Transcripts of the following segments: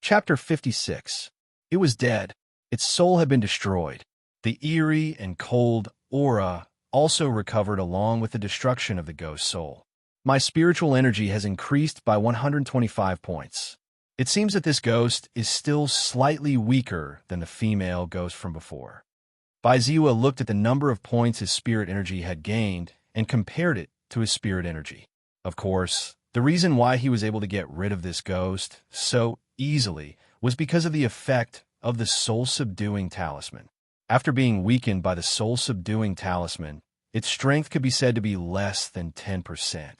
Chapter 56. It was dead. Its soul had been destroyed. The eerie and cold aura also recovered along with the destruction of the ghost soul. My spiritual energy has increased by 125 points. It seems that this ghost is still slightly weaker than the female ghost from before. Baiziwa looked at the number of points his spirit energy had gained and compared it to his spirit energy. Of course, the reason why he was able to get rid of this ghost so easily was because of the effect of the soul-subduing talisman. After being weakened by the soul-subduing talisman, its strength could be said to be less than 10%.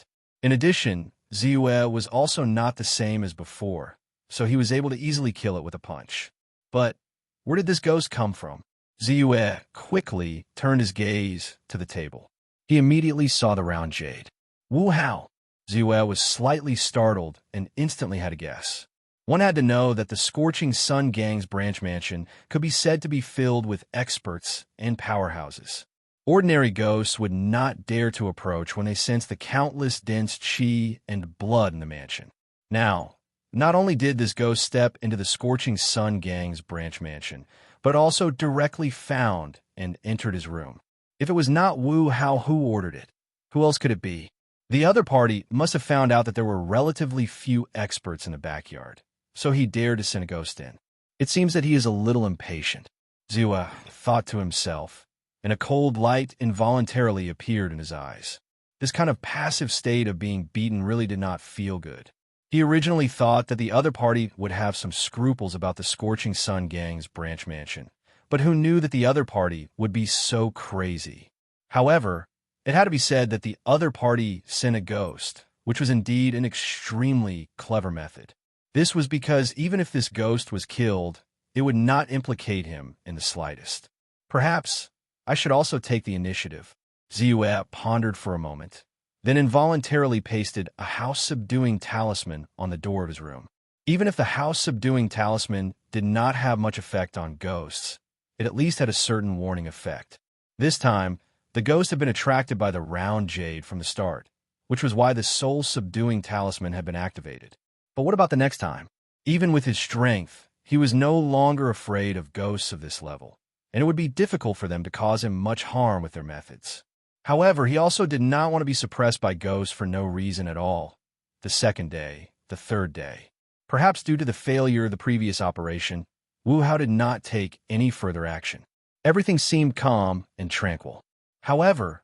In addition, Ziyue was also not the same as before, so he was able to easily kill it with a punch. But where did this ghost come from? Ziyue quickly turned his gaze to the table. He immediately saw the round jade. Wu Hao! Ziyue was slightly startled and instantly had a guess. One had to know that the Scorching Sun Gang's branch mansion could be said to be filled with experts and powerhouses. Ordinary ghosts would not dare to approach when they sensed the countless dense qi and blood in the mansion. Now, not only did this ghost step into the Scorching Sun Gang's branch mansion, but also directly found and entered his room. If it was not Wu Hao who ordered it, who else could it be? The other party must have found out that there were relatively few experts in the backyard, so he dared to send a ghost in. It seems that he is a little impatient, Ziyue thought to himself, and a cold light involuntarily appeared in his eyes. This kind of passive state of being beaten really did not feel good. He originally thought that the other party would have some scruples about the Scorching Sun Gang's branch mansion, but who knew that the other party would be so crazy? However, it had to be said that the other party sent a ghost, which was indeed an extremely clever method. This was because even if this ghost was killed, it would not implicate him in the slightest. Perhaps I should also take the initiative. Ziyue pondered for a moment, then involuntarily pasted a house-subduing talisman on the door of his room. Even if the house-subduing talisman did not have much effect on ghosts, it at least had a certain warning effect. This time, the ghost had been attracted by the round jade from the start, which was why the soul-subduing talisman had been activated. But what about the next time? Even with his strength, he was no longer afraid of ghosts of this level, and it would be difficult for them to cause him much harm with their methods. However, he also did not want to be suppressed by ghosts for no reason at all. The second day, the third day. Perhaps due to the failure of the previous operation, Wu Hao did not take any further action. Everything seemed calm and tranquil. However,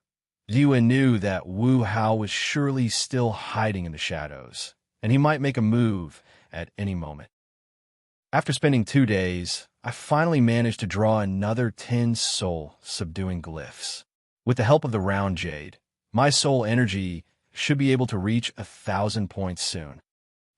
Ziyue knew that Wu Hao was surely still hiding in the shadows, and he might make a move at any moment. After spending 2 days, I finally managed to draw another 10 soul-subduing glyphs. With the help of the round jade, my soul energy should be able to reach 1,000 points soon.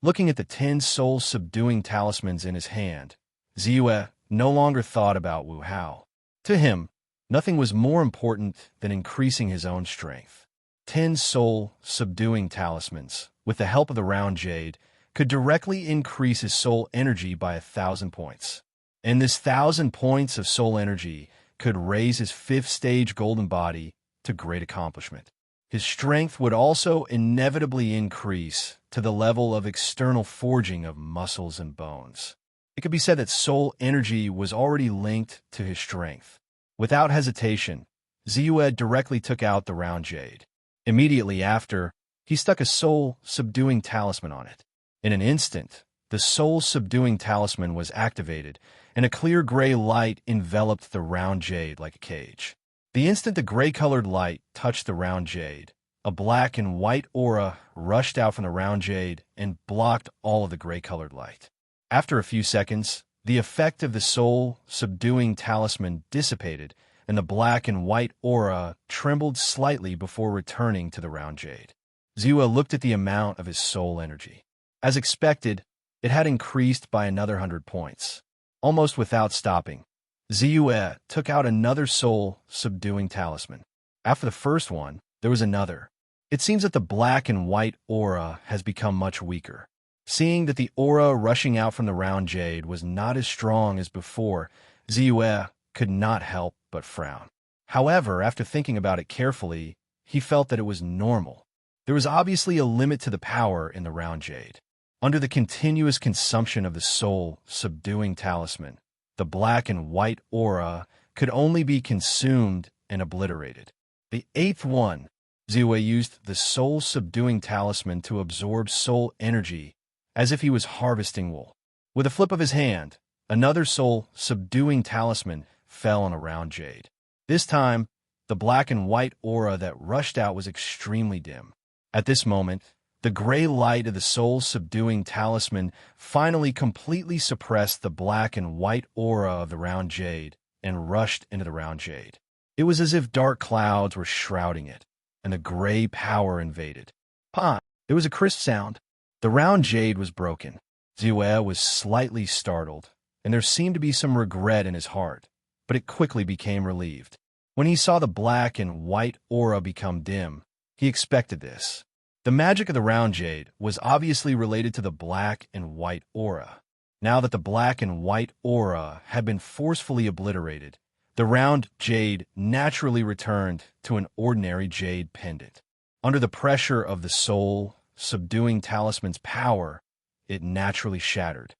Looking at the 10 soul-subduing talismans in his hand, Ziyue no longer thought about Wu Hao. To him, nothing was more important than increasing his own strength. 10 soul-subduing talismans, with the help of the round jade, could directly increase his soul energy by 1,000 points. And this 1,000 points of soul energy could raise his 5th stage golden body to great accomplishment. His strength would also inevitably increase to the level of external forging of muscles and bones. It could be said that soul energy was already linked to his strength. Without hesitation, Ziyue directly took out the round jade. Immediately after, he stuck a soul-subduing talisman on it. In an instant, the soul-subduing talisman was activated, and a clear gray light enveloped the round jade like a cage. The instant the gray-colored light touched the round jade, a black and white aura rushed out from the round jade and blocked all of the gray-colored light. After a few seconds, the effect of the soul-subduing talisman dissipated, and the black and white aura trembled slightly before returning to the round jade. Ziyue looked at the amount of his soul energy. As expected, it had increased by another 100 points. Almost without stopping, Ziyue took out another soul-subduing talisman. After the first one, there was another. It seems that the black and white aura has become much weaker. Seeing that the aura rushing out from the round jade was not as strong as before, Ziyue could not help but frown. However, after thinking about it carefully, he felt that it was normal. There was obviously a limit to the power in the round jade. Under the continuous consumption of the soul-subduing talisman, the black and white aura could only be consumed and obliterated. The eighth one, Ziwe used the soul-subduing talisman to absorb soul energy as if he was harvesting wool. With a flip of his hand, another soul-subduing talisman fell on a round jade. This time, the black and white aura that rushed out was extremely dim. At this moment, the gray light of the soul-subduing talisman finally completely suppressed the black and white aura of the round jade and rushed into the round jade. It was as if dark clouds were shrouding it, and the gray power invaded. Pah! There was a crisp sound. The round jade was broken. Ziwe was slightly startled, and there seemed to be some regret in his heart, but it quickly became relieved. When he saw the black and white aura become dim, he expected this. The magic of the round jade was obviously related to the black and white aura. Now that the black and white aura had been forcefully obliterated, the round jade naturally returned to an ordinary jade pendant. Under the pressure of the soul-subduing talisman's power, it naturally shattered.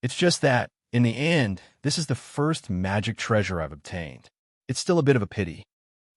It's just that, in the end, this is the first magic treasure I've obtained. It's still a bit of a pity.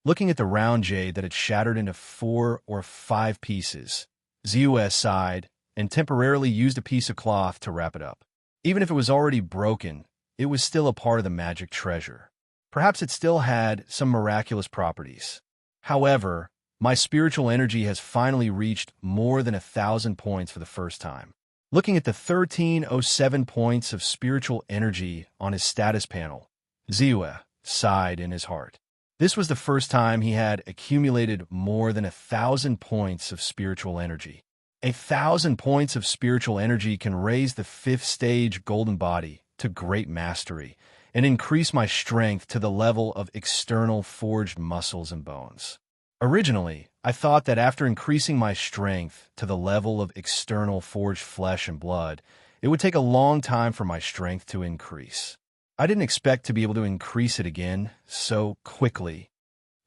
Looking at the round jade that had shattered into 4 or 5 pieces, Ziwe sighed and temporarily used a piece of cloth to wrap it up. Even if it was already broken, it was still a part of the magic treasure. Perhaps it still had some miraculous properties. However, my spiritual energy has finally reached more than 1,000 points for the first time. Looking at the 1307 points of spiritual energy on his status panel, Ziwe sighed in his heart. This was the first time he had accumulated more than 1,000 points of spiritual energy. 1,000 points of spiritual energy can raise the 5th stage golden body to great mastery and increase my strength to the level of external forged muscles and bones. Originally, I thought that after increasing my strength to the level of external forged flesh and blood, it would take a long time for my strength to increase. I didn't expect to be able to increase it again so quickly.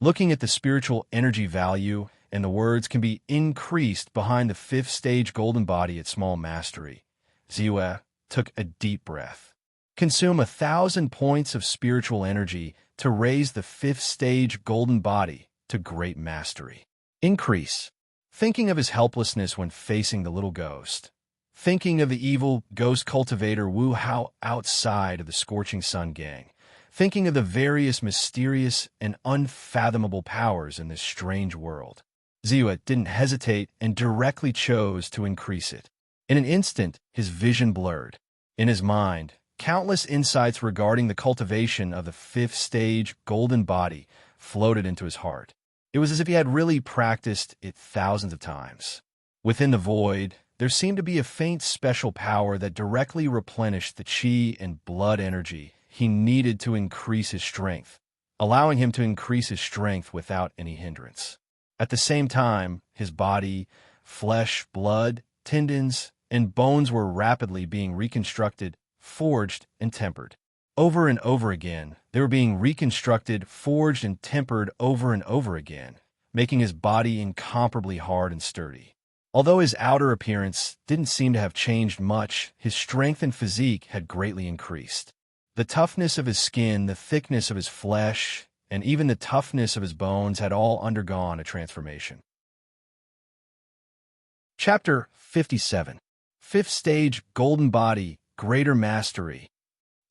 Looking at the spiritual energy value and the words can be increased behind the 5th stage golden body at small mastery, Ziwe took a deep breath. Consume 1,000 points of spiritual energy to raise the 5th stage golden body to great mastery. Increase. Thinking of his helplessness when facing the little ghost. Thinking of the evil ghost cultivator Wu Hao outside of the Scorching Sun gang. Thinking of the various mysterious and unfathomable powers in this strange world. Ziwe didn't hesitate and directly chose to increase it. In an instant, his vision blurred. In his mind, countless insights regarding the cultivation of the 5th stage golden body floated into his heart. It was as if he had really practiced it thousands of times. Within the void, there seemed to be a faint special power that directly replenished the chi and blood energy he needed to increase his strength, allowing him to increase his strength without any hindrance. At the same time, his body, flesh, blood, tendons, and bones were rapidly being reconstructed, forged, and tempered. Over and over again, they were being reconstructed, forged, and tempered over and over again, making his body incomparably hard and sturdy. Although his outer appearance didn't seem to have changed much, his strength and physique had greatly increased. The toughness of his skin, the thickness of his flesh, and even the toughness of his bones had all undergone a transformation. Chapter 57. 5th Stage Golden Body, Greater Mastery.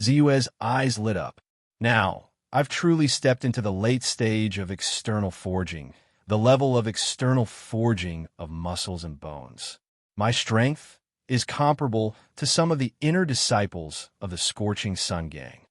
Ziwe's eyes lit up. Now, I've truly stepped into the late stage of external forging, the level of external forging of muscles and bones. My strength is comparable to some of the inner disciples of the Scorching Sun gang.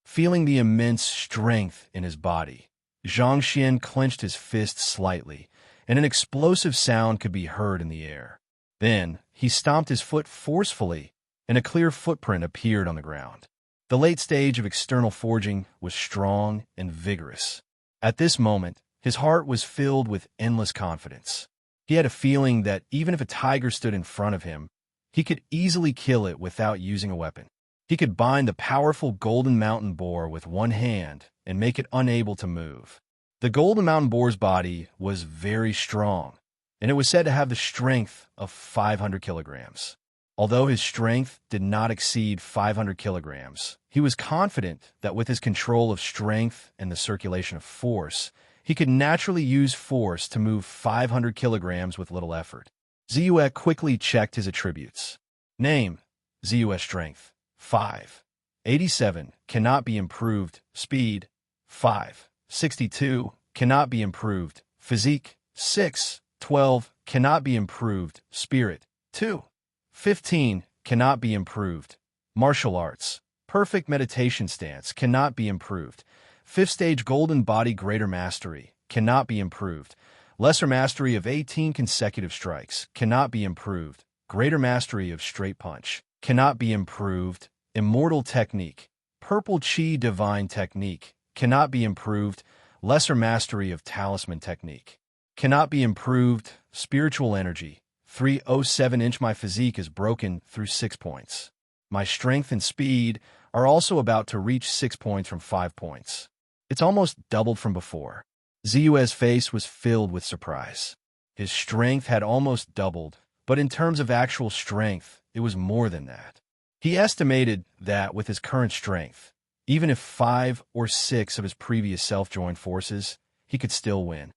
Feeling the immense strength in his body, Zhang Xian clenched his fist slightly, and an explosive sound could be heard in the air. Then, he stomped his foot forcefully, and a clear footprint appeared on the ground. The late stage of external forging was strong and vigorous. At this moment, his heart was filled with endless confidence. He had a feeling that even if a tiger stood in front of him, he could easily kill it without using a weapon. He could bind the powerful Golden Mountain Boar with one hand and make it unable to move. The Golden Mountain Boar's body was very strong, and it was said to have the strength of 500 kilograms. Although his strength did not exceed 500 kilograms, he was confident that with his control of strength and the circulation of force, he could naturally use force to move 500 kilograms with little effort. Ziyue quickly checked his attributes. Name: Ziyue strength, 5. 87, cannot be improved. Speed, 5. 62, cannot be improved. Physique, 6. 12, cannot be improved. Spirit, 2. 15, cannot be improved. Martial arts, perfect meditation stance, cannot be improved. 5th stage golden body greater mastery, cannot be improved. Lesser mastery of 18 consecutive strikes, cannot be improved. Greater mastery of straight punch, cannot be improved. Immortal technique, purple chi divine technique, cannot be improved. Lesser mastery of talisman technique, cannot be improved. Spiritual energy, 307 My physique is broken through 6 points. My strength and speed are also about to reach 6 points from 5 points. It's almost doubled from before. Ziyue's face was filled with surprise. His strength had almost doubled, but in terms of actual strength, it was more than that. He estimated that with his current strength, even if 5 or 6 of his previous self joined forces, he could still win.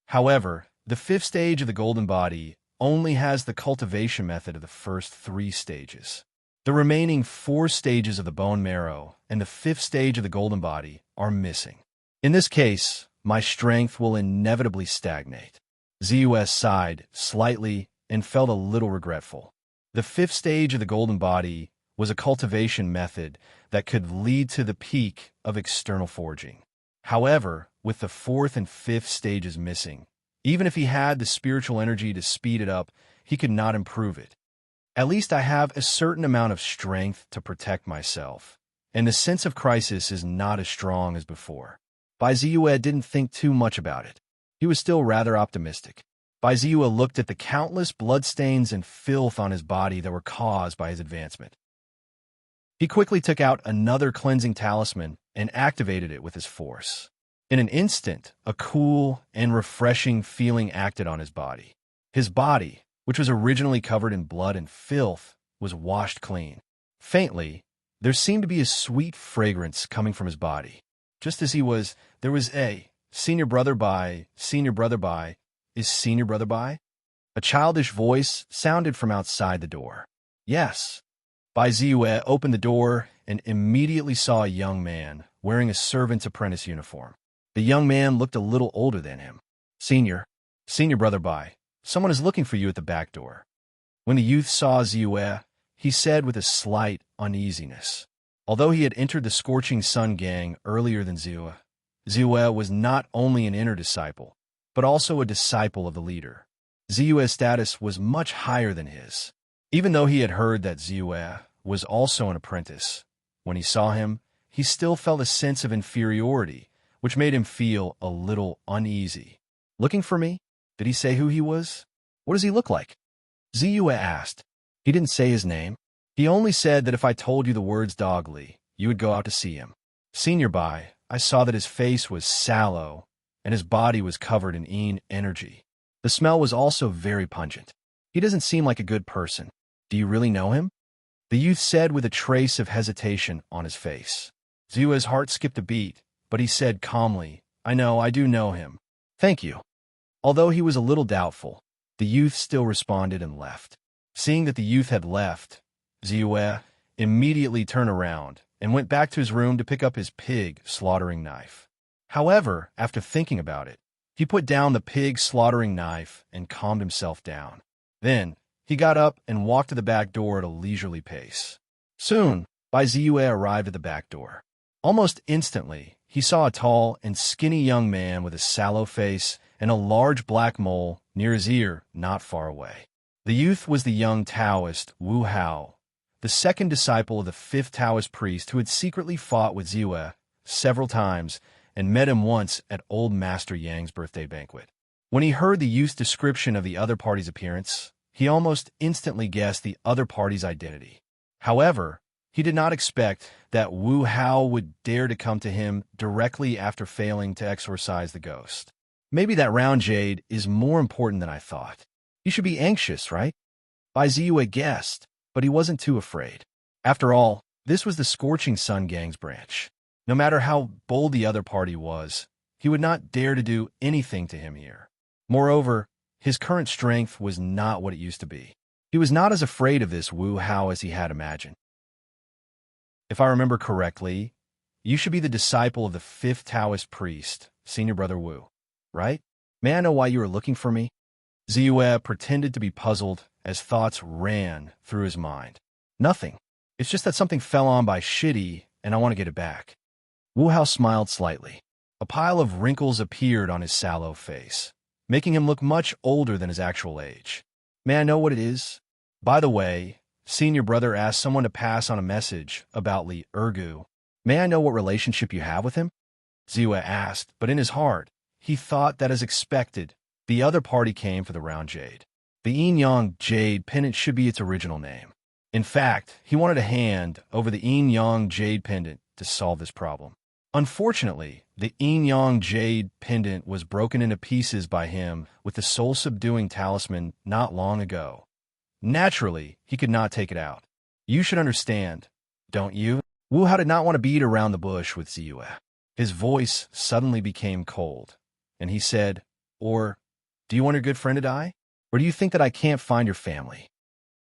However, the 5th stage of the Golden Body only has the cultivation method of the first 3 stages. The remaining 4 stages of the Bone Marrow and the 5th stage of the Golden Body are missing. In this case, my strength will inevitably stagnate. Ziyue sighed slightly and felt a little regretful. The 5th stage of the Golden Body was a cultivation method that could lead to the peak of external forging. However, with the 4th and 5th stages missing, even if he had the spiritual energy to speed it up, he could not improve it. At least I have a certain amount of strength to protect myself, and the sense of crisis is not as strong as before. Bai Ziyue didn't think too much about it. He was still rather optimistic. Bai Ziyue looked at the countless bloodstains and filth on his body that were caused by his advancement. He quickly took out another cleansing talisman and activated it with his force. In an instant, a cool and refreshing feeling acted on his body. His body, which was originally covered in blood and filth, was washed clean. Faintly, there seemed to be a sweet fragrance coming from his body. Just as he was, there was a senior brother Bai, is senior brother Bai? A childish voice sounded from outside the door. Yes. Bai Ziyue opened the door and immediately saw a young man wearing a servant's apprentice uniform. The young man looked a little older than him. Senior brother Bai, someone is looking for you at the back door. When the youth saw Ziyue, he said with a slight uneasiness. Although he had entered the Scorching Sun gang earlier than Ziyue, Ziyue was not only an inner disciple, but also a disciple of the leader. Ziyue's status was much higher than his. Even though he had heard that Ziyue was also an apprentice, when he saw him, he still felt a sense of inferiority, which made him feel a little uneasy. Looking for me? Did he say who he was? What does he look like? Ziyue asked. He didn't say his name. He only said that if I told you the words Dogly, you would go out to see him. Senior Bai, I saw that his face was sallow, and his body was covered in yin energy. The smell was also very pungent. He doesn't seem like a good person. Do you really know him? The youth said with a trace of hesitation on his face. Ziyue's heart skipped a beat, but he said calmly, I do know him. Thank you. Although he was a little doubtful, the youth still responded and left. Seeing that the youth had left, Ziyue immediately turned around and went back to his room to pick up his pig slaughtering knife. However, after thinking about it, he put down the pig slaughtering knife and calmed himself down. Then, he got up and walked to the back door at a leisurely pace. Soon, Bai Ziyue arrived at the back door. Almost instantly, he saw a tall and skinny young man with a sallow face and a large black mole near his ear not far away. The youth was the young Taoist Wu Hao, the second disciple of the 5th Taoist priest who had secretly fought with Ziyue several times and met him once at old Master Yang's birthday banquet. When he heard the youth's description of the other party's appearance, he almost instantly guessed the other party's identity. However, he did not expect that Wu Hao would dare to come to him directly after failing to exorcise the ghost. Maybe that round jade is more important than I thought. You should be anxious, right? Bai Ziyue guessed, but he wasn't too afraid. After all, this was the Scorching Sun Gang's branch. No matter how bold the other party was, he would not dare to do anything to him here. Moreover, his current strength was not what it used to be. He was not as afraid of this Wu Hao as he had imagined. If I remember correctly, you should be the disciple of the fifth Taoist priest, Senior Brother Wu, right? May I know why you are looking for me? Ziyue pretended to be puzzled as thoughts ran through his mind. Nothing. It's just that something fell on by Shitty, and I want to get it back. Wu Hao smiled slightly. A pile of wrinkles appeared on his sallow face, making him look much older than his actual age. May I know what it is? By the way, Senior Brother asked someone to pass on a message about Li Ergu. May I know what relationship you have with him? Ziyue asked, but in his heart, he thought that as expected, the other party came for the round jade. The Yin-Yang Jade pendant should be its original name. In fact, he wanted a hand over the Yin-Yang Jade pendant to solve this problem. Unfortunately, the Yin-Yang Jade pendant was broken into pieces by him with the soul-subduing talisman not long ago. Naturally, he could not take it out. You should understand, don't you? Wu Hao did not want to beat around the bush with Ziyue. His voice suddenly became cold, and he said, Or, do you want your good friend to die? Or do you think that I can't find your family?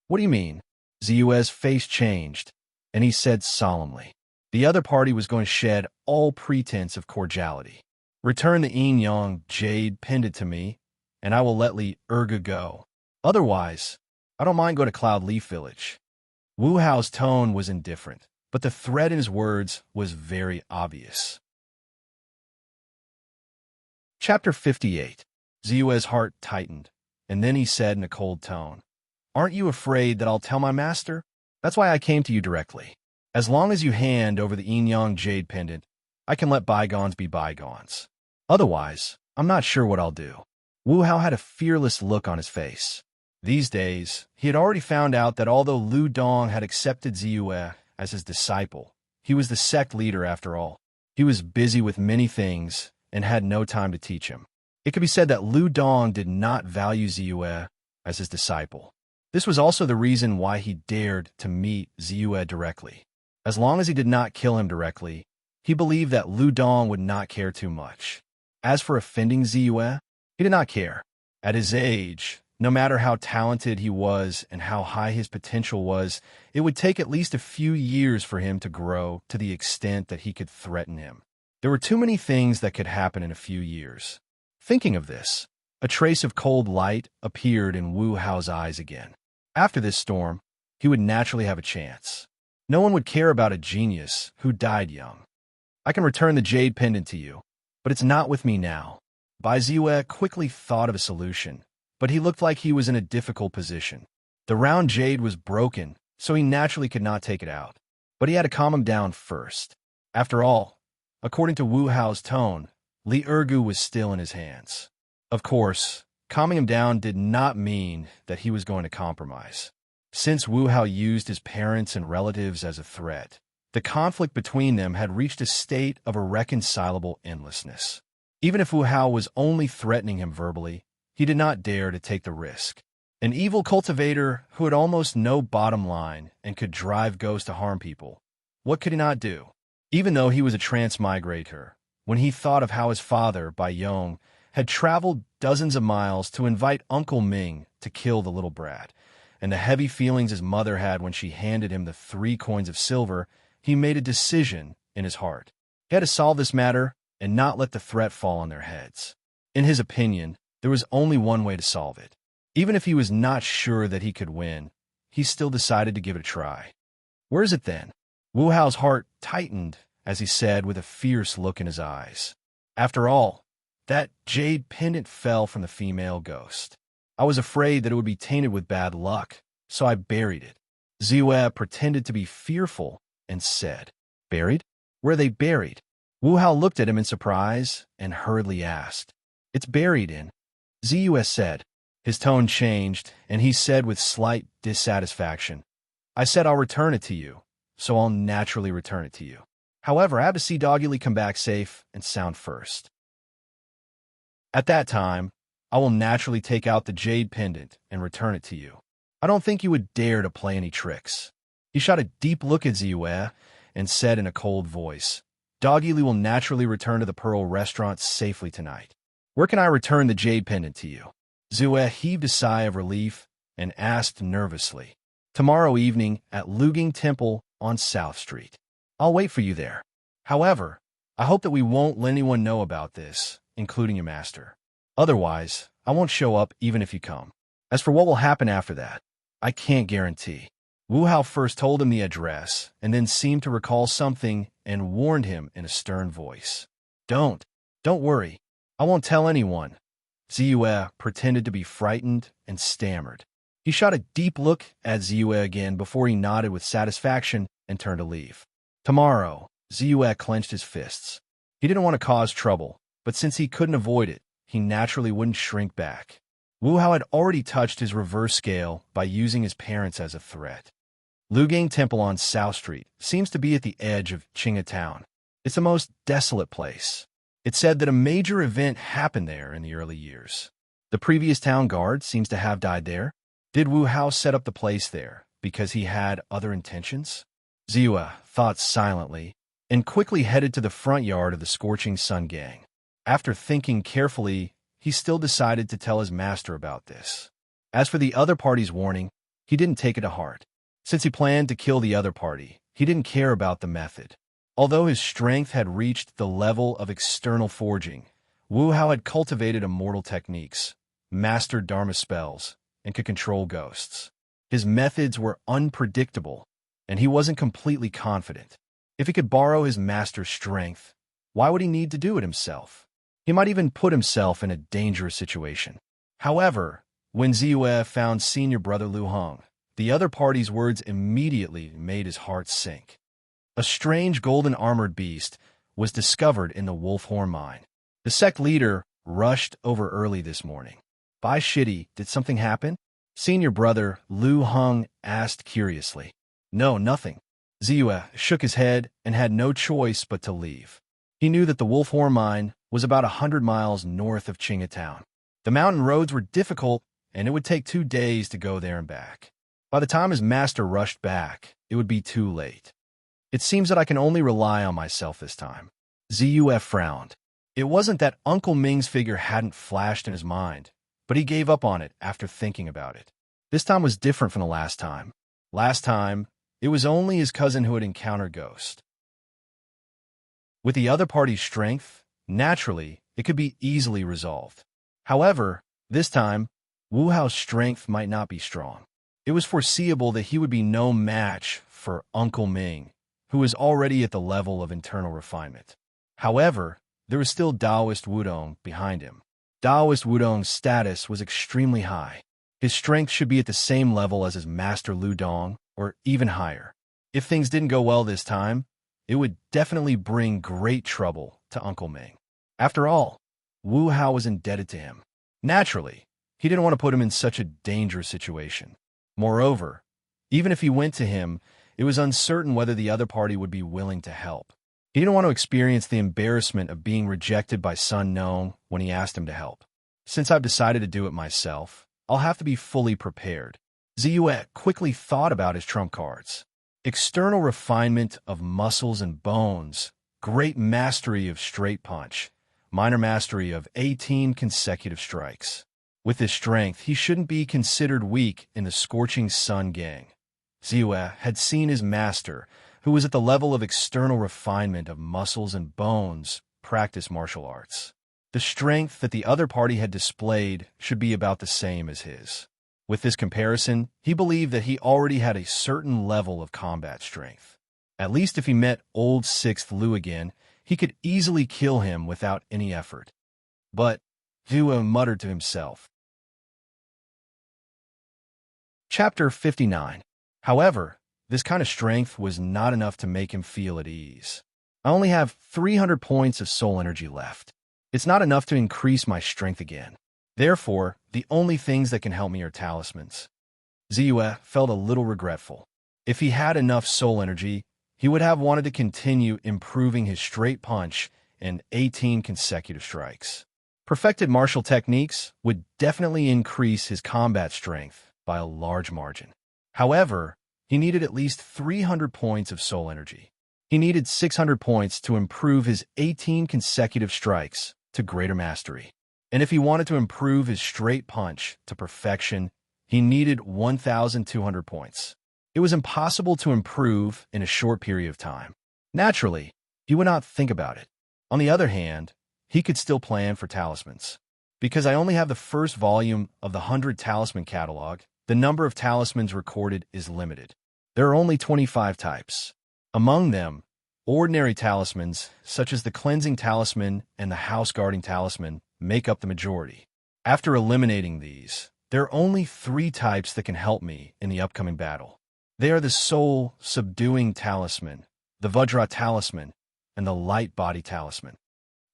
What do you mean? Ziyue's face changed, and he said solemnly. The other party was going to shed all pretense of cordiality. Return the Yin-Yang Jade pendant to me, and I will let Li Ergu go. Otherwise, I don't mind going to Cloud Leaf Village. Wu Hao's tone was indifferent, but the threat in his words was very obvious. Chapter 58. Ziyue's heart tightened, and then he said in a cold tone, Aren't you afraid that I'll tell my master? That's why I came to you directly. As long as you hand over the Yin-Yang Jade pendant, I can let bygones be bygones. Otherwise, I'm not sure what I'll do. Wu Hao had a fearless look on his face. These days, he had already found out that although Lu Dong had accepted Ziyue as his disciple, he was the sect leader after all. He was busy with many things and had no time to teach him. It could be said that Lu Dong did not value Ziyue as his disciple. This was also the reason why he dared to meet Ziyue directly. As long as he did not kill him directly, he believed that Lu Dong would not care too much. As for offending Ziyue, he did not care. At his age, no matter how talented he was and how high his potential was, it would take at least a few years for him to grow to the extent that he could threaten him. There were too many things that could happen in a few years. Thinking of this, a trace of cold light appeared in Wu Hao's eyes again. After this storm, he would naturally have a chance. No one would care about a genius who died young. I can return the jade pendant to you, but it's not with me now. Bai Ziyue quickly thought of a solution, but he looked like he was in a difficult position. The round jade was broken, so he naturally could not take it out. But he had to calm him down first. After all, according to Wu Hao's tone, Li Ergu was still in his hands. Of course, calming him down did not mean that he was going to compromise. Since Wu Hao used his parents and relatives as a threat, the conflict between them had reached a state of irreconcilable endlessness. Even if Wu Hao was only threatening him verbally, he did not dare to take the risk. An evil cultivator who had almost no bottom line and could drive ghosts to harm people. What could he not do? Even though he was a transmigrator, when he thought of how his father, Bai Yong, had traveled dozens of miles to invite Uncle Ming to kill the little brat, and the heavy feelings his mother had when she handed him the 3 coins of silver, he made a decision in his heart. He had to solve this matter and not let the threat fall on their heads. In his opinion, there was only one way to solve it. Even if he was not sure that he could win, he still decided to give it a try. Where is it then? Wu Hao's heart tightened as he said with a fierce look in his eyes. After all, that jade pendant fell from the female ghost. I was afraid that it would be tainted with bad luck, so I buried it. Ziyue pretended to be fearful and said, Buried? Where are they buried? Wu Hao looked at him in surprise and hurriedly asked, It's buried in. Ziyue said. His tone changed, and he said with slight dissatisfaction, I said I'll return it to you, so I'll naturally return it to you. However, I have to see Doggy come back safe and sound first. At that time, I will naturally take out the jade pendant and return it to you. I don't think you would dare to play any tricks. He shot a deep look at Ziyue and said in a cold voice, Doggy will naturally return to the Pearl restaurant safely tonight. Where can I return the jade pendant to you? Ziyue heaved a sigh of relief and asked nervously. Tomorrow evening at Luging Temple on South Street. I'll wait for you there. However, I hope that we won't let anyone know about this, including your master. Otherwise, I won't show up even if you come. As for what will happen after that, I can't guarantee. Wu Hao first told him the address and then seemed to recall something and warned him in a stern voice. Don't worry. I won't tell anyone. Ziyue pretended to be frightened and stammered. He shot a deep look at Ziyue again before he nodded with satisfaction and turned to leave. Tomorrow, Ziyue clenched his fists. He didn't want to cause trouble, but since he couldn't avoid it, he naturally wouldn't shrink back. Wu Hao had already touched his reverse scale by using his parents as a threat. Luging Temple on South Street seems to be at the edge of Qinghe Town. It's the most desolate place. It's said that a major event happened there in the early years. The previous town guard seems to have died there. Did Wu Hao set up the place there because he had other intentions? Ziyue thought silently and quickly headed to the front yard of the Scorching Sun Gang. After thinking carefully, he still decided to tell his master about this. As for the other party's warning, he didn't take it to heart. Since he planned to kill the other party, he didn't care about the method. Although his strength had reached the level of external forging, Wu Hao had cultivated immortal techniques, mastered Dharma spells, and could control ghosts. His methods were unpredictable, and he wasn't completely confident. If he could borrow his master's strength, why would he need to do it himself? He might even put himself in a dangerous situation. However, when Ziyue found senior brother Lu Hong, the other party's words immediately made his heart sink. A strange golden-armored beast was discovered in the wolf horn mine. The sect leader rushed over early this morning. Bai Shidi, did something happen? Senior brother Lu Hong asked curiously. No, nothing. Ziyue shook his head and had no choice but to leave. He knew that the wolf horn mine was about 100 miles north of Qinghe Town. The mountain roads were difficult, and it would take 2 days to go there and back. By the time his master rushed back, it would be too late. It seems that I can only rely on myself this time. Ziyue frowned. It wasn't that Uncle Ming's figure hadn't flashed in his mind, but he gave up on it after thinking about it. This time was different from the last time. Last time, it was only his cousin who had encountered Ghost. With the other party's strength, naturally, it could be easily resolved. However, this time, Wu Hao's strength might not be strong. It was foreseeable that he would be no match for Uncle Ming, who was already at the level of internal refinement. However, there was still Taoist Wudong behind him. Taoist Wudong's status was extremely high. His strength should be at the same level as his master Lu Dong, or even higher. If things didn't go well this time, it would definitely bring great trouble to Uncle Ming. After all, Wu Hao was indebted to him. Naturally, he didn't want to put him in such a dangerous situation. Moreover, even if he went to him, it was uncertain whether the other party would be willing to help. He didn't want to experience the embarrassment of being rejected by Sun Nong when he asked him to help. Since I've decided to do it myself, I'll have to be fully prepared. Ziyue quickly thought about his trump cards. External refinement of muscles and bones, great mastery of straight punch, minor mastery of 18 consecutive strikes. With his strength, he shouldn't be considered weak in the Scorching Sun Gang. Ziyue had seen his master, who was at the level of external refinement of muscles and bones, practice martial arts. The strength that the other party had displayed should be about the same as his. With this comparison, he believed that he already had a certain level of combat strength. At least if he met old 6th Lu again, he could easily kill him without any effort. But Ziyue muttered to himself. Chapter 59. However, this kind of strength was not enough to make him feel at ease. I only have 300 points of soul energy left. It's not enough to increase my strength again. Therefore, the only things that can help me are talismans. Ziyue felt a little regretful. If he had enough soul energy, he would have wanted to continue improving his straight punch and 18 consecutive strikes. Perfected martial techniques would definitely increase his combat strength by a large margin. However, he needed at least 300 points of soul energy. He needed 600 points to improve his 18 consecutive strikes to greater mastery. And if he wanted to improve his straight punch to perfection, he needed 1,200 points. It was impossible to improve in a short period of time. Naturally, he would not think about it. On the other hand, he could still plan for talismans. Because I only have the first volume of the 100 Talisman catalog, the number of talismans recorded is limited. There are only 25 types. Among them, ordinary talismans, such as the Cleansing Talisman and the House Guarding Talisman, make up the majority. After eliminating these, there are only 3 types that can help me in the upcoming battle. They are the Soul Subduing Talisman, the Vajra Talisman, and the Light Body Talisman.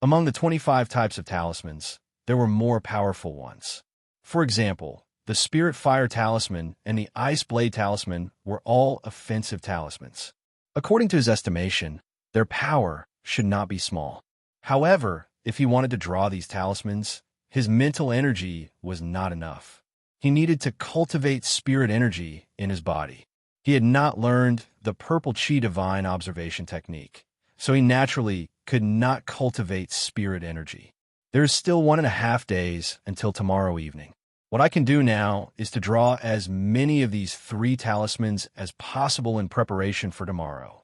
Among the 25 types of talismans, there were more powerful ones. For example, the Spirit Fire Talisman and the Ice Blade Talisman were all offensive talismans. According to his estimation, their power should not be small. However, if he wanted to draw these talismans, his mental energy was not enough. He needed to cultivate spirit energy in his body. He had not learned the Purple Chi Divine Observation technique, so he naturally could not cultivate spirit energy. There is still 1.5 days until tomorrow evening. What I can do now is to draw as many of these 3 talismans as possible in preparation for tomorrow.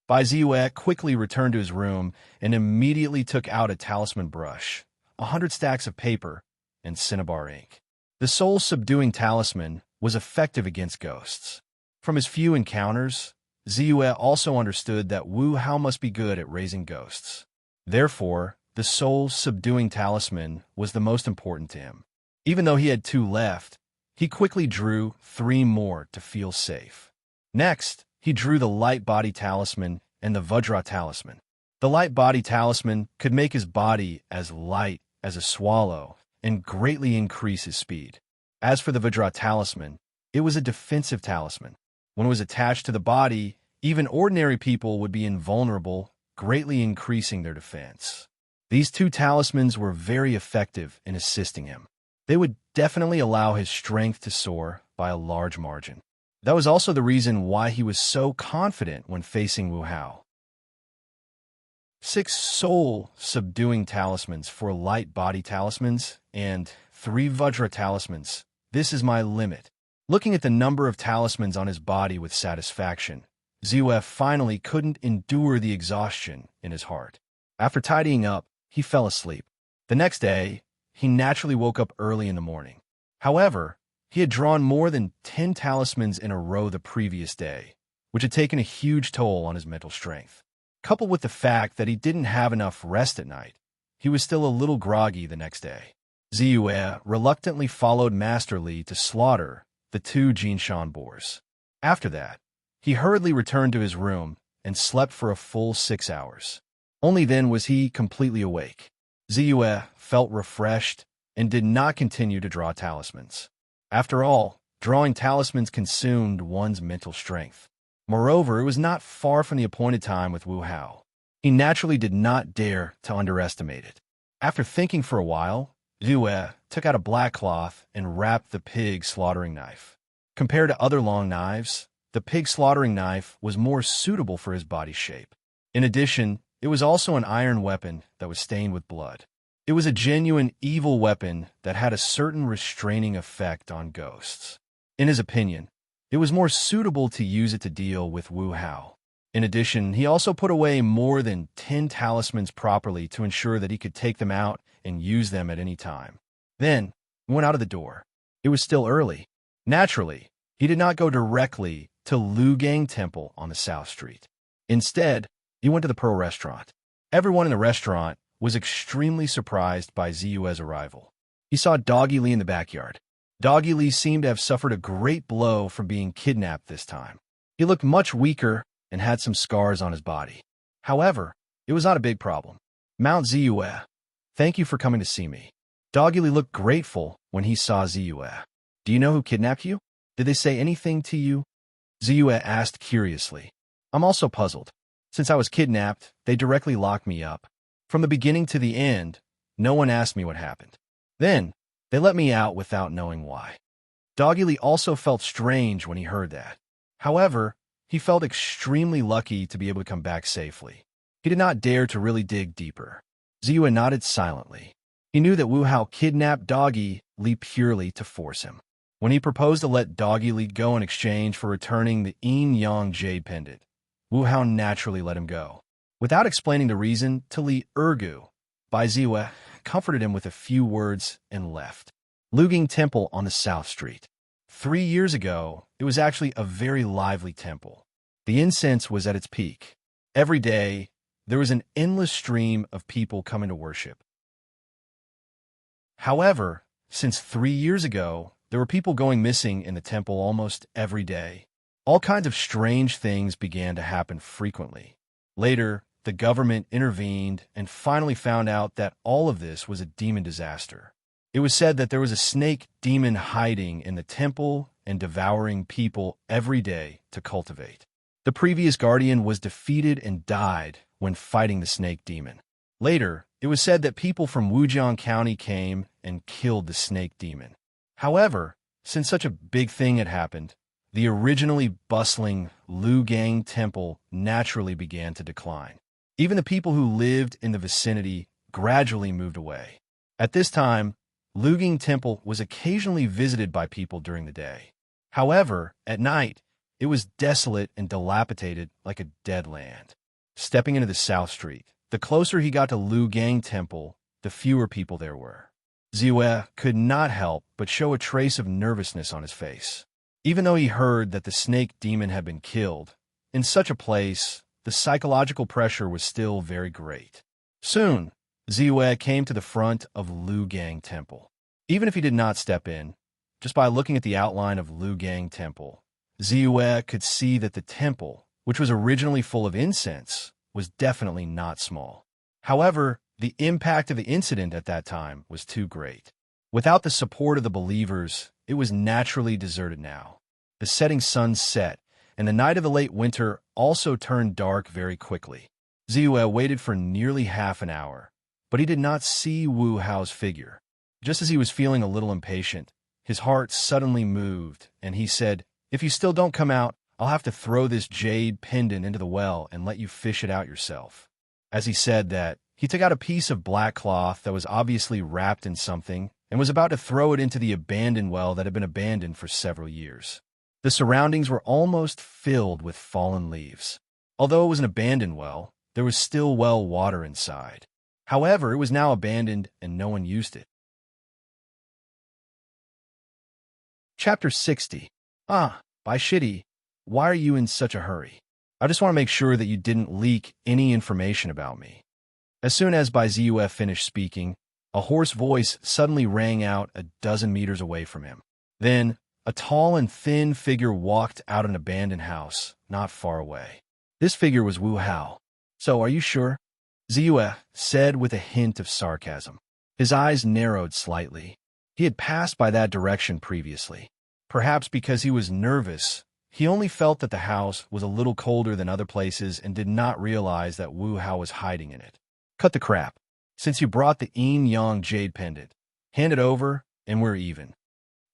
Bai Ziyue quickly returned to his room and immediately took out a talisman brush, 100 stacks of paper, and cinnabar ink. The soul-subduing talisman was effective against ghosts. From his few encounters, Ziyue also understood that Wu Hao must be good at raising ghosts. Therefore, the soul-subduing talisman was the most important to him. Even though he had 2 left, he quickly drew 3 more to feel safe. Next, he drew the Light Body Talisman and the Vajra Talisman. The Light Body Talisman could make his body as light as a swallow and greatly increase his speed. As for the Vajra Talisman, it was a defensive talisman. When it was attached to the body, even ordinary people would be invulnerable, greatly increasing their defense. These 2 talismans were very effective in assisting him. They would definitely allow his strength to soar by a large margin. That was also the reason why he was so confident when facing Wu Hao. 6 soul-subduing talismans for light body talismans and 3 Vajra talismans. This is my limit. Looking at the number of talismans on his body with satisfaction, Ziyue finally couldn't endure the exhaustion in his heart. After tidying up, he fell asleep. The next day, he naturally woke up early in the morning. However, he had drawn more than 10 talismans in a row the previous day, which had taken a huge toll on his mental strength. Coupled with the fact that he didn't have enough rest at night, he was still a little groggy the next day. Ziyue reluctantly followed Master Li to slaughter the 2 Jinshan boars. After that, he hurriedly returned to his room and slept for a full 6 hours. Only then was he completely awake. Ziyue felt refreshed and did not continue to draw talismans. After all, drawing talismans consumed one's mental strength. Moreover, it was not far from the appointed time with Wu Hao. He naturally did not dare to underestimate it. After thinking for a while, Ziyue took out a black cloth and wrapped the pig slaughtering knife. Compared to other long knives, the pig slaughtering knife was more suitable for his body shape. In addition, it was also an iron weapon that was stained with blood. It was a genuine evil weapon that had a certain restraining effect on ghosts. In his opinion, it was more suitable to use it to deal with Wu Hao. In addition, he also put away more than 10 talismans properly to ensure that he could take them out and use them at any time. Then, he went out of the door. It was still early. Naturally, he did not go directly to Lu Gang Temple on the South Street. Instead, he went to the Pearl Restaurant. Everyone in the restaurant was extremely surprised by Ziyue's arrival. He saw Doggy Lee in the backyard. Doggy Lee seemed to have suffered a great blow from being kidnapped this time. He looked much weaker and had some scars on his body. However, it was not a big problem. Mount Ziyue, thank you for coming to see me. Doggy Lee looked grateful when he saw Ziyue. Do you know who kidnapped you? Did they say anything to you? Ziyue asked curiously. I'm also puzzled. Since I was kidnapped, they directly locked me up. From the beginning to the end, No one asked me what happened. Then, they let me out without knowing why. Doggy also felt strange when he heard that. However, he felt extremely lucky to be able to come back safely. He did not dare to really dig deeper. Ziyue nodded silently. He knew that Wu Hao kidnapped Doggy Li purely to force him. When he proposed to let Doggy Li go in exchange for returning the yin-yang jade pendant, Wu Hao naturally let him go. Without explaining the reason to Li Ergu, Bai Ziyue comforted him with a few words and left. Luging Temple on the South Street. 3 years ago, it was actually a very lively temple. The incense was at its peak. Every day, there was an endless stream of people coming to worship. However, since 3 years ago, there were people going missing in the temple almost every day. All kinds of strange things began to happen frequently. Later, the government intervened and finally found out that all of this was a demon disaster. It was said that there was a snake demon hiding in the temple and devouring people every day to cultivate. The previous guardian was defeated and died when fighting the snake demon. Later, it was said that people from Wujiang County came and killed the snake demon. However, since such a big thing had happened, the originally bustling Lugang Temple naturally began to decline. Even the people who lived in the vicinity gradually moved away. At this time, Luging Temple was occasionally visited by people during the day. However, at night, it was desolate and dilapidated like a dead land. Stepping into the South Street, the closer he got to Lugang Temple, the fewer people there were. Ziyue could not help but show a trace of nervousness on his face. Even though he heard that the snake demon had been killed, in such a place, the psychological pressure was still very great. Soon, Ziyue came to the front of Lugang Temple. Even if he did not step in, just by looking at the outline of Lugang Temple, Ziyue could see that the temple, which was originally full of incense, was definitely not small. However, the impact of the incident at that time was too great. Without the support of the believers, it was naturally deserted now. The setting sun set, and the night of the late winter also turned dark very quickly. Ziyue waited for nearly half an hour, but he did not see Wu Hao's figure. Just as he was feeling a little impatient, his heart suddenly moved, and he said, "If you still don't come out, I'll have to throw this jade pendant into the well and let you fish it out yourself." As he said that, he took out a piece of black cloth that was obviously wrapped in something and was about to throw it into the abandoned well that had been abandoned for several years. The surroundings were almost filled with fallen leaves. Although it was an abandoned well, there was still well water inside. However, it was now abandoned and no one used it. Chapter 60. Bai Shidi, why are you in such a hurry? I just want to make sure that you didn't leak any information about me. As soon as Bai Ziyue finished speaking, a hoarse voice suddenly rang out a dozen meters away from him. Then, a tall and thin figure walked out of an abandoned house, not far away. This figure was Wu Hao. "So, are you sure?" Ziyue said with a hint of sarcasm. His eyes narrowed slightly. He had passed by that direction previously. Perhaps because he was nervous, he only felt that the house was a little colder than other places and did not realize that Wu Hao was hiding in it. "Cut the crap. Since you brought the yin-yang jade pendant, hand it over and we're even."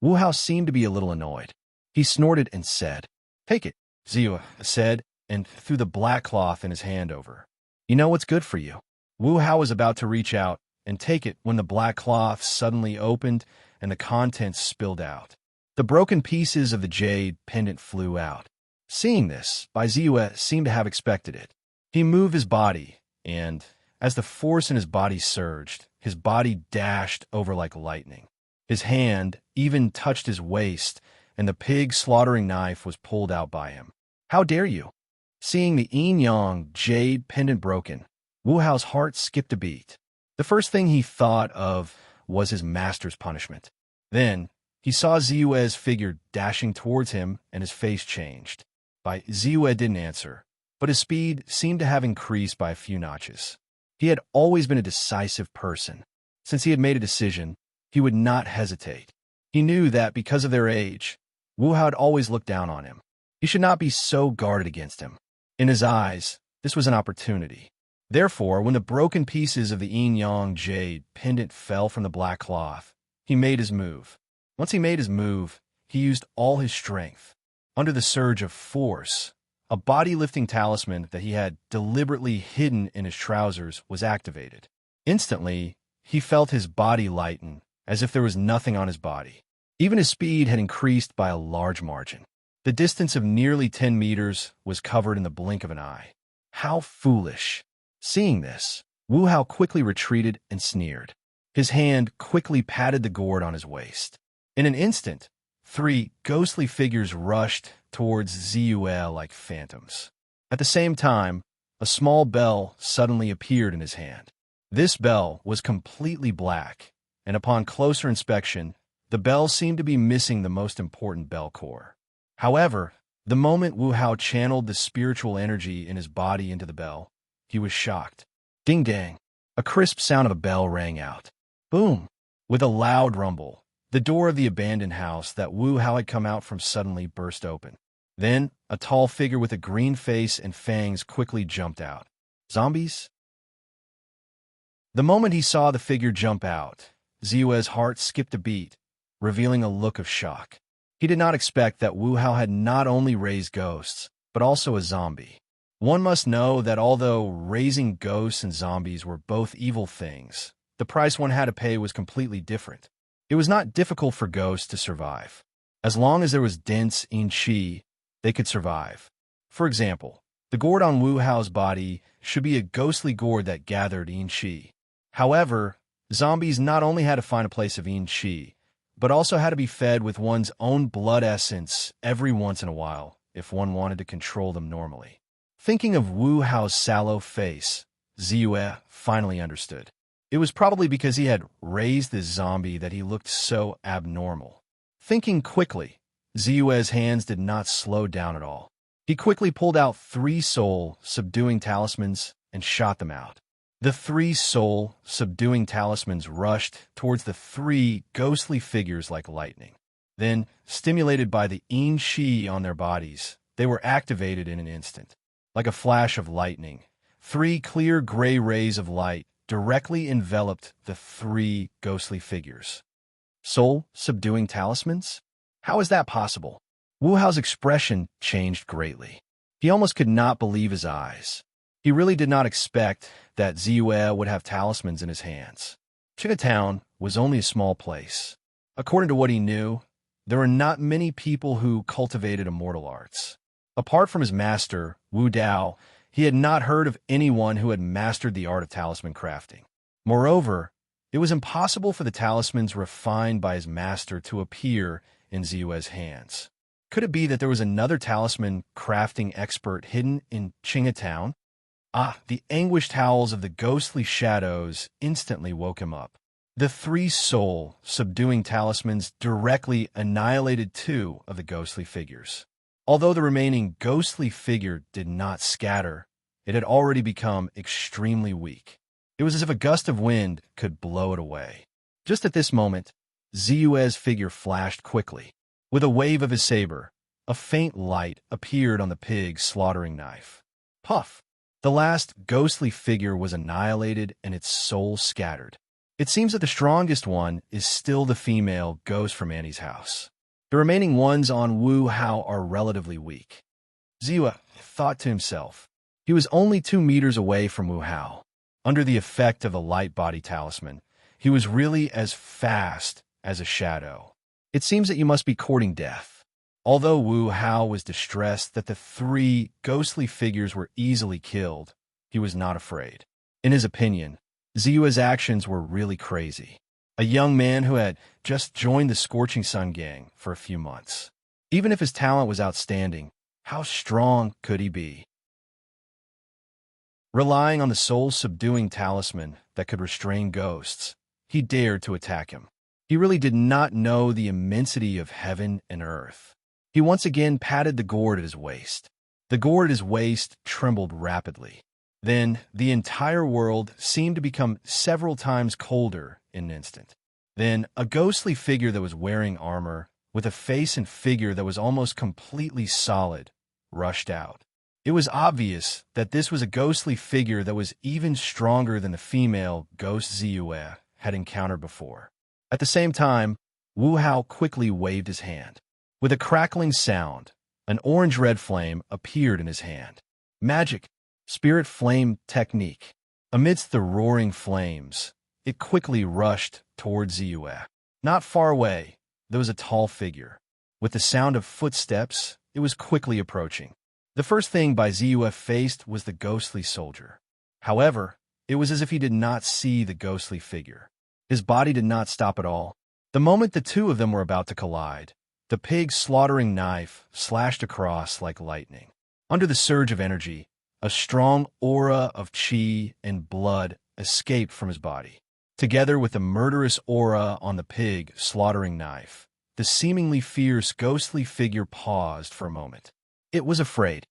Wu Hao seemed to be a little annoyed. He snorted and said, "Take it," Ziyue said, and threw the black cloth in his hand over. "You know what's good for you." Wu Hao was about to reach out and take it when the black cloth suddenly opened and the contents spilled out. The broken pieces of the jade pendant flew out. Seeing this, Bai Ziyue seemed to have expected it. He moved his body, and as the force in his body surged, his body dashed over like lightning. His hand even touched his waist, and the pig slaughtering knife was pulled out by him. "How dare you?" Seeing the yin-yang jade pendant broken, Wu Hao's heart skipped a beat. The first thing he thought of was his master's punishment. Then, he saw Ziyue's figure dashing towards him, and his face changed. Bai Ziyue didn't answer, but his speed seemed to have increased by a few notches. He had always been a decisive person. Since he had made a decision, he would not hesitate. He knew that because of their age, Wu Hao had always looked down on him. He should not be so guarded against him. In his eyes, this was an opportunity. Therefore, when the broken pieces of the yin-yang jade pendant fell from the black cloth, he made his move. Once he made his move, he used all his strength. Under the surge of force, a body-lifting talisman that he had deliberately hidden in his trousers was activated. Instantly, he felt his body lighten, as if there was nothing on his body. Even his speed had increased by a large margin. The distance of nearly 10 meters was covered in the blink of an eye. How foolish! Seeing this, Wu Hao quickly retreated and sneered. His hand quickly patted the gourd on his waist. In an instant, 3 ghostly figures rushed towards Ziyue like phantoms. At the same time, a small bell suddenly appeared in his hand. This bell was completely black, and upon closer inspection, the bell seemed to be missing the most important bell core. However, the moment Wu Hao channeled the spiritual energy in his body into the bell, he was shocked. Ding-dang! A crisp sound of a bell rang out. Boom! With a loud rumble, the door of the abandoned house that Wu Hao had come out from suddenly burst open. Then, a tall figure with a green face and fangs quickly jumped out. Zombies? The moment he saw the figure jump out, Ziyue's heart skipped a beat, revealing a look of shock. He did not expect that Wu Hao had not only raised ghosts, but also a zombie. One must know that although raising ghosts and zombies were both evil things, the price one had to pay was completely different. It was not difficult for ghosts to survive. As long as there was dense yin qi, they could survive. For example, the gourd on Wu Hao's body should be a ghostly gourd that gathered yin qi. However, zombies not only had to find a place of yin qi, but also had to be fed with one's own blood essence every once in a while if one wanted to control them normally. Thinking of Wu Hao's sallow face, Ziyue finally understood. It was probably because he had raised this zombie that he looked so abnormal. Thinking quickly, Ziyue's hands did not slow down at all. He quickly pulled out 3 soul-subduing talismans and shot them out. The 3 soul-subduing talismans rushed towards the 3 ghostly figures like lightning. Then, stimulated by the yin qi on their bodies, they were activated in an instant. Like a flash of lightning, 3 clear gray rays of light directly enveloped the 3 ghostly figures. Soul-subduing talismans? How is that possible? Wu Hao's expression changed greatly. He almost could not believe his eyes. He really did not expect that Ziyue would have talismans in his hands. Chinatown was only a small place. According to what he knew, there were not many people who cultivated immortal arts. Apart from his master, Wu Dao, he had not heard of anyone who had mastered the art of talisman crafting. Moreover, it was impossible for the talismans refined by his master to appear in Ziyue's hands. Could it be that there was another talisman crafting expert hidden in Chinatown? The anguished howls of the ghostly shadows instantly woke him up. The 3 soul-subduing talismans directly annihilated 2 of the ghostly figures. Although the remaining ghostly figure did not scatter, it had already become extremely weak. It was as if a gust of wind could blow it away. Just at this moment, Ziyue's figure flashed quickly. With a wave of his saber, a faint light appeared on the pig's slaughtering knife. Puff! The last ghostly figure was annihilated and its soul scattered. It seems that the strongest one is still the female ghost from Annie's house. The remaining ones on Wu Hao are relatively weak. Ziyue thought to himself. He was only 2 meters away from Wu Hao. Under the effect of the light body talisman, he was really as fast as a shadow. It seems that you must be courting death. Although Wu Hao was distressed that the 3 ghostly figures were easily killed, he was not afraid. In his opinion, Ziyue's actions were really crazy. A young man who had just joined the Scorching Sun gang for a few months. Even if his talent was outstanding, how strong could he be? Relying on the soul-subduing talisman that could restrain ghosts, he dared to attack him. He really did not know the immensity of heaven and earth. He once again patted the gourd at his waist. The gourd at his waist trembled rapidly. Then, the entire world seemed to become several times colder in an instant. Then, a ghostly figure that was wearing armor, with a face and figure that was almost completely solid, rushed out. It was obvious that this was a ghostly figure that was even stronger than the female ghost Ziyue had encountered before. At the same time, Wu Hao quickly waved his hand. With a crackling sound, an orange-red flame appeared in his hand. Magic, spirit flame technique. Amidst the roaring flames, it quickly rushed towards Ziyue. Not far away, there was a tall figure. With the sound of footsteps, it was quickly approaching. The first thing Ziyue faced was the ghostly soldier. However, it was as if he did not see the ghostly figure. His body did not stop at all. The moment the two of them were about to collide, the pig's slaughtering knife slashed across like lightning. Under the surge of energy, a strong aura of qi and blood escaped from his body. Together with the murderous aura on the pig slaughtering knife, the seemingly fierce ghostly figure paused for a moment. It was afraid.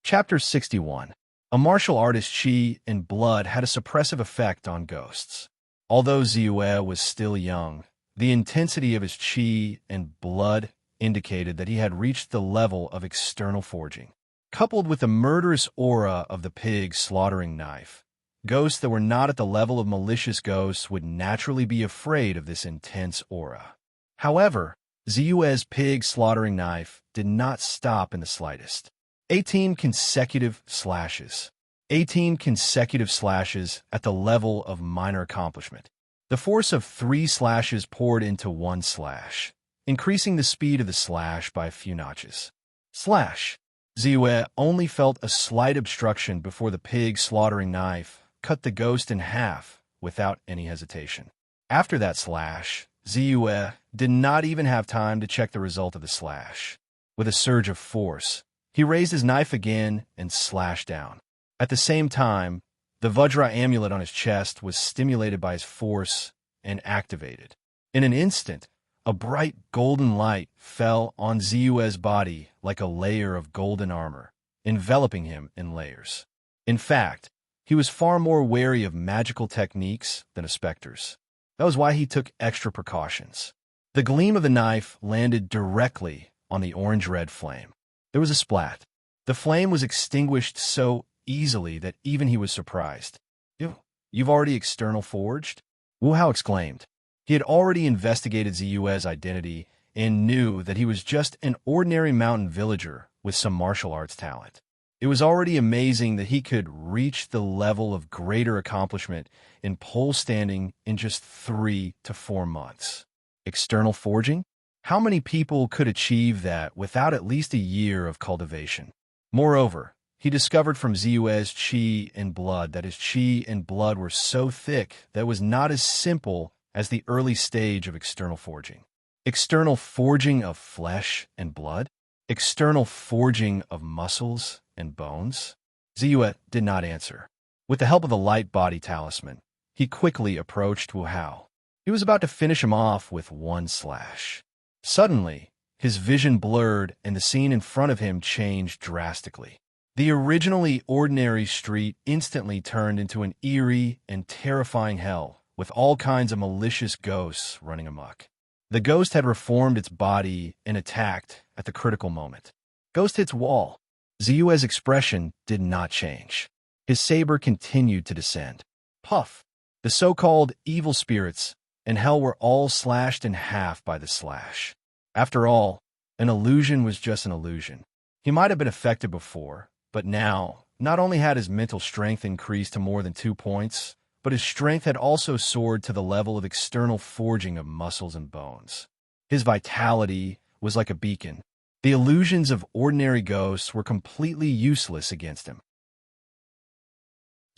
Chapter 61. A martial artist's qi and blood had a suppressive effect on ghosts. Although Ziyue was still young, the intensity of his qi and blood indicated that he had reached the level of external forging. Coupled with the murderous aura of the pig slaughtering knife, ghosts that were not at the level of malicious ghosts would naturally be afraid of this intense aura. However, Ziyue's pig slaughtering knife did not stop in the slightest. 18 consecutive slashes. 18 consecutive slashes at the level of minor accomplishment. The force of 3 slashes poured into 1 slash, increasing the speed of the slash by a few notches. Slash. Ziyue only felt a slight obstruction before the pig slaughtering knife cut the ghost in half without any hesitation. After that slash, Ziyue did not even have time to check the result of the slash. With a surge of force, he raised his knife again and slashed down. At the same time, the Vajra amulet on his chest was stimulated by his force and activated. In an instant, a bright golden light fell on Ziyue's body like a layer of golden armor, enveloping him in layers. In fact, he was far more wary of magical techniques than of specters. That was why he took extra precautions. The gleam of the knife landed directly on the orange-red flame. There was a splat. The flame was extinguished so easily that even he was surprised. You've already external forged? Wu Hao exclaimed. He had already investigated Ziyue's identity and knew that he was just an ordinary mountain villager with some martial arts talent. It was already amazing that he could reach the level of greater accomplishment in pole standing in just 3 to 4 months. External forging? How many people could achieve that without at least a year of cultivation? Moreover, he discovered from Ziyue's qi and blood that his qi and blood were so thick that it was not as simple as the early stage of external forging. External forging of flesh and blood? External forging of muscles and bones? Ziyue did not answer. With the help of the light body talisman, he quickly approached Wu Hao. He was about to finish him off with 1 slash. Suddenly, his vision blurred and the scene in front of him changed drastically. The originally ordinary street instantly turned into an eerie and terrifying hell, with all kinds of malicious ghosts running amok. The ghost had reformed its body and attacked at the critical moment. Ghost hits wall. Ziyue's expression did not change. His saber continued to descend. Puff! The so-called evil spirits and hell were all slashed in half by the slash. After all, an illusion was just an illusion. He might have been affected before, but now, not only had his mental strength increased to more than 2 points, but his strength had also soared to the level of external forging of muscles and bones. His vitality was like a beacon. The illusions of ordinary ghosts were completely useless against him.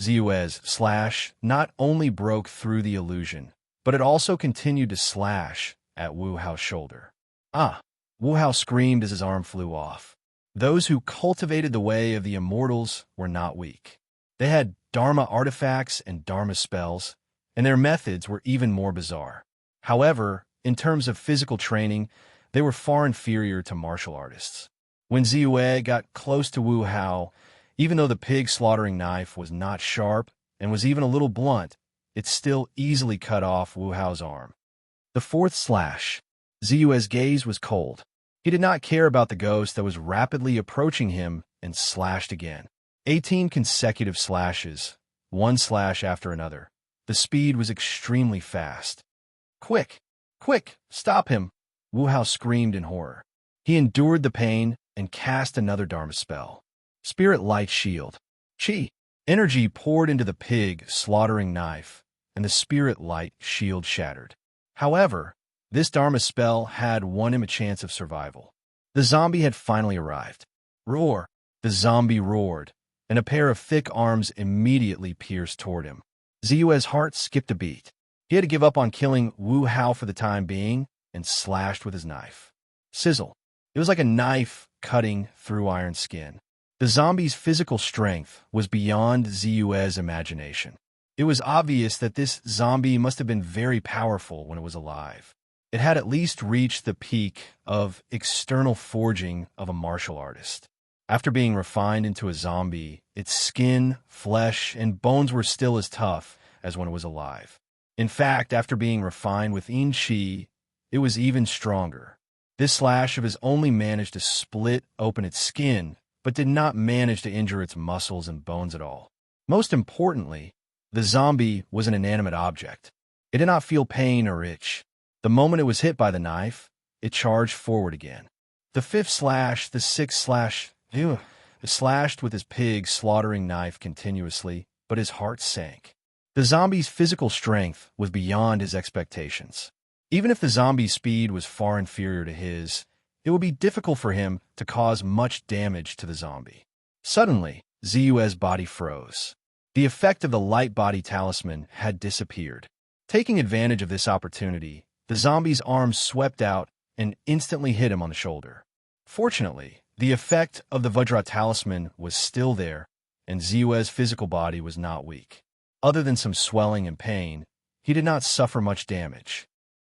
Ziyue's slash not only broke through the illusion, but it also continued to slash at Wu Hao's shoulder. Ah! Wu Hao screamed as his arm flew off. Those who cultivated the way of the immortals were not weak. They had Dharma artifacts and Dharma spells, and their methods were even more bizarre. However, in terms of physical training, they were far inferior to martial artists. When Ziyue got close to Wu Hao, even though the pig slaughtering knife was not sharp and was even a little blunt, it still easily cut off Wu Hao's arm. The 4th slash. Ziyue's gaze was cold. He did not care about the ghost that was rapidly approaching him and slashed again. 18 consecutive slashes, one slash after another. The speed was extremely fast. Quick! Quick! Stop him! Wu Hao screamed in horror. He endured the pain and cast another Dharma spell. Spirit Light Shield. Chi! Energy poured into the pig, slaughtering knife, and the Spirit Light Shield shattered. However, this Dharma spell had won him a chance of survival. The zombie had finally arrived. Roar! The zombie roared, and a pair of thick arms immediately pierced toward him. Ziyue's heart skipped a beat. He had to give up on killing Wu Hao for the time being and slashed with his knife. Sizzle! It was like a knife cutting through iron skin. The zombie's physical strength was beyond Ziyue's imagination. It was obvious that this zombie must have been very powerful when it was alive. It had at least reached the peak of external forging of a martial artist. After being refined into a zombie, its skin, flesh, and bones were still as tough as when it was alive. In fact, after being refined with Yin Qi, it was even stronger. This slash of his only managed to split open its skin, but did not manage to injure its muscles and bones at all. Most importantly, the zombie was an inanimate object. It did not feel pain or itch. The moment it was hit by the knife, it charged forward again. The fifth slash, the sixth slash, it slashed with his pig slaughtering knife continuously, but his heart sank. The zombie's physical strength was beyond his expectations. Even if the zombie's speed was far inferior to his, it would be difficult for him to cause much damage to the zombie. Suddenly, Ziyue's body froze. The effect of the light body talisman had disappeared. Taking advantage of this opportunity, the zombie's arms swept out and instantly hit him on the shoulder. Fortunately, the effect of the Vajra talisman was still there, and Ziyue's physical body was not weak. Other than some swelling and pain, he did not suffer much damage.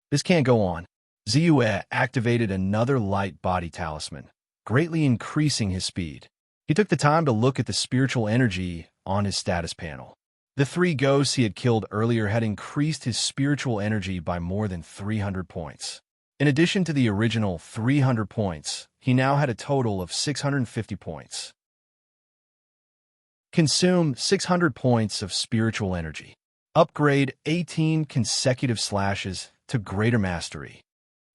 This can't go on. Ziyue activated another light body talisman, greatly increasing his speed. He took the time to look at the spiritual energy on his status panel. The 3 ghosts he had killed earlier had increased his spiritual energy by more than 300 points. In addition to the original 300 points, he now had a total of 650 points. Consume 600 points of spiritual energy. Upgrade 18 consecutive slashes to greater mastery.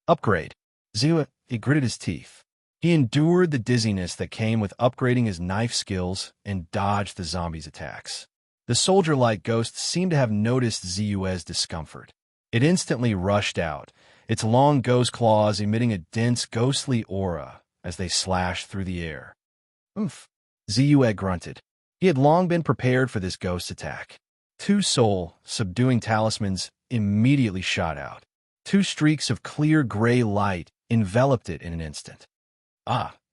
Upgrade. Ziyue gritted his teeth. He endured the dizziness that came with upgrading his knife skills and dodged the zombie's attacks. The soldier-like ghost seemed to have noticed Ziyue's discomfort. It instantly rushed out, its long ghost claws emitting a dense ghostly aura as they slashed through the air. Oomph! Ziyue grunted. He had long been prepared for this ghost attack. 2 soul-subduing talismans immediately shot out. 2 streaks of clear gray light enveloped it in an instant.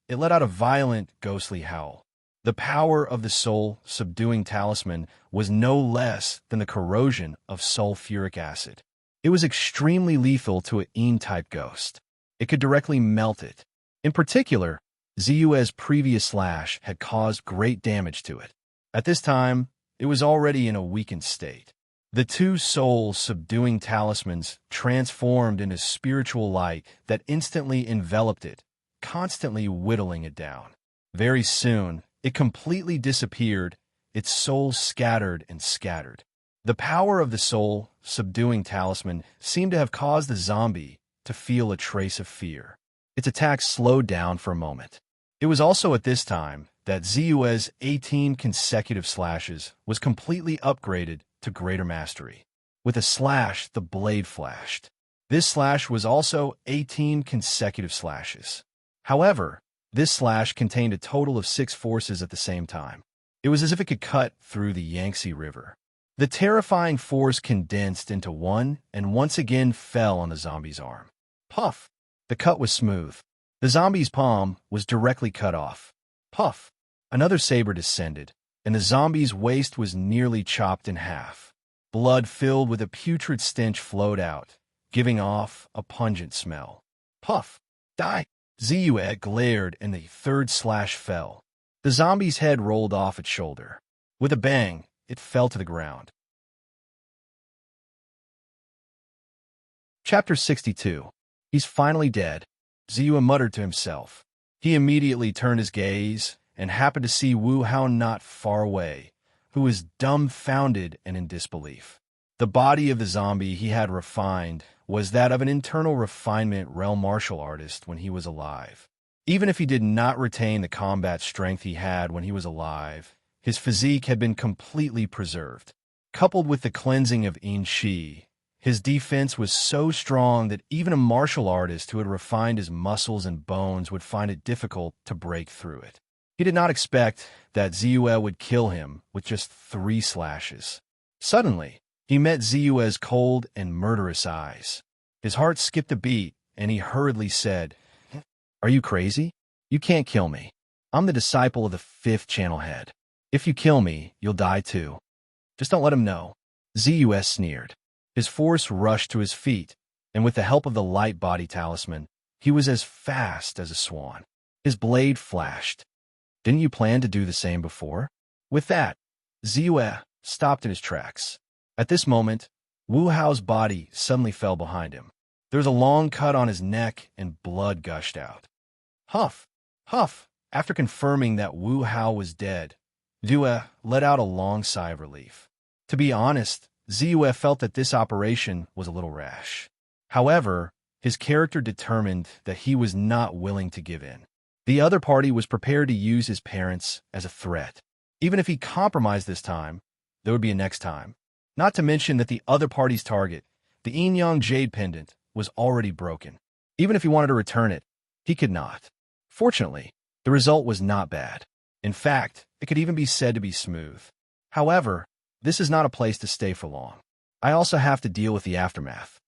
It let out a violent, ghostly howl. The power of the soul-subduing talisman was no less than the corrosion of sulfuric acid. It was extremely lethal to an Yin-type ghost. It could directly melt it. In particular, Ziyue's previous slash had caused great damage to it. At this time, it was already in a weakened state. The 2 soul-subduing talismans transformed into spiritual light that instantly enveloped it, constantly whittling it down. Very soon, it completely disappeared, its soul scattered and scattered. The power of the soul-subduing talisman seemed to have caused the zombie to feel a trace of fear. Its attack slowed down for a moment. It was also at this time that Ziyue's 18 consecutive slashes was completely upgraded to greater mastery. With a slash, the blade flashed. This slash was also 18 consecutive slashes. However, this slash contained a total of 6 forces at the same time. It was as if it could cut through the Yangtze River. The terrifying force condensed into one and once again fell on the zombie's arm. Puff! The cut was smooth. The zombie's palm was directly cut off. Puff! Another saber descended, and the zombie's waist was nearly chopped in half. Blood filled with a putrid stench flowed out, giving off a pungent smell. Puff! Die! Ziyue glared, and the 3rd slash fell. The zombie's head rolled off its shoulder. With a bang, it fell to the ground. Chapter 62. He's finally dead. Ziyue muttered to himself. He immediately turned his gaze and happened to see Wu Hao not far away, who was dumbfounded and in disbelief. The body of the zombie he had refined was that of an internal refinement realm martial artist when he was alive. Even if he did not retain the combat strength he had when he was alive, his physique had been completely preserved. Coupled with the cleansing of yin qi, his defense was so strong that even a martial artist who had refined his muscles and bones would find it difficult to break through it. He did not expect that Ziyue would kill him with just 3 slashes. Suddenly, he met Ziyue's cold and murderous eyes. His heart skipped a beat, and he hurriedly said, "Are you crazy? You can't kill me. I'm the disciple of the 5th channel head. If you kill me, you'll die too. Just don't let him know." Ziyue sneered. His force rushed to his feet, and with the help of the light body talisman, he was as fast as a swan. His blade flashed. "Didn't you plan to do the same before?" With that, Ziyue stopped in his tracks. At this moment, Wu Hao's body suddenly fell behind him. There was a long cut on his neck, and blood gushed out. Huff! Huff! After confirming that Wu Hao was dead, Ziyue let out a long sigh of relief. To be honest, Ziyue felt that this operation was a little rash. However, his character determined that he was not willing to give in. The other party was prepared to use his parents as a threat. Even if he compromised this time, there would be a next time. Not to mention that the other party's target, the Yin-Yang Jade Pendant, was already broken. Even if he wanted to return it, he could not. Fortunately, the result was not bad. In fact, it could even be said to be smooth. However, this is not a place to stay for long. I also have to deal with the aftermath.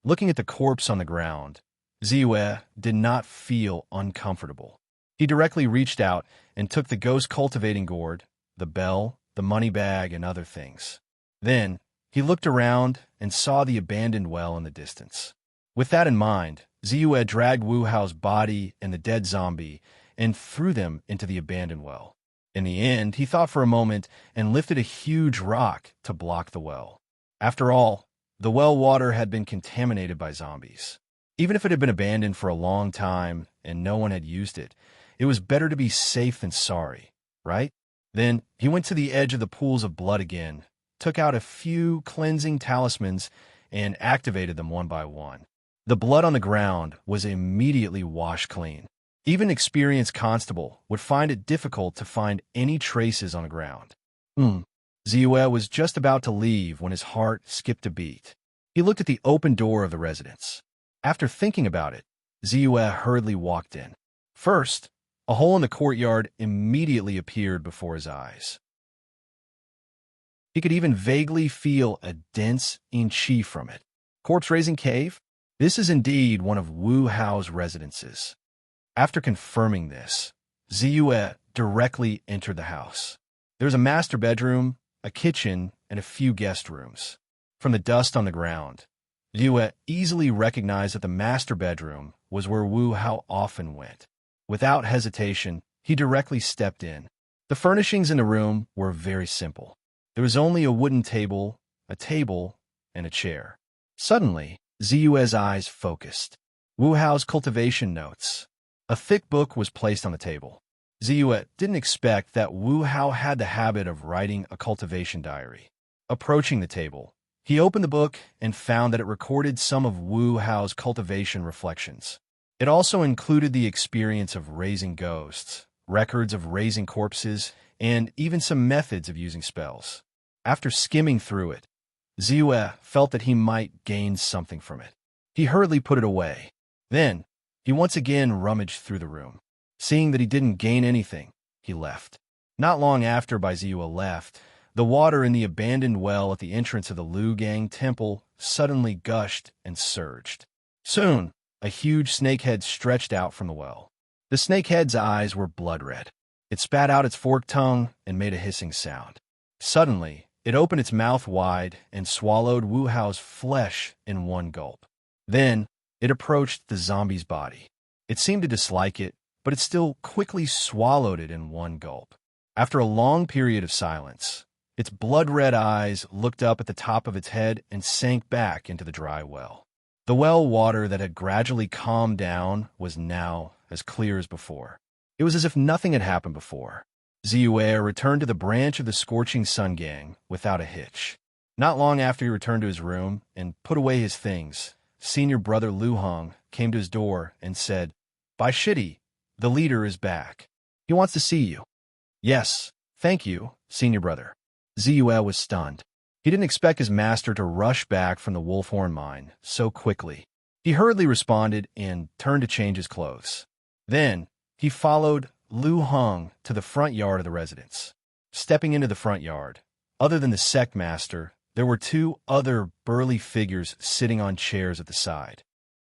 Looking at the corpse on the ground, Ziyue did not feel uncomfortable. He directly reached out and took the ghost cultivating gourd, the bell, the money bag, and other things. Then, he looked around and saw the abandoned well in the distance. With that in mind, Ziyue dragged Wu Hao's body and the dead zombie and threw them into the abandoned well. In the end, he thought for a moment and lifted a huge rock to block the well. After all, the well water had been contaminated by zombies. Even if it had been abandoned for a long time and no one had used it, it was better to be safe than sorry, right? Then he went to the edge of the pools of blood again, took out a few cleansing talismans, and activated them one by one. The blood on the ground was immediately washed clean. Even an experienced constable would find it difficult to find any traces on the ground. Ziyue was just about to leave when his heart skipped a beat. He looked at the open door of the residence. After thinking about it, Ziyue hurriedly walked in. First, a hole in the courtyard immediately appeared before his eyes. He could even vaguely feel a dense yin qi from it. Corpse-raising cave? This is indeed one of Wu Hao's residences. After confirming this, Ziyue directly entered the house. There's a master bedroom, a kitchen, and a few guest rooms. From the dust on the ground, Ziyue easily recognized that the master bedroom was where Wu Hao often went. Without hesitation, he directly stepped in. The furnishings in the room were very simple. There was only a wooden table, and a chair. Suddenly, Ziyue's eyes focused. Wu Hao's cultivation notes. A thick book was placed on the table. Ziyue didn't expect that Wu Hao had the habit of writing a cultivation diary. Approaching the table, he opened the book and found that it recorded some of Wu Hao's cultivation reflections. It also included the experience of raising ghosts, records of raising corpses, and even some methods of using spells. After skimming through it, Ziyue felt that he might gain something from it. He hurriedly put it away. Then, he once again rummaged through the room. Seeing that he didn't gain anything, he left. Not long after Ziyue left, the water in the abandoned well at the entrance of the Liu Gang temple suddenly gushed and surged. Soon, a huge snakehead stretched out from the well. The snakehead's eyes were blood red. It spat out its forked tongue and made a hissing sound. Suddenly, it opened its mouth wide and swallowed Wu Hao's flesh in one gulp. Then, it approached the zombie's body. It seemed to dislike it, but it still quickly swallowed it in one gulp. After a long period of silence, its blood-red eyes looked up at the top of its head and sank back into the dry well. The The well water that had gradually calmed down was now as clear as before. It was as if nothing had happened before. Ziyue returned to the branch of the Scorching Sun Gang without a hitch. Not long after he returned to his room and put away his things, senior brother Lu Hong came to his door and said, "By Shitty, the leader is back. He wants to see you." "Yes, thank you, senior brother." Ziyue was stunned. He didn't expect his master to rush back from the Wolfhorn mine so quickly. He hurriedly responded and turned to change his clothes. Then, he followed Lu Hong to the front yard of the residence. Stepping into the front yard, other than the sect master, there were two other burly figures sitting on chairs at the side.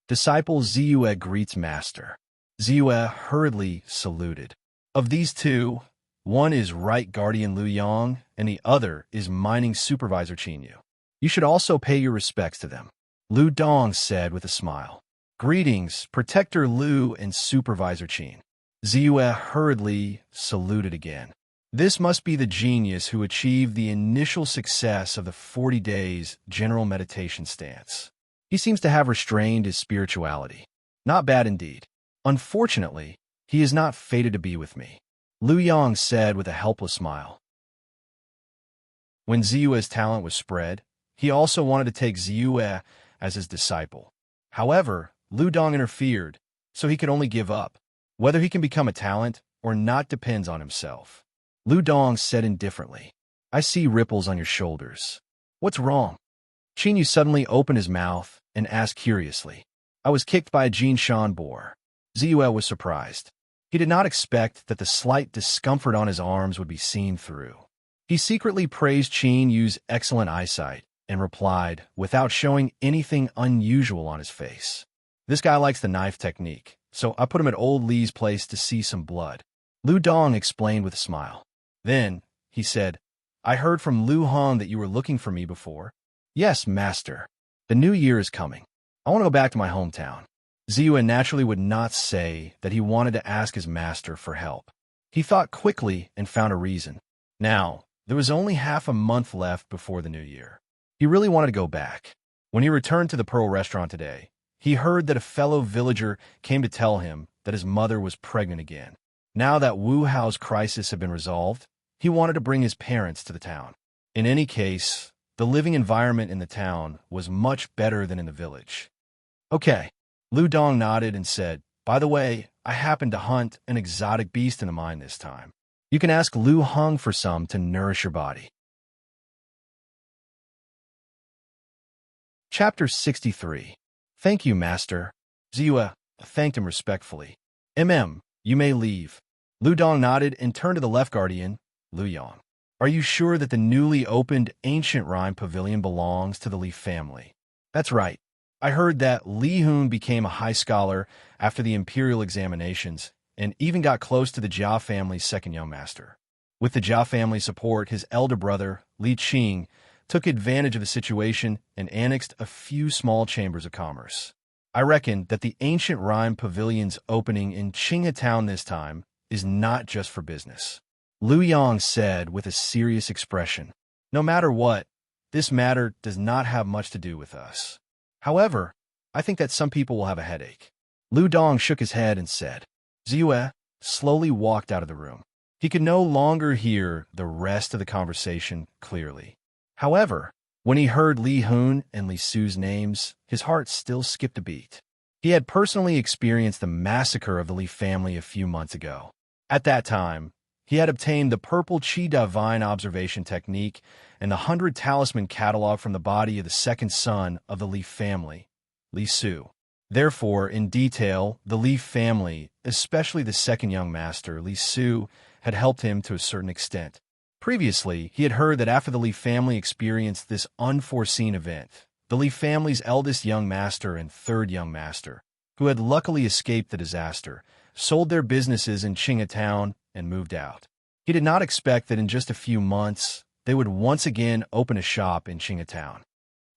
Disciple Ziyue greets master. Ziyue hurriedly saluted. Of these two, one is Right Guardian Lu Yang, and the other is Mining Supervisor Qin Yu. You should also pay your respects to them, Lu Dong said with a smile. Greetings, Protector Lu and Supervisor Qin. Ziyue hurriedly saluted again. This must be the genius who achieved the initial success of the 40 days general meditation stance. He seems to have restrained his spirituality. Not bad indeed. Unfortunately, he is not fated to be with me, Lu Yang said with a helpless smile. When Ziyue's talent was spread, he also wanted to take Ziyue as his disciple. However, Lu Dong interfered, so he could only give up. Whether he can become a talent or not depends on himself. Lu Dong said indifferently, "I see ripples on your shoulders. What's wrong?" Qin Yu suddenly opened his mouth and asked curiously, "I was kicked by a Jin Shan boar." Ziyue was surprised. He did not expect that the slight discomfort on his arms would be seen through. He secretly praised Qin Yu's excellent eyesight and replied, without showing anything unusual on his face, "This guy likes the knife technique, so I put him at old Li's place to see some blood." Lu Dong explained with a smile. Then, he said, "I heard from Lu Hong that you were looking for me before." "Yes, master. The new year is coming. I want to go back to my hometown." Ziyue naturally would not say that he wanted to ask his master for help. He thought quickly and found a reason. Now, there was only half a month left before the new year. He really wanted to go back. When he returned to the Pearl restaurant today, he heard that a fellow villager came to tell him that his mother was pregnant again. Now that Wu Hao's crisis had been resolved, he wanted to bring his parents to the town. In any case, the living environment in the town was much better than in the village. "Okay." Lu Dong nodded and said, "By the way, I happened to hunt an exotic beast in the mine this time. You can ask Lu Hong for some to nourish your body." Chapter 63. Thank you, Master. Ziyue thanked him respectfully. You may leave." Lu Dong nodded and turned to the left guardian, Lu Yang. "Are you sure that the newly opened Ancient Rhyme Pavilion belongs to the Li family?" "That's right. I heard that Li Hun became a high scholar after the imperial examinations and even got close to the Jia family's second young master. With the Jia family's support, his elder brother, Li Qing, took advantage of the situation and annexed a few small chambers of commerce. I reckon that the Ancient Rhyme Pavilion's opening in Qinghe Town this time is not just for business," Lu Yang said with a serious expression. "No matter what, this matter does not have much to do with us. However, I think that some people will have a headache." Lu Dong shook his head and said. Ziyue slowly walked out of the room. He could no longer hear the rest of the conversation clearly. However, when he heard Li Hun and Li Su's names, his heart still skipped a beat. He had personally experienced the massacre of the Li family a few months ago. At that time, he had obtained the Purple Qi Divine Observation Technique and the 100 Talisman Catalog from the body of the second son of the Li family, Li Su. Therefore, in detail, the Li family, especially the second young master, Li Su, had helped him to a certain extent. Previously, he had heard that after the Li family experienced this unforeseen event, the Li family's eldest young master and third young master, who had luckily escaped the disaster, sold their businesses in Qinghe Town and moved out. He did not expect that in just a few months, they would once again open a shop in Qinghe Town.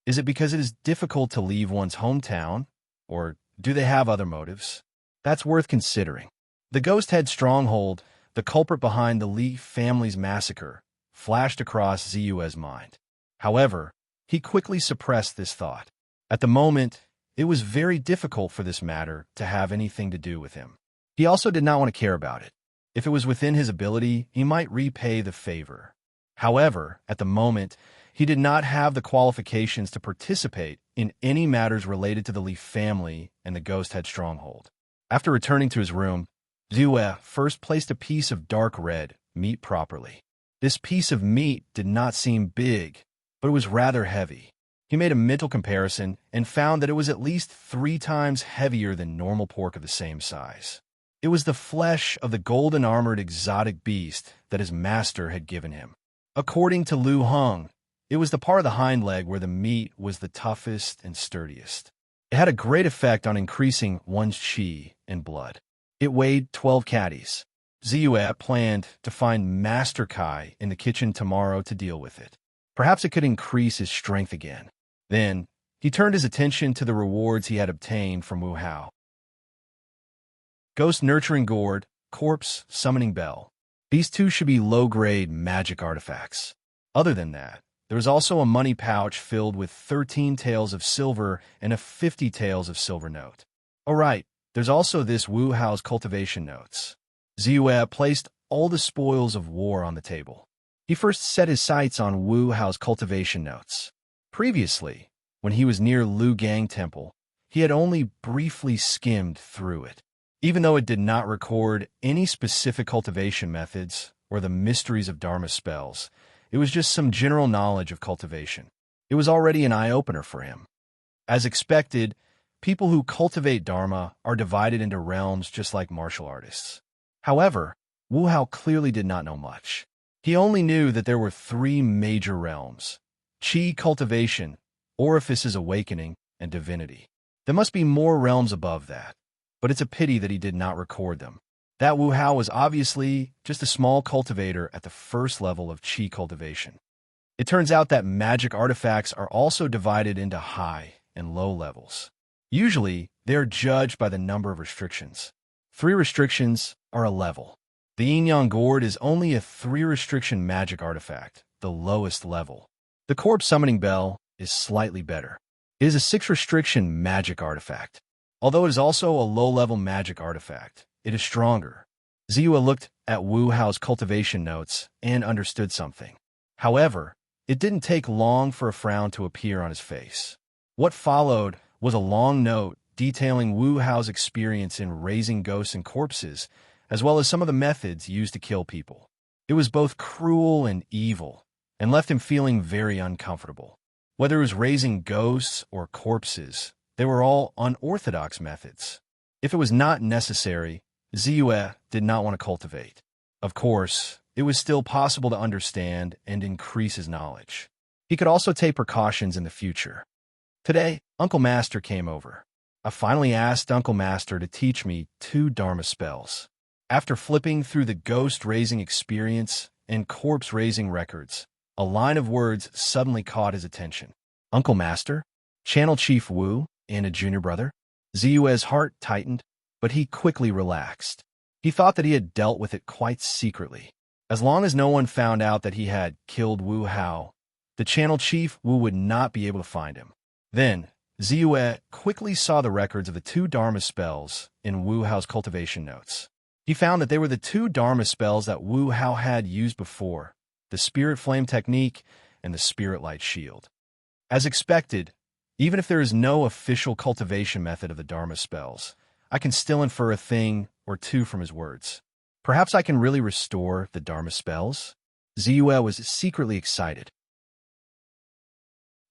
Is it because it is difficult to leave one's hometown, or do they have other motives? That's worth considering. The Ghost Head stronghold, the culprit behind the Li family's massacre, flashed across Ziyue's mind. However, he quickly suppressed this thought. At the moment, it was very difficult for this matter to have anything to do with him. He also did not want to care about it. If it was within his ability, he might repay the favor. However, at the moment, he did not have the qualifications to participate in any matters related to the Leaf family and the Ghost Head stronghold. After returning to his room, Zue first placed a piece of dark red meat properly. This piece of meat did not seem big, but it was rather heavy. He made a mental comparison and found that it was at least 3 times heavier than normal pork of the same size. It was the flesh of the golden-armored exotic beast that his master had given him. According to Lu Heng, it was the part of the hind leg where the meat was the toughest and sturdiest. It had a great effect on increasing one's qi and blood. It weighed 12 caddies. Ziyue planned to find Master Kai in the kitchen tomorrow to deal with it. Perhaps it could increase his strength again. Then, he turned his attention to the rewards he had obtained from Wu Hao. Ghost Nurturing Gourd, Corpse Summoning Bell. These two should be low-grade magic artifacts. Other than that, there was also a money pouch filled with 13 taels of silver and a 50 taels of silver note. Oh right, there's also this Wu Hao's cultivation notes. Ziyue placed all the spoils of war on the table. He first set his sights on Wu Hao's cultivation notes. Previously, when he was near Lu Gang Temple, he had only briefly skimmed through it. Even though it did not record any specific cultivation methods or the mysteries of Dharma spells, it was just some general knowledge of cultivation. It was already an eye-opener for him. As expected, people who cultivate Dharma are divided into realms just like martial artists. However, Wu Hao clearly did not know much. He only knew that there were 3 major realms: Qi cultivation, Orifice's awakening, and divinity. There must be more realms above that, but it's a pity that he did not record them. That Wu Hao was obviously just a small cultivator at the first level of Qi cultivation. It turns out that magic artifacts are also divided into high and low levels. Usually, they are judged by the number of restrictions. 3 restrictions are a level. The Yin-Yang Gourd is only a 3-restriction magic artifact, the lowest level. The Corpse Summoning Bell is slightly better. It is a 6-restriction magic artifact. Although it is also a low-level magic artifact, it is stronger. Ziyue looked at Wu Hao's cultivation notes and understood something. However, it didn't take long for a frown to appear on his face. What followed was a long note detailing Wu Hao's experience in raising ghosts and corpses, as well as some of the methods used to kill people. It was both cruel and evil, and left him feeling very uncomfortable. Whether it was raising ghosts or corpses, they were all unorthodox methods. If it was not necessary, Ziyue did not want to cultivate. Of course, it was still possible to understand and increase his knowledge. He could also take precautions in the future. Today, Uncle Master came over. I finally asked Uncle Master to teach me 2 Dharma spells. After flipping through the ghost-raising experience and corpse-raising records, a line of words suddenly caught his attention. Uncle Master? Channel Chief Wu and a junior brother? Ziyue's heart tightened, but he quickly relaxed. He thought that he had dealt with it quite secretly. As long as no one found out that he had killed Wu Hao, the Channel Chief Wu would not be able to find him. Then, Ziyue quickly saw the records of the 2 Dharma spells in Wu Hao's cultivation notes. He found that they were the 2 Dharma spells that Wu Hao had used before, the Spirit Flame Technique and the Spirit Light Shield. As expected, even if there is no official cultivation method of the Dharma spells, I can still infer a thing or 2 from his words. Perhaps I can really restore the Dharma spells? Ziyue was secretly excited.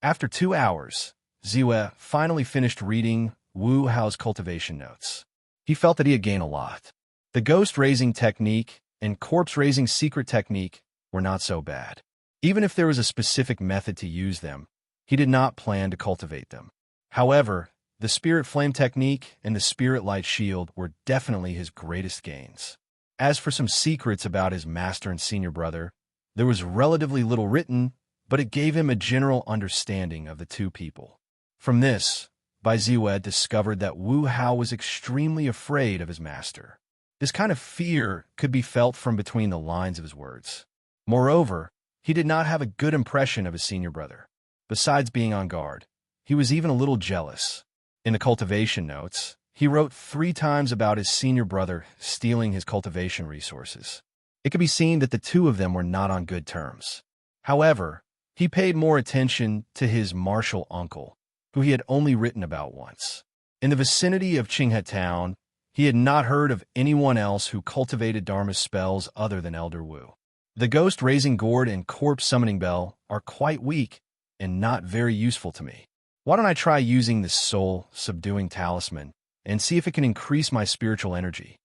After 2 hours, Ziyue finally finished reading Wu Hao's cultivation notes. He felt that he had gained a lot. The ghost-raising technique and corpse-raising secret technique were not so bad. Even if there was a specific method to use them, he did not plan to cultivate them. However, the Spirit Flame Technique and the Spirit Light Shield were definitely his greatest gains. As for some secrets about his master and senior brother, there was relatively little written, but it gave him a general understanding of the 2 people. From this, Bai Ziyue discovered that Wu Hao was extremely afraid of his master. This kind of fear could be felt from between the lines of his words. Moreover, he did not have a good impression of his senior brother. Besides being on guard, he was even a little jealous. In the cultivation notes, he wrote 3 times about his senior brother stealing his cultivation resources. It could be seen that the two of them were not on good terms. However, he paid more attention to his martial uncle, who he had only written about once. In the vicinity of Qinghe Town, he had not heard of anyone else who cultivated Dharma's spells other than Elder Wu. The ghost-raising gourd and corpse-summoning bell are quite weak and not very useful to me. Why don't I try using this soul-subduing talisman and see if it can increase my spiritual energy?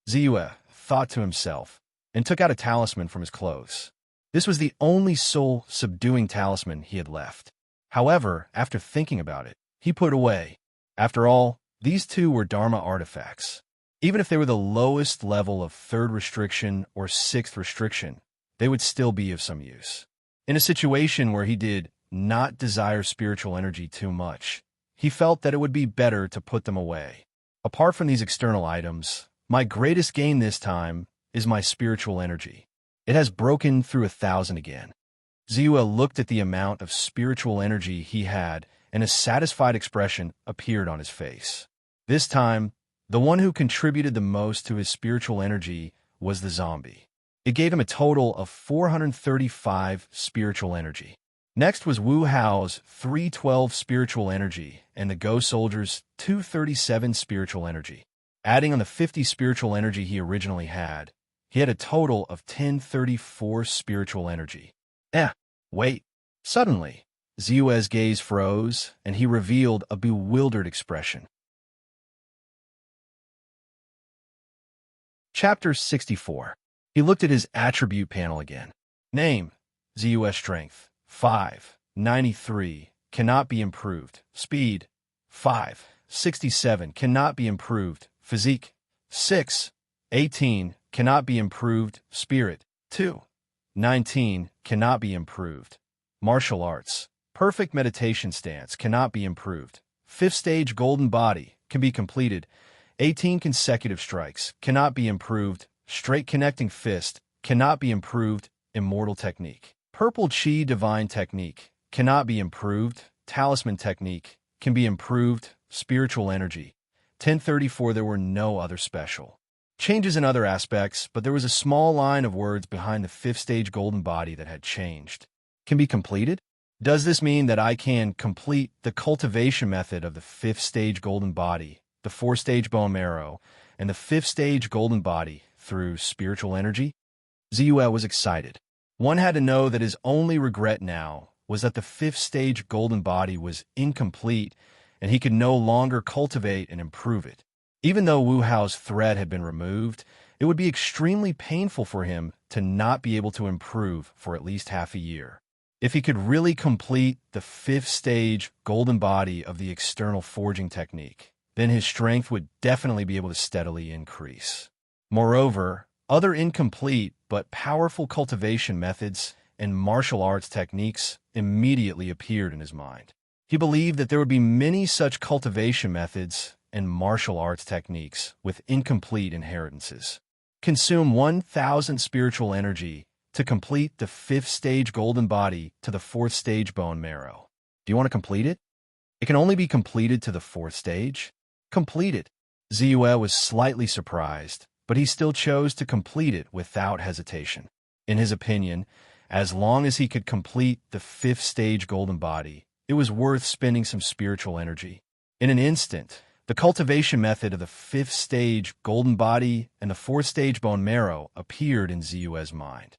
Ziyue thought to himself and took out a talisman from his clothes. This was the only soul-subduing talisman he had left. However, after thinking about it, he put it away. After all, these two were Dharma artifacts. Even if they were the lowest level of 3rd restriction or 6th restriction, they would still be of some use. In a situation where he did not desire spiritual energy too much, he felt that it would be better to put them away. Apart from these external items, my greatest gain this time is my spiritual energy. It has broken through 1,000 again. Ziyue looked at the amount of spiritual energy he had, and a satisfied expression appeared on his face. This time, the one who contributed the most to his spiritual energy was the zombie. It gave him a total of 435 spiritual energy. Next was Wu Hao's 312 spiritual energy and the Go Soldier's 237 spiritual energy. Adding on the 50 spiritual energy he originally had, he had a total of 1034 spiritual energy. Wait. Suddenly, Ziyue's gaze froze, and he revealed a bewildered expression. Chapter 64. He looked at his attribute panel again. Name, Ziyue Strength, 5, 93, cannot be improved. Speed, 5, 67, cannot be improved. Physique, 6, 18, cannot be improved. Spirit, 2, 19, cannot be improved. Martial arts, perfect meditation stance, cannot be improved. 5th stage golden body, can be completed. 18 consecutive strikes, cannot be improved. Straight connecting fist, cannot be improved. Immortal technique. Purple chi divine technique, cannot be improved. Talisman technique, can be improved. Spiritual energy. 1034 there were no other special changes in other aspects, but there was a small line of words behind the 5th stage golden body that had changed. Can be completed? Does this mean that I can complete the cultivation method of the 5th stage golden body, the 4th stage bone marrow, and the 5th stage golden body through spiritual energy? Ziyue was excited. One had to know that his only regret now was that the 5th stage golden body was incomplete and he could no longer cultivate and improve it. Even though Wu Hao's threat had been removed, it would be extremely painful for him to not be able to improve for at least half a year. If he could really complete the 5th stage golden body of the external forging technique, then his strength would definitely be able to steadily increase. Moreover, other incomplete but powerful cultivation methods and martial arts techniques immediately appeared in his mind. He believed that there would be many such cultivation methods and martial arts techniques with incomplete inheritances. Consume 1,000 spiritual energy to complete the 5th stage golden body to the 4th stage bone marrow. Do you want to complete it? It can only be completed to the 4th stage. Complete it. Ziyue was slightly surprised, but he still chose to complete it without hesitation. In his opinion, as long as he could complete the 5th stage golden body, it was worth spending some spiritual energy. In an instant, the cultivation method of the 5th stage golden body and the 4th stage bone marrow appeared in Ziyue's mind.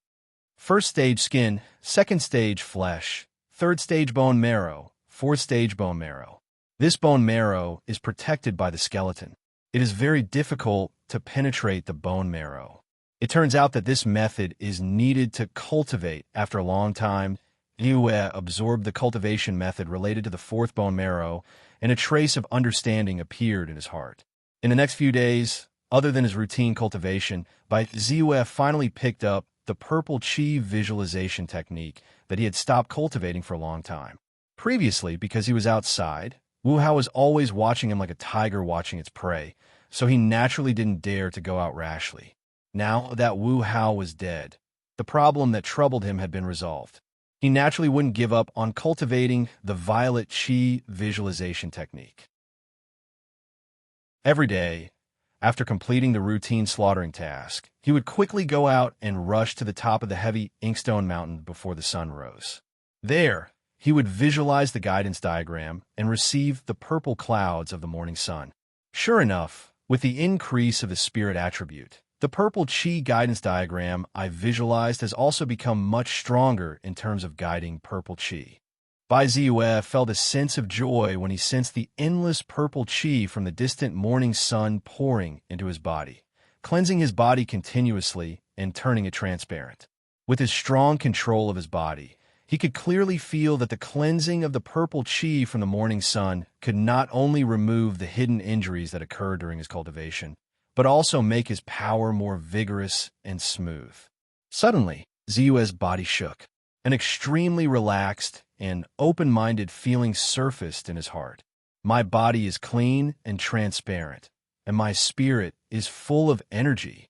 1st stage skin, 2nd stage flesh, 3rd stage bone marrow, 4th stage bone marrow. This bone marrow is protected by the skeleton. It is very difficult to penetrate the bone marrow. It turns out that this method is needed to cultivate after a long time. Ziyue absorbed the cultivation method related to the 4th bone marrow, and a trace of understanding appeared in his heart. In the next few days, other than his routine cultivation, Ziyue finally picked up the purple chi visualization technique that he had stopped cultivating for a long time. Previously, because he was outside, Wu Hao was always watching him like a tiger watching its prey, so he naturally didn't dare to go out rashly. Now that Wu Hao was dead, the problem that troubled him had been resolved. He naturally wouldn't give up on cultivating the violet chi visualization technique. Every day, after completing the routine slaughtering task, he would quickly go out and rush to the top of the heavy inkstone mountain before the sun rose. There, he would visualize the guidance diagram and receive the purple clouds of the morning sun. Sure enough, with the increase of the spirit attribute, the purple chi guidance diagram I visualized has also become much stronger in terms of guiding purple chi. Bai Ziyue felt a sense of joy when he sensed the endless purple chi from the distant morning sun pouring into his body, cleansing his body continuously and turning it transparent. With his strong control of his body, he could clearly feel that the cleansing of the purple chi from the morning sun could not only remove the hidden injuries that occurred during his cultivation, but also make his power more vigorous and smooth. Suddenly, Ziyue's body shook. An extremely relaxed and open-minded feeling surfaced in his heart. My body is clean and transparent, and my spirit is full of energy.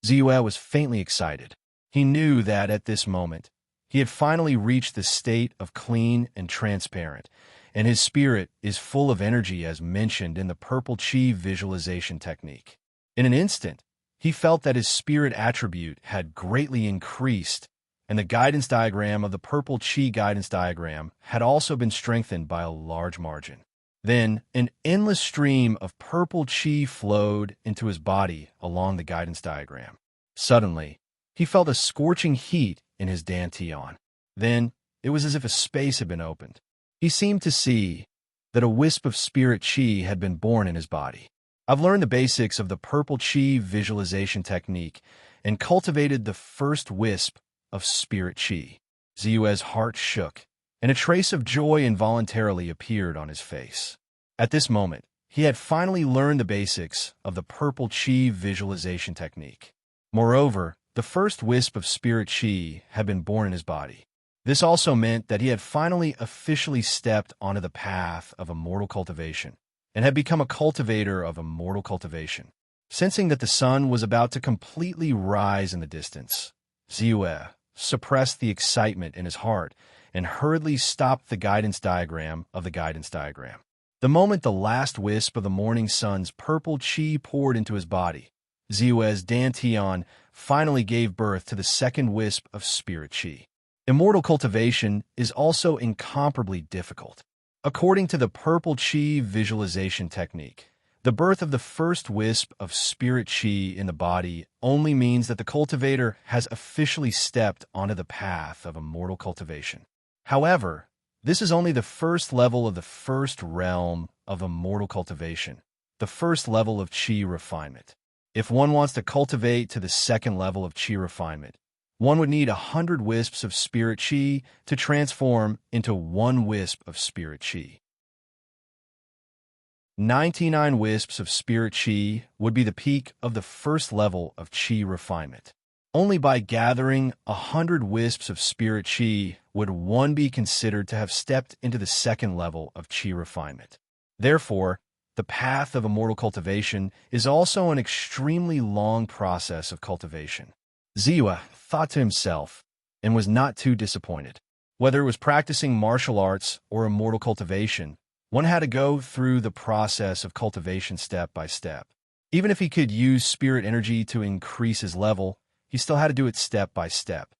Ziyue was faintly excited. He knew that at this moment, he had finally reached the state of clean and transparent, and his spirit is full of energy as mentioned in the purple chi visualization technique. In an instant, he felt that his spirit attribute had greatly increased, and the guidance diagram of the purple chi guidance diagram had also been strengthened by a large margin. Then, an endless stream of purple chi flowed into his body along the guidance diagram. Suddenly, he felt a scorching heat in his dantian. Then, it was as if a space had been opened. He seemed to see that a wisp of spirit chi had been born in his body. I've learned the basics of the purple chi visualization technique and cultivated the first wisp of spirit chi. Ziyue's heart shook, and a trace of joy involuntarily appeared on his face. At this moment, he had finally learned the basics of the purple chi visualization technique. Moreover, the first wisp of spirit chi had been born in his body. This also meant that he had finally officially stepped onto the path of immortal cultivation and had become a cultivator of immortal cultivation. Sensing that the sun was about to completely rise in the distance, Ziyue suppressed the excitement in his heart and hurriedly stopped the guidance diagram of the guidance diagram. The moment the last wisp of the morning sun's purple chi poured into his body, Ziyue's dantian finally gave birth to the second wisp of spirit chi. Immortal cultivation is also incomparably difficult. According to the purple chi visualization technique, the birth of the first wisp of spirit chi in the body only means that the cultivator has officially stepped onto the path of immortal cultivation. However, this is only the first level of the first realm of immortal cultivation, the first level of chi refinement. If one wants to cultivate to the second level of chi refinement, one would need 100 wisps of spirit chi to transform into one wisp of spirit chi. 99 wisps of spirit chi would be the peak of the first level of chi refinement. Only by gathering 100 wisps of spirit chi would one be considered to have stepped into the second level of chi refinement. Therefore, the path of immortal cultivation is also an extremely long process of cultivation. Ziyue thought to himself and was not too disappointed. Whether it was practicing martial arts or immortal cultivation, one had to go through the process of cultivation step by step. Even if he could use spirit energy to increase his level, he still had to do it step by step.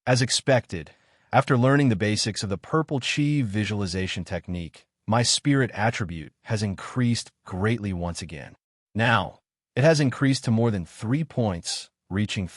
As expected, after learning the basics of the purple chi visualization technique, my spirit attribute has increased greatly once again. Now, it has increased to more than 3 points, reaching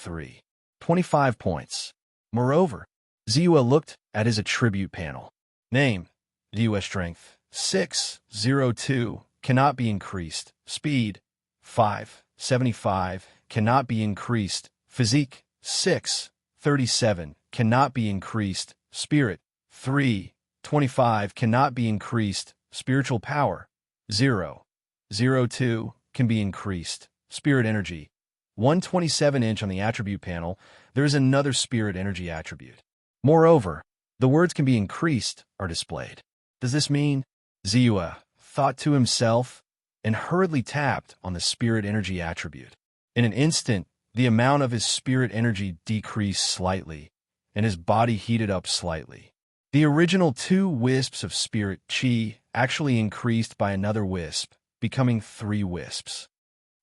25 points. Moreover, Ziyue looked at his attribute panel. Name, Ziyue strength, 602, cannot be increased. Speed, 575, cannot be increased. Physique, 637, cannot be increased. Spirit, 325, cannot be increased. Spiritual power, 002, can be increased. Spirit energy, 127 on the attribute panel. There is another spirit energy attribute. Moreover, the words can be increased are displayed. Does this mean? Ziyue thought to himself and hurriedly tapped on the spirit energy attribute. In an instant, the amount of his spirit energy decreased slightly, and his body heated up slightly. The original 2 wisps of spirit chi actually increased by another wisp, becoming 3 wisps.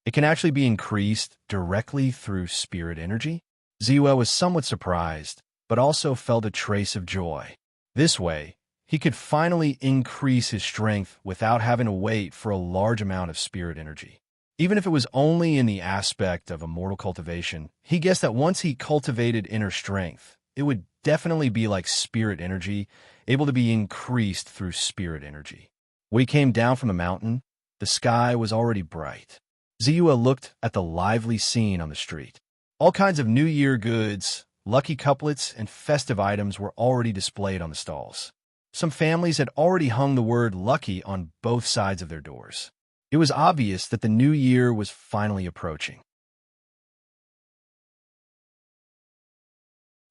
It can actually be increased directly through spirit energy. Ziwa was somewhat surprised, but also felt a trace of joy. This way, he could finally increase his strength without having to wait for a large amount of spirit energy. Even if it was only in the aspect of immortal cultivation, he guessed that once he cultivated inner strength, it would definitely be like spirit energy, able to be increased through spirit energy. When he came down from the mountain, the sky was already bright. Ziwa looked at the lively scene on the street. All kinds of New Year goods, lucky couplets, and festive items were already displayed on the stalls. Some families had already hung the word lucky on both sides of their doors. It was obvious that the new year was finally approaching.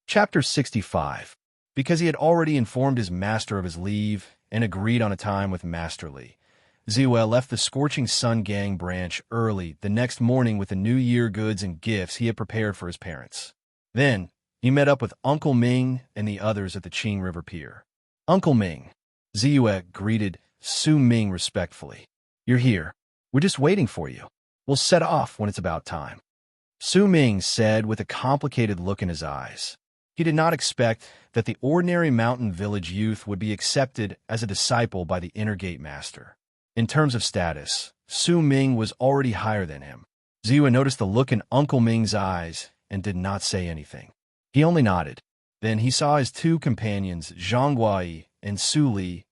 Chapter 65. Because he had already informed his master of his leave and agreed on a time with Master Li, Ziwa left the Scorching Sun Gang branch early the next morning with the New Year goods and gifts he had prepared for his parents. Then, he met up with Uncle Ming and the others at the Qing River Pier. Uncle Ming. Ziwa greeted Su Ming respectfully. You're here. We're just waiting for you. We'll set off when it's about time. Su Ming said with a complicated look in his eyes. He did not expect that the ordinary mountain village youth would be accepted as a disciple by the Inner Gate Master. In terms of status, Su Ming was already higher than him. Ziwa noticed the look in Uncle Ming's eyes and did not say anything. He only nodded. Then he saw his 2 companions, Zhang Guai and Su Li.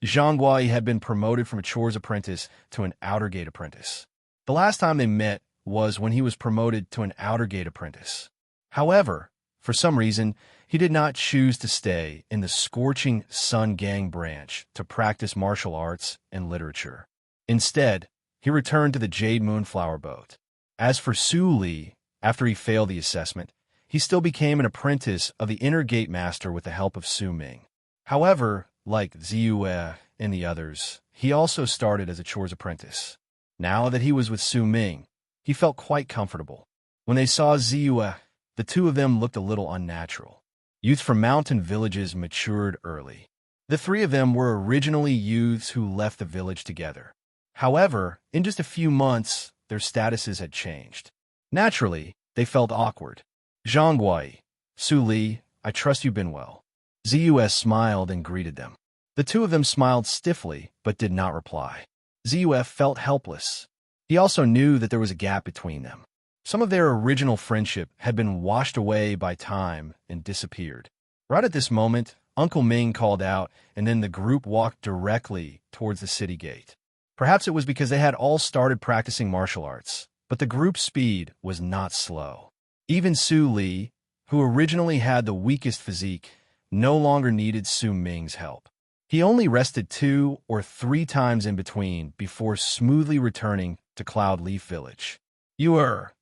Zhang Guai had been promoted from a chores apprentice to an outer gate apprentice. The last time they met was when he was promoted to an outer gate apprentice. However, for some reason, he did not choose to stay in the Scorching Sun Gang branch to practice martial arts and literature. Instead, he returned to the Jade Moonflower boat. As for Su Li, after he failed the assessment, he still became an apprentice of the Inner Gate Master with the help of Su Ming. However, like Ziyu and the others, he also started as a chores apprentice. Now that he was with Su Ming, he felt quite comfortable. When they saw Ziyu, the 2 of them looked a little unnatural. Youth from mountain villages matured early. The 3 of them were originally youths who left the village together. However, in just a few months, their statuses had changed. Naturally, they felt awkward. Zhang Guai, Su Li, I trust you've been well. Ziyu smiled and greeted them. The 2 of them smiled stiffly, but did not reply. Ziyu felt helpless. He also knew that there was a gap between them. Some of their original friendship had been washed away by time and disappeared. Right at this moment, Uncle Ming called out, and then the group walked directly towards the city gate. Perhaps it was because they had all started practicing martial arts, but the group's speed was not slow. Even Su Li, who originally had the weakest physique, no longer needed Su Ming's help. He only rested 2 or 3 times in between before smoothly returning to Cloud Leaf Village. You're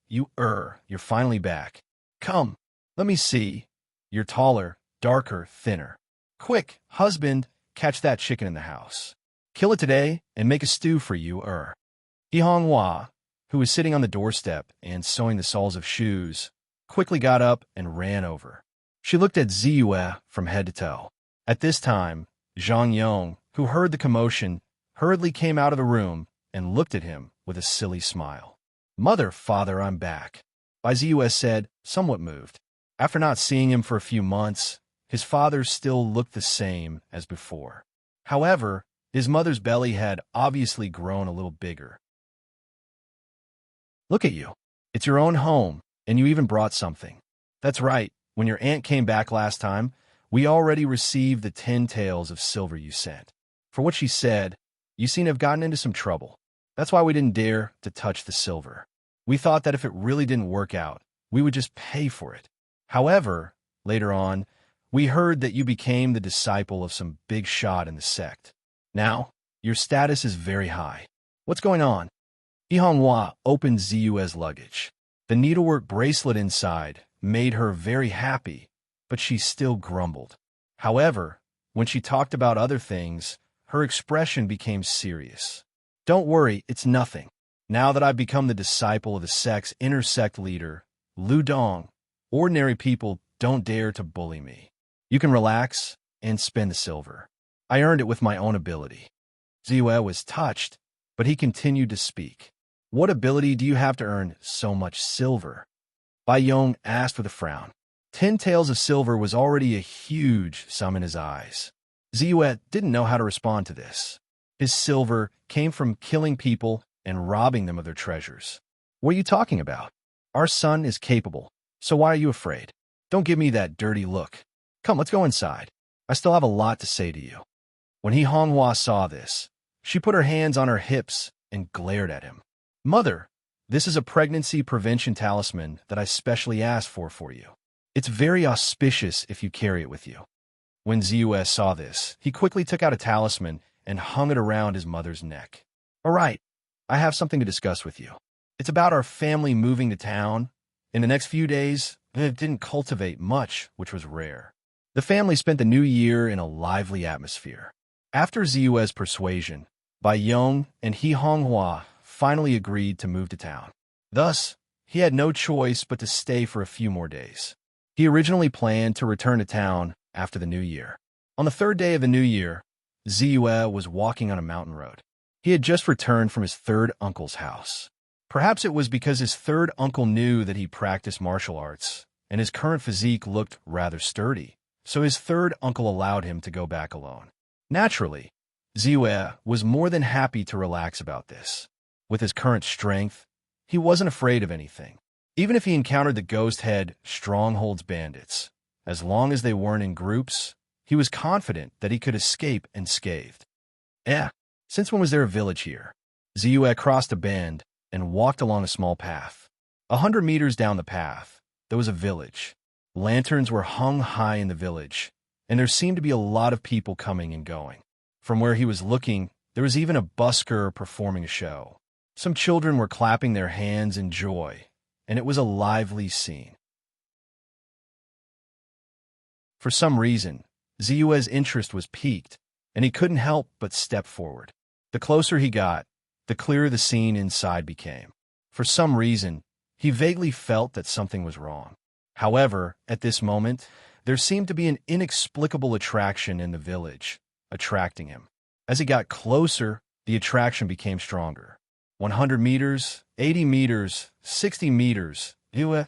finally back. Come, let me see. You're taller, darker, thinner. Quick, husband, catch that chicken in the house. Kill it today and make a stew for you, He Honghua, who was sitting on the doorstep and sewing the soles of shoes, quickly got up and ran over. She looked at Ziyu from head to toe. At this time, Zhang Yong, who heard the commotion, hurriedly came out of the room and looked at him with a silly smile. Mother, father, I'm back, Ziyu said, somewhat moved. After not seeing him for a few months, his father still looked the same as before. However, his mother's belly had obviously grown a little bigger. Look at you. It's your own home, and you even brought something. That's right, when your aunt came back last time, we already received the 10 taels of silver you sent. For what she said, you seem to have gotten into some trouble. That's why we didn't dare to touch the silver. We thought that if it really didn't work out, we would just pay for it. However, later on, we heard that you became the disciple of some big shot in the sect. Now, your status is very high. What's going on? Ihonghua opened Ziyue's luggage. The needlework bracelet inside made her very happy, but she still grumbled. However, when she talked about other things, her expression became serious. Don't worry, it's nothing. Now that I've become the disciple of the sect's inner sect leader, Lu Dong, ordinary people don't dare to bully me. You can relax and spend the silver. I earned it with my own ability. Ziyue was touched, but he continued to speak. What ability do you have to earn so much silver? Bai Yong asked with a frown. 10 taels of silver was already a huge sum in his eyes. Ziyue didn't know how to respond to this. His silver came from killing people and robbing them of their treasures. What are you talking about? Our son is capable, so why are you afraid? Don't give me that dirty look. Come, let's go inside. I still have a lot to say to you. When He Honghua saw this, she put her hands on her hips and glared at him. Mother, this is a pregnancy prevention talisman that I specially asked for you. It's very auspicious if you carry it with you. When Ziyue saw this, he quickly took out a talisman and hung it around his mother's neck. All right, I have something to discuss with you. It's about our family moving to town. In the next few days, it didn't cultivate much, which was rare. The family spent the new year in a lively atmosphere. After Ziyue's persuasion, Bai Yong and He Honghua finally agreed to move to town. Thus, he had no choice but to stay for a few more days. He originally planned to return to town after the new year. On the third day of the new year, Ziyue was walking on a mountain road. He had just returned from his third uncle's house. Perhaps it was because his third uncle knew that he practiced martial arts, and his current physique looked rather sturdy, so his third uncle allowed him to go back alone. Naturally, Ziyue was more than happy to relax about this. With his current strength, he wasn't afraid of anything. Even if he encountered the Ghost Head Stronghold's bandits, as long as they weren't in groups, he was confident that he could escape unscathed. Since when was there a village here? Ziyue crossed a bend and walked along a small path. 100 meters down the path, there was a village. Lanterns were hung high in the village, and there seemed to be a lot of people coming and going. From where he was looking, there was even a busker performing a show. Some children were clapping their hands in joy, and it was a lively scene. For some reason, Ziyue's interest was piqued, and he couldn't help but step forward. The closer he got, the clearer the scene inside became. For some reason, he vaguely felt that something was wrong. However, at this moment, there seemed to be an inexplicable attraction in the village, attracting him. As he got closer, the attraction became stronger. 100 meters, 80 meters, 60 meters, Ziyue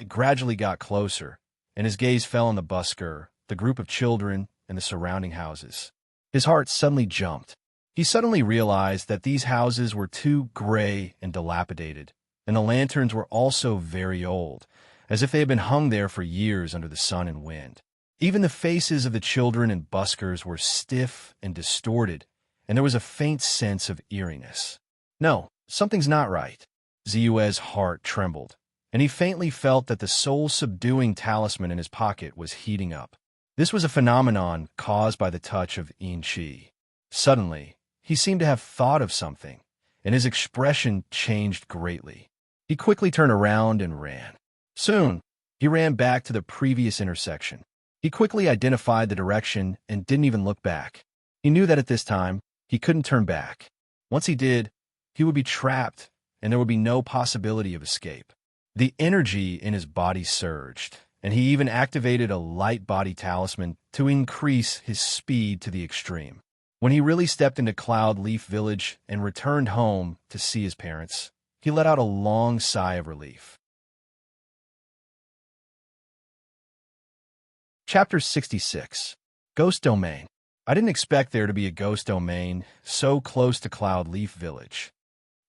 gradually got closer, and his gaze fell on the busker, the group of children, and the surrounding houses. His heart suddenly jumped. He suddenly realized that these houses were too gray and dilapidated, and the lanterns were also very old, as if they had been hung there for years under the sun and wind. Even the faces of the children and buskers were stiff and distorted, and there was a faint sense of eeriness. No, something's not right. Ziyue's heart trembled, and he faintly felt that the soul-subduing talisman in his pocket was heating up. This was a phenomenon caused by the touch of Yin Qi. Suddenly, he seemed to have thought of something, and his expression changed greatly. He quickly turned around and ran. Soon, he ran back to the previous intersection. He quickly identified the direction and didn't even look back. He knew that at this time, he couldn't turn back. Once he did, he would be trapped, and there would be no possibility of escape. The energy in his body surged, and he even activated a light body talisman to increase his speed to the extreme. When he really stepped into Cloud Leaf Village and returned home to see his parents, he let out a long sigh of relief. Chapter 66. Ghost Domain. I didn't expect there to be a ghost domain so close to Cloud Leaf Village.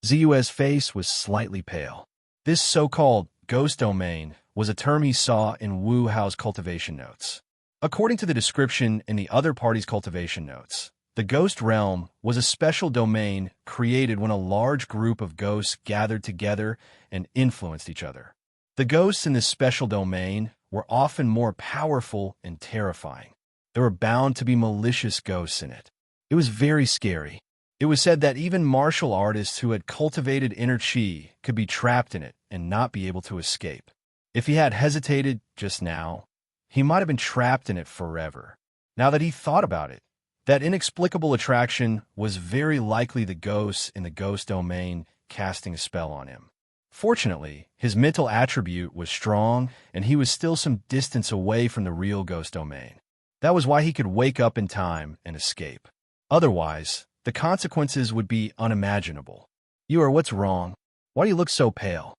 Ziyue's face was slightly pale. This so-called ghost domain was a term he saw in Wu Hao's cultivation notes. According to the description in the other party's cultivation notes, the ghost realm was a special domain created when a large group of ghosts gathered together and influenced each other. The ghosts in this special domain were often more powerful and terrifying. There were bound to be malicious ghosts in it. It was very scary. It was said that even martial artists who had cultivated inner chi could be trapped in it and not be able to escape. If he had hesitated just now, he might have been trapped in it forever. Now that he thought about it, that inexplicable attraction was very likely the ghosts in the ghost domain casting a spell on him. Fortunately, his mental attribute was strong, and he was still some distance away from the real ghost domain. That was why he could wake up in time and escape. Otherwise, the consequences would be unimaginable. What's wrong? Why do you look so pale?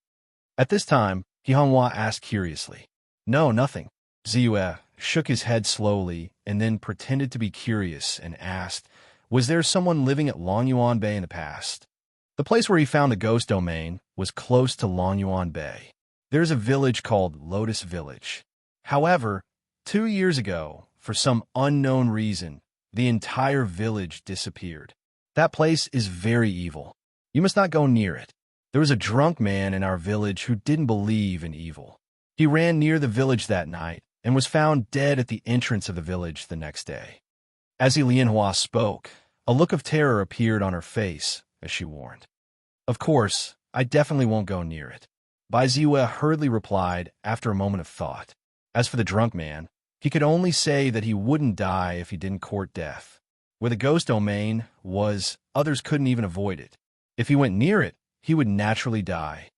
At this time, Hihonghua asked curiously. No, nothing. Ziyue shook his head slowly and then pretended to be curious and asked, was there someone living at Longyuan Bay in the past? The place where he found the ghost domain was close to Longyuan Bay. There's a village called Lotus Village. However, 2 years ago, for some unknown reason, the entire village disappeared. That place is very evil. You must not go near it. There was a drunk man in our village who didn't believe in evil. He ran near the village that night and was found dead at the entrance of the village the next day. As Lianhua spoke, a look of terror appeared on her face as she warned. Of course, I definitely won't go near it. Bai Ziyue hurriedly replied after a moment of thought. As for the drunk man, he could only say that he wouldn't die if he didn't court death. Where the ghost domain was, others couldn't even avoid it. If he went near it, he would naturally die.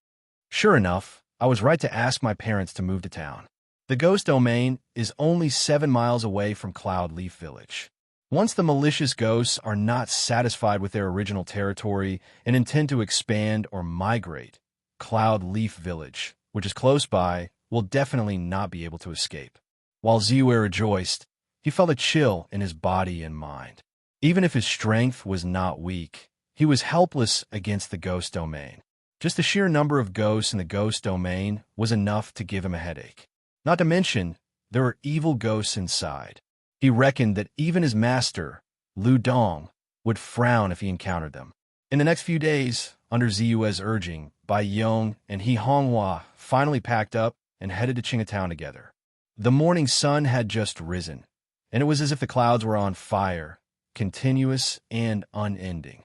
Sure enough, I was right to ask my parents to move to town. The ghost domain is only 7 miles away from Cloud Leaf Village. Once the malicious ghosts are not satisfied with their original territory and intend to expand or migrate, Cloud Leaf Village, which is close by, will definitely not be able to escape. While Ziyue rejoiced, he felt a chill in his body and mind. Even if his strength was not weak, he was helpless against the ghost domain. Just the sheer number of ghosts in the ghost domain was enough to give him a headache. Not to mention, there were evil ghosts inside. He reckoned that even his master, Lu Dong, would frown if he encountered them. In the next few days, under Ziyue's urging, Bai Yong and Hihonghua finally packed up and headed to Qingatown together. The morning sun had just risen, and it was as if the clouds were on fire, continuous and unending.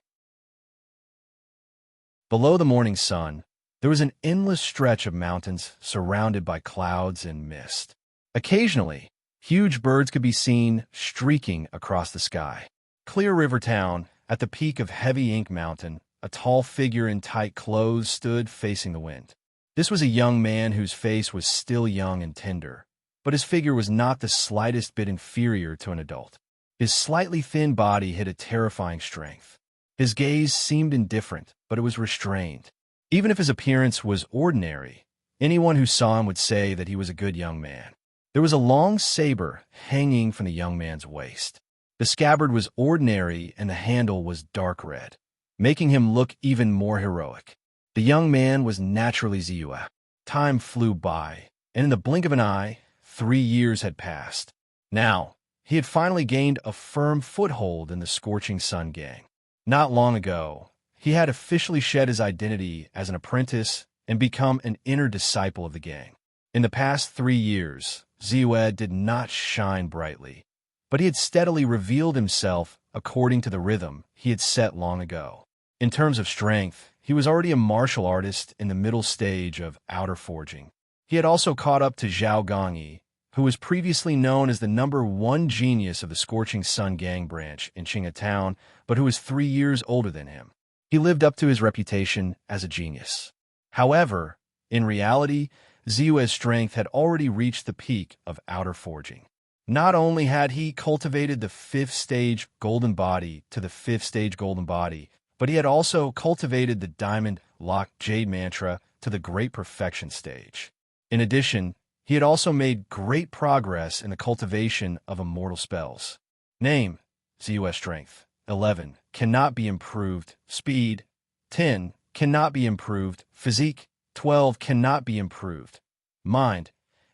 Below the morning sun, there was an endless stretch of mountains surrounded by clouds and mist. Occasionally, huge birds could be seen streaking across the sky. Clear River Town, at the peak of Heavy Ink Mountain, a tall figure in tight clothes stood facing the wind. This was a young man whose face was still young and tender, but his figure was not the slightest bit inferior to an adult. His slightly thin body hid a terrifying strength. His gaze seemed indifferent, but it was restrained. Even if his appearance was ordinary, anyone who saw him would say that he was a good young man. There was a long saber hanging from the young man's waist. The scabbard was ordinary and the handle was dark red, making him look even more heroic. The young man was naturally Ziyue. Time flew by, and in the blink of an eye, 3 years had passed. Now, he had finally gained a firm foothold in the Scorching Sun gang. Not long ago, he had officially shed his identity as an apprentice and become an inner disciple of the gang. In the past 3 years, Ziyue did not shine brightly, but he had steadily revealed himself according to the rhythm he had set long ago. In terms of strength, he was already a martial artist in the middle stage of outer forging. He had also caught up to Zhao Gongyi, who was previously known as the #1 genius of the Scorching Sun gang branch in Qingatown, but who was 3 years older than him. He lived up to his reputation as a genius. However, in reality, Ziyue's strength had already reached the peak of outer forging. Not only had he cultivated the 5th stage golden body to the 5th stage golden body, but he had also cultivated the diamond locked jade mantra to the great perfection stage. In addition, he had also made great progress in the cultivation of immortal spells. Name: Ziyue strength. 11. Cannot be improved. Speed. 10. Cannot be improved. Physique. 12. Cannot be improved. Mind.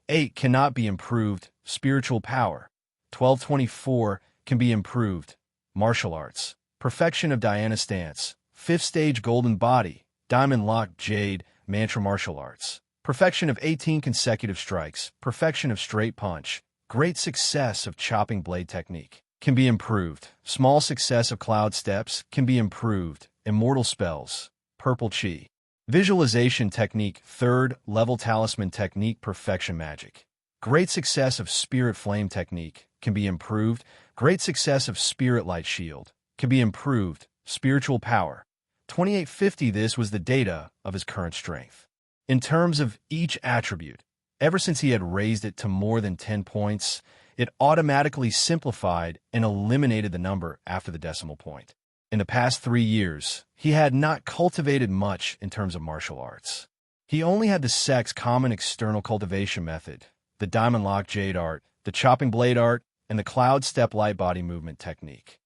8. Cannot be improved. Spiritual power. 1224. Can be improved. Martial arts. Perfection of Diana stance. 5th stage golden body. Diamond locked jade mantra martial arts. Perfection of 18 consecutive strikes. Perfection of straight punch. Great success of chopping blade technique. Can be improved. Small success of cloud steps. Can be improved. Immortal spells. Purple chi. Visualization technique. 3rd level talisman technique. Perfection magic. Great success of spirit flame technique. Can be improved. Great success of spirit light shield. Can be improved. Spiritual power. 2850. This was the data of his current strength. In terms of each attribute, ever since he had raised it to more than 10 points, it automatically simplified and eliminated the number after the decimal point. In the past 3 years, he had not cultivated much in terms of martial arts. He only had the sect's common external cultivation method, the diamond lock jade art, the chopping blade art, and the cloud step light body movement technique.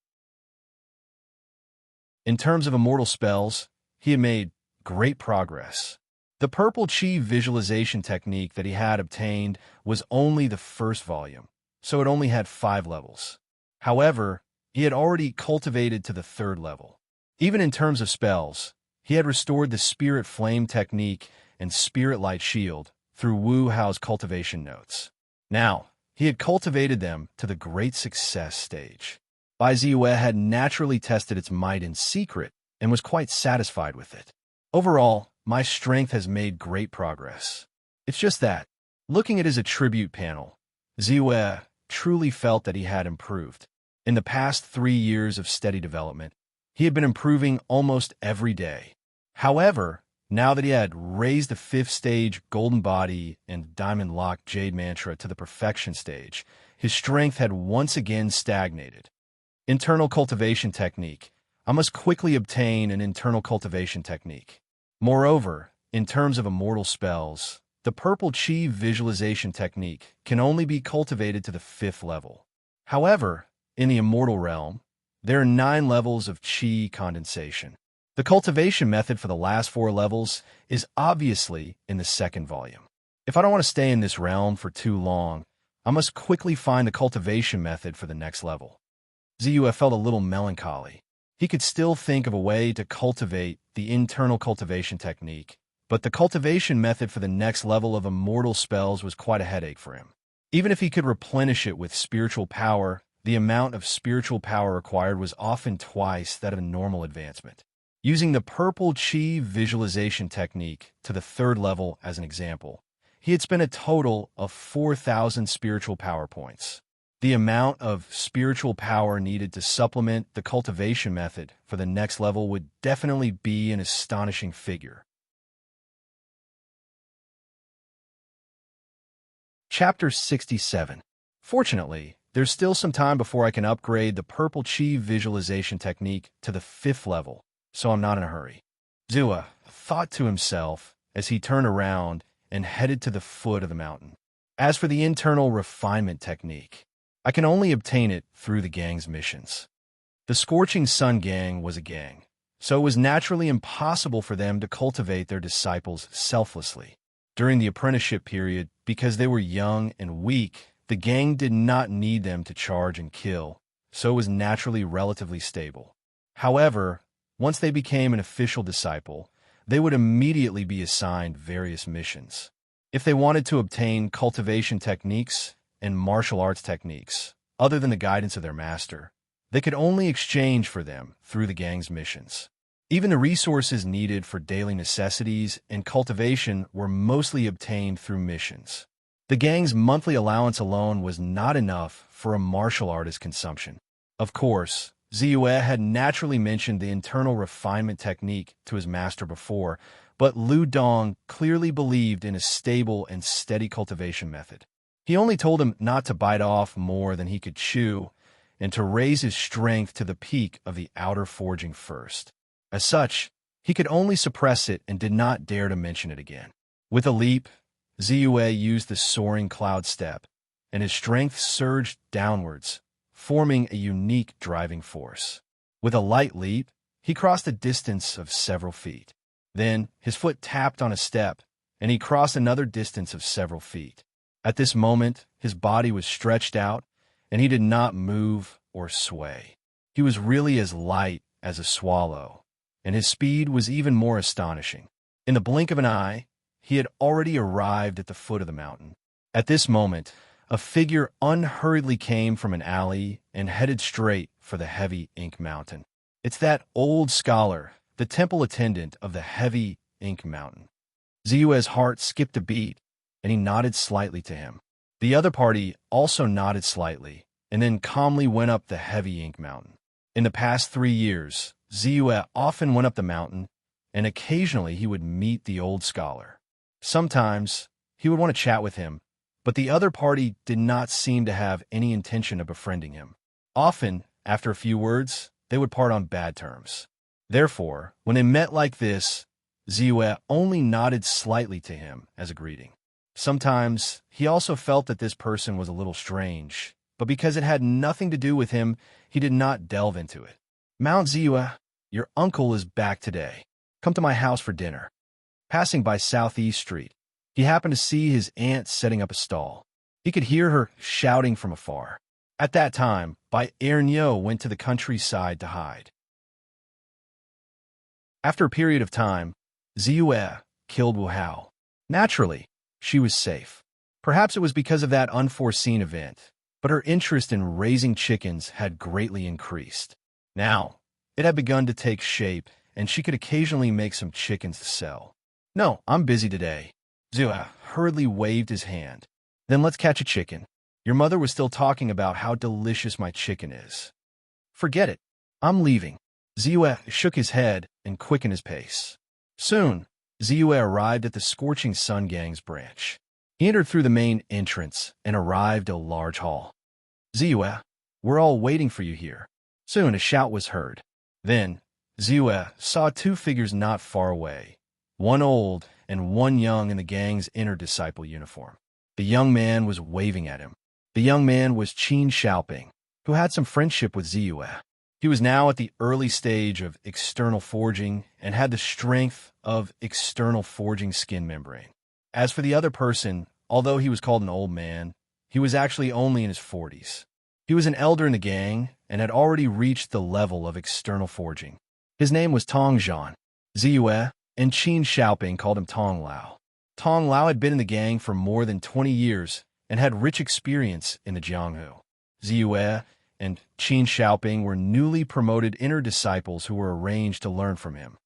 In terms of immortal spells, he had made great progress. The purple chi visualization technique that he had obtained was only the first volume, so it only had 5 levels. However, he had already cultivated to the 3rd level. Even in terms of spells, he had restored the Spirit Flame technique and Spirit Light Shield through Wu Hao's cultivation notes. Now, he had cultivated them to the great success stage. Bai Ziyue had naturally tested its might in secret and was quite satisfied with it. Overall, my strength has made great progress. It's just that, looking at his attribute panel, Ziyue truly felt that he had improved. In the past 3 years of steady development, he had been improving almost every day. However, now that he had raised the 5th stage Golden Body and Diamond Lock Jade Mantra to the Perfection stage, his strength had once again stagnated. Internal cultivation technique. I must quickly obtain an internal cultivation technique. Moreover, in terms of immortal spells, the purple chi visualization technique can only be cultivated to the 5th level. However, in the immortal realm, there are 9 levels of chi condensation. The cultivation method for the last 4 levels is obviously in the 2nd volume. If I don't want to stay in this realm for too long, I must quickly find the cultivation method for the next level. Ziyue felt a little melancholy. He could still think of a way to cultivate the internal cultivation technique, but the cultivation method for the next level of immortal spells was quite a headache for him. Even if he could replenish it with spiritual power, the amount of spiritual power required was often twice that of a normal advancement. Using the purple chi visualization technique to the 3rd level as an example, he had spent a total of 4,000 spiritual power points. The amount of spiritual power needed to supplement the cultivation method for the next level would definitely be an astonishing figure. Chapter 67. Fortunately, there's still some time before I can upgrade the purple chi visualization technique to the 5th level, so I'm not in a hurry. Ziyue thought to himself as he turned around and headed to the foot of the mountain. As for the internal refinement technique, I can only obtain it through the gang's missions. The Scorching Sun gang was a gang, so it was naturally impossible for them to cultivate their disciples selflessly. During the apprenticeship period, because they were young and weak, the gang did not need them to charge and kill, so it was naturally relatively stable. However, once they became an official disciple, they would immediately be assigned various missions. If they wanted to obtain cultivation techniques and martial arts techniques, other than the guidance of their master, they could only exchange for them through the gang's missions. Even the resources needed for daily necessities and cultivation were mostly obtained through missions. The gang's monthly allowance alone was not enough for a martial artist's consumption. Of course, Ziyue had naturally mentioned the internal refinement technique to his master before, but Lu Dong clearly believed in a stable and steady cultivation method. He only told him not to bite off more than he could chew and to raise his strength to the peak of the outer forging first. As such, he could only suppress it and did not dare to mention it again. With a leap, Ziyue used the soaring cloud step, and his strength surged downwards, forming a unique driving force. With a light leap, he crossed a distance of several feet. Then, his foot tapped on a step, and he crossed another distance of several feet. At this moment, his body was stretched out, and he did not move or sway. He was really as light as a swallow, and his speed was even more astonishing. In the blink of an eye, he had already arrived at the foot of the mountain. At this moment, a figure unhurriedly came from an alley and headed straight for the heavy ink mountain. It's that old scholar, the temple attendant of the heavy ink mountain. Ziyue's heart skipped a beat, and he nodded slightly to him. The other party also nodded slightly, and then calmly went up the heavy ink mountain. In the past 3 years, Ziyue often went up the mountain, and occasionally he would meet the old scholar. Sometimes, he would want to chat with him, but the other party did not seem to have any intention of befriending him. Often, after a few words, they would part on bad terms. Therefore, when they met like this, Ziyue only nodded slightly to him as a greeting. Sometimes, he also felt that this person was a little strange, but because it had nothing to do with him, he did not delve into it. Mount Ziyue, your uncle is back today. Come to my house for dinner. Passing by Southeast Street, he happened to see his aunt setting up a stall. He could hear her shouting from afar. At that time, Bai Erniu went to the countryside to hide. After a period of time, Ziyue killed Wu Hao. Naturally, she was safe. Perhaps it was because of that unforeseen event, but her interest in raising chickens had greatly increased. Now, it had begun to take shape, and she could occasionally make some chickens to sell. No, I'm busy today. Ziyue hurriedly waved his hand. Then let's catch a chicken. Your mother was still talking about how delicious my chicken is. Forget it. I'm leaving. Ziyue shook his head and quickened his pace. Soon, Ziyue arrived at the Scorching Sun Gang's branch. He entered through the main entrance and arrived at a large hall. Ziyue, we're all waiting for you here. Soon a shout was heard. Then, Ziyue saw two figures not far away, one old and one young in the gang's inner disciple uniform. The young man was waving at him. The young man was Qin Xiaoping, who had some friendship with Ziyue. He was now at the early stage of external forging and had the strength of external forging skin membrane. As for the other person, although he was called an old man, he was actually only in his 40s. He was an elder in the gang and had already reached the level of external forging. His name was Tong Zhan. Ziyue and Qin Xiaoping called him Tong Lao. Tong Lao had been in the gang for more than 20 years and had rich experience in the Jianghu. Ziyue and Qin Xiaoping were newly promoted inner disciples who were arranged to learn from him.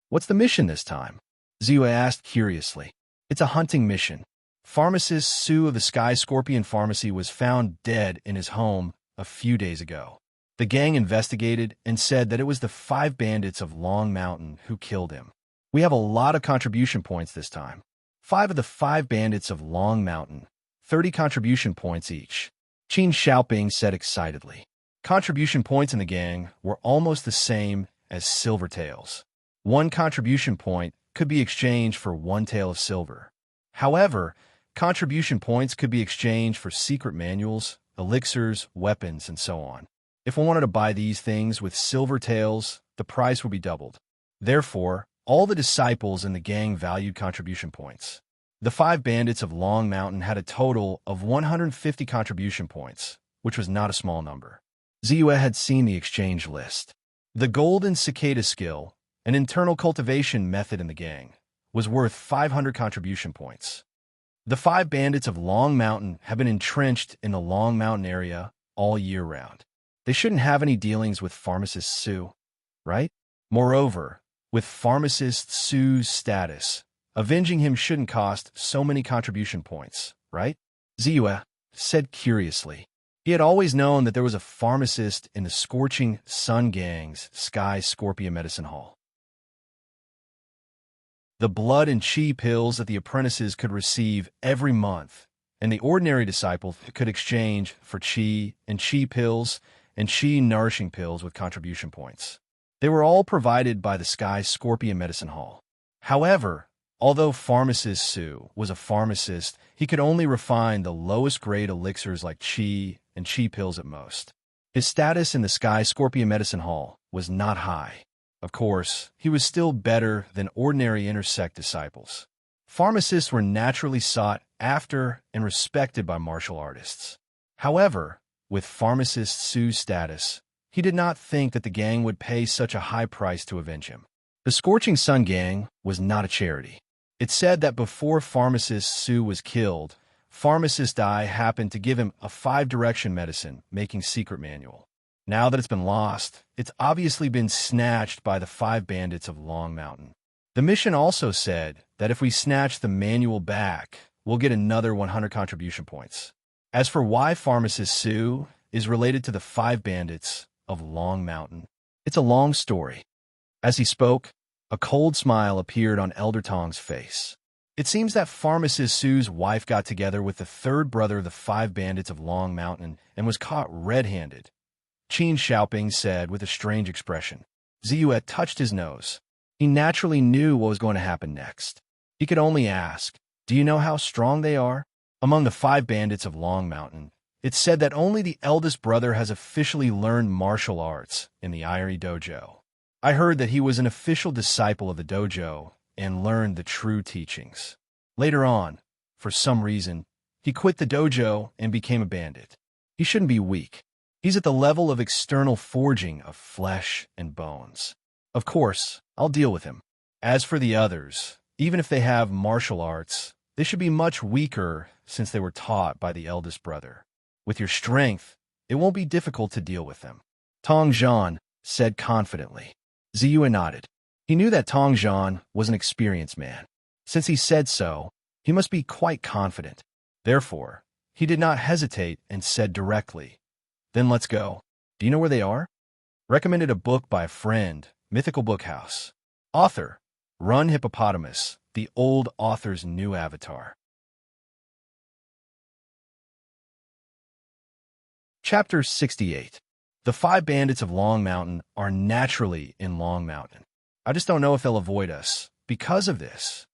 What's the mission this time? Ziyue asked curiously. It's a hunting mission. Pharmacist Su of the Sky Scorpion Pharmacy was found dead in his home a few days ago. The gang investigated and said that it was the 5 bandits of Long Mountain who killed him. We have a lot of contribution points this time. 5 of the 5 bandits of Long Mountain, 30 contribution points each. Qin Xiaoping said excitedly. Contribution points in the gang were almost the same as silver taels. 1 contribution point could be exchanged for 1 tael of silver. However, contribution points could be exchanged for secret manuals, elixirs, weapons, and so on. If one wanted to buy these things with silver taels, the price would be doubled. Therefore, all the disciples in the gang valued contribution points. The 5 bandits of Long Mountain had a total of 150 contribution points, which was not a small number. Ziyue had seen the exchange list. The Golden Cicada skill, an internal cultivation method in the gang, was worth 500 contribution points. The 5 bandits of Long Mountain have been entrenched in the Long Mountain area all year round. They shouldn't have any dealings with Pharmacist Su, right? Moreover, with Pharmacist Su's status, avenging him shouldn't cost so many contribution points, right? Ziyue said curiously. He had always known that there was a pharmacist in the Scorching Sun Gang's Sky Scorpion Medicine Hall. The blood and chi pills that the apprentices could receive every month, and the ordinary disciple could exchange for chi pills and chi nourishing pills with contribution points. They were all provided by the Sky Scorpion Medicine Hall. However, although Pharmacist Su was a pharmacist, he could only refine the lowest grade elixirs like chi and chi pills at most. His status in the Sky Scorpion Medicine Hall was not high. Of course, he was still better than ordinary intersect disciples. Pharmacists were naturally sought after and respected by martial artists. However, with Pharmacist Su's status, he did not think that the gang would pay such a high price to avenge him. The Scorching Sun Gang was not a charity. It said that before Pharmacist Su was killed, Pharmacist Dai happened to give him a 5-direction medicine, making secret manual. Now that it's been lost, it's obviously been snatched by the 5 bandits of Long Mountain. The mission also said that if we snatch the manual back, we'll get another 100 contribution points. As for why Pharmacist Su is related to the 5 bandits of Long Mountain, it's a long story. As he spoke, a cold smile appeared on Elder Tong's face. It seems that Pharmacist Su's wife got together with the 3rd brother of the 5 bandits of Long Mountain and was caught red-handed. Qin Xiaoping said with a strange expression. Ziyue touched his nose. He naturally knew what was going to happen next. He could only ask, "Do you know how strong they are?" Among the 5 bandits of Long Mountain, it's said that only the eldest brother has officially learned martial arts in the Irie Dojo. I heard that he was an official disciple of the dojo and learned the true teachings. Later on, for some reason, he quit the dojo and became a bandit. He shouldn't be weak. He's at the level of external forging of flesh and bones. Of course, I'll deal with him. As for the others, even if they have martial arts, they should be much weaker since they were taught by the eldest brother. With your strength, it won't be difficult to deal with them, Tong Zhan said confidently. Ziyue nodded. He knew that Tong Zhan was an experienced man. Since he said so, he must be quite confident. Therefore, he did not hesitate and said directly, "Then let's go. Do you know where they are?" Recommended a book by a friend, Mythical Bookhouse. Author, Run Hippopotamus, the old author's new avatar. Chapter 68. The 5 bandits of Long Mountain are naturally in Long Mountain. I just don't know if they'll avoid us because of this.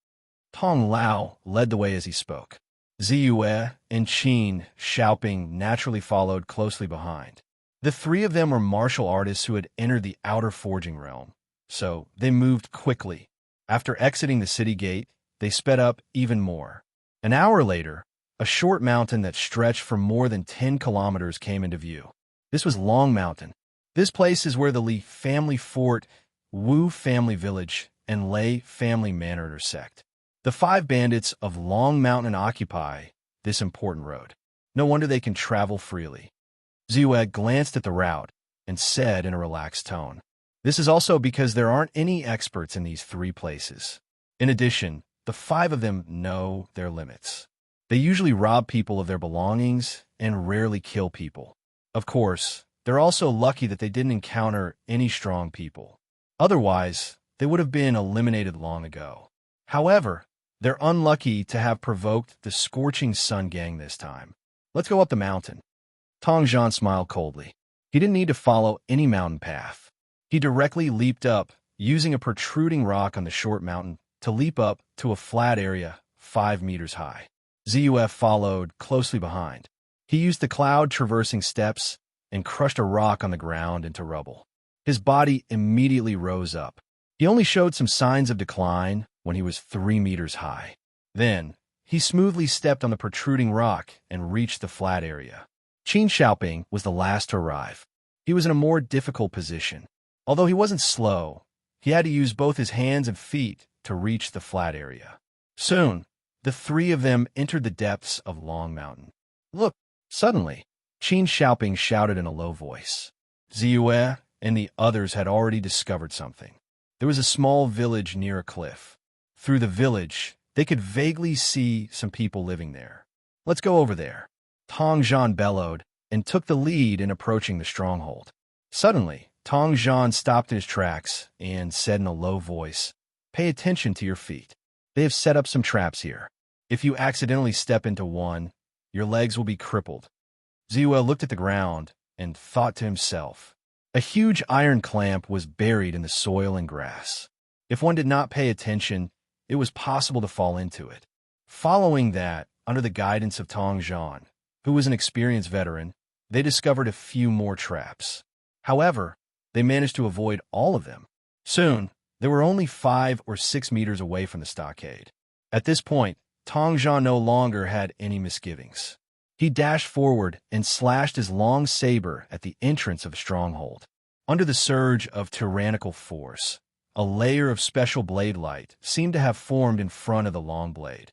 Tong Lao led the way as he spoke. Ziyue and Qin Xiaoping naturally followed closely behind. The 3 of them were martial artists who had entered the outer forging realm, so they moved quickly. After exiting the city gate, they sped up even more. An hour later, a short mountain that stretched for more than 10 kilometers came into view. This was Long Mountain. This place is where the Li family fort, Wu family village, and Lei family manor intersect. The 5 bandits of Long Mountain occupy this important road. No wonder they can travel freely. Ziyue glanced at the route and said in a relaxed tone, "This is also because there aren't any experts in these 3 places. In addition, the 5 of them know their limits. They usually rob people of their belongings and rarely kill people. Of course, they're also lucky that they didn't encounter any strong people. Otherwise, they would have been eliminated long ago. However, they're unlucky to have provoked the Scorching Sun Gang this time. Let's go up the mountain." Tong Zhan smiled coldly. He didn't need to follow any mountain path. He directly leaped up, using a protruding rock on the short mountain to leap up to a flat area 5 meters high. Ziyue followed closely behind. He used the cloud-traversing steps and crushed a rock on the ground into rubble. His body immediately rose up. He only showed some signs of decline when he was 3 meters high. Then, he smoothly stepped on the protruding rock and reached the flat area. Qin Xiaoping was the last to arrive. He was in a more difficult position. Although he wasn't slow, he had to use both his hands and feet to reach the flat area. Soon, the 3 of them entered the depths of Long Mountain. "Look!" Suddenly, Qin Xiaoping shouted in a low voice. Ziyue and the others had already discovered something. There was a small village near a cliff. Through the village, they could vaguely see some people living there. "Let's go over there," Tong Zhan bellowed and took the lead in approaching the stronghold. Suddenly, Tong Zhan stopped in his tracks and said in a low voice, "Pay attention to your feet. They have set up some traps here. If you accidentally step into one, your legs will be crippled." Ziyue looked at the ground and thought to himself. A huge iron clamp was buried in the soil and grass. If one did not pay attention, it was possible to fall into it. Following that, under the guidance of Tong Zhan, who was an experienced veteran, they discovered a few more traps. However, they managed to avoid all of them. Soon, they were only 5 or 6 meters away from the stockade. At this point, Tong Zhan no longer had any misgivings. He dashed forward and slashed his long saber at the entrance of the stronghold. Under the surge of tyrannical force, a layer of special blade light seemed to have formed in front of the long blade.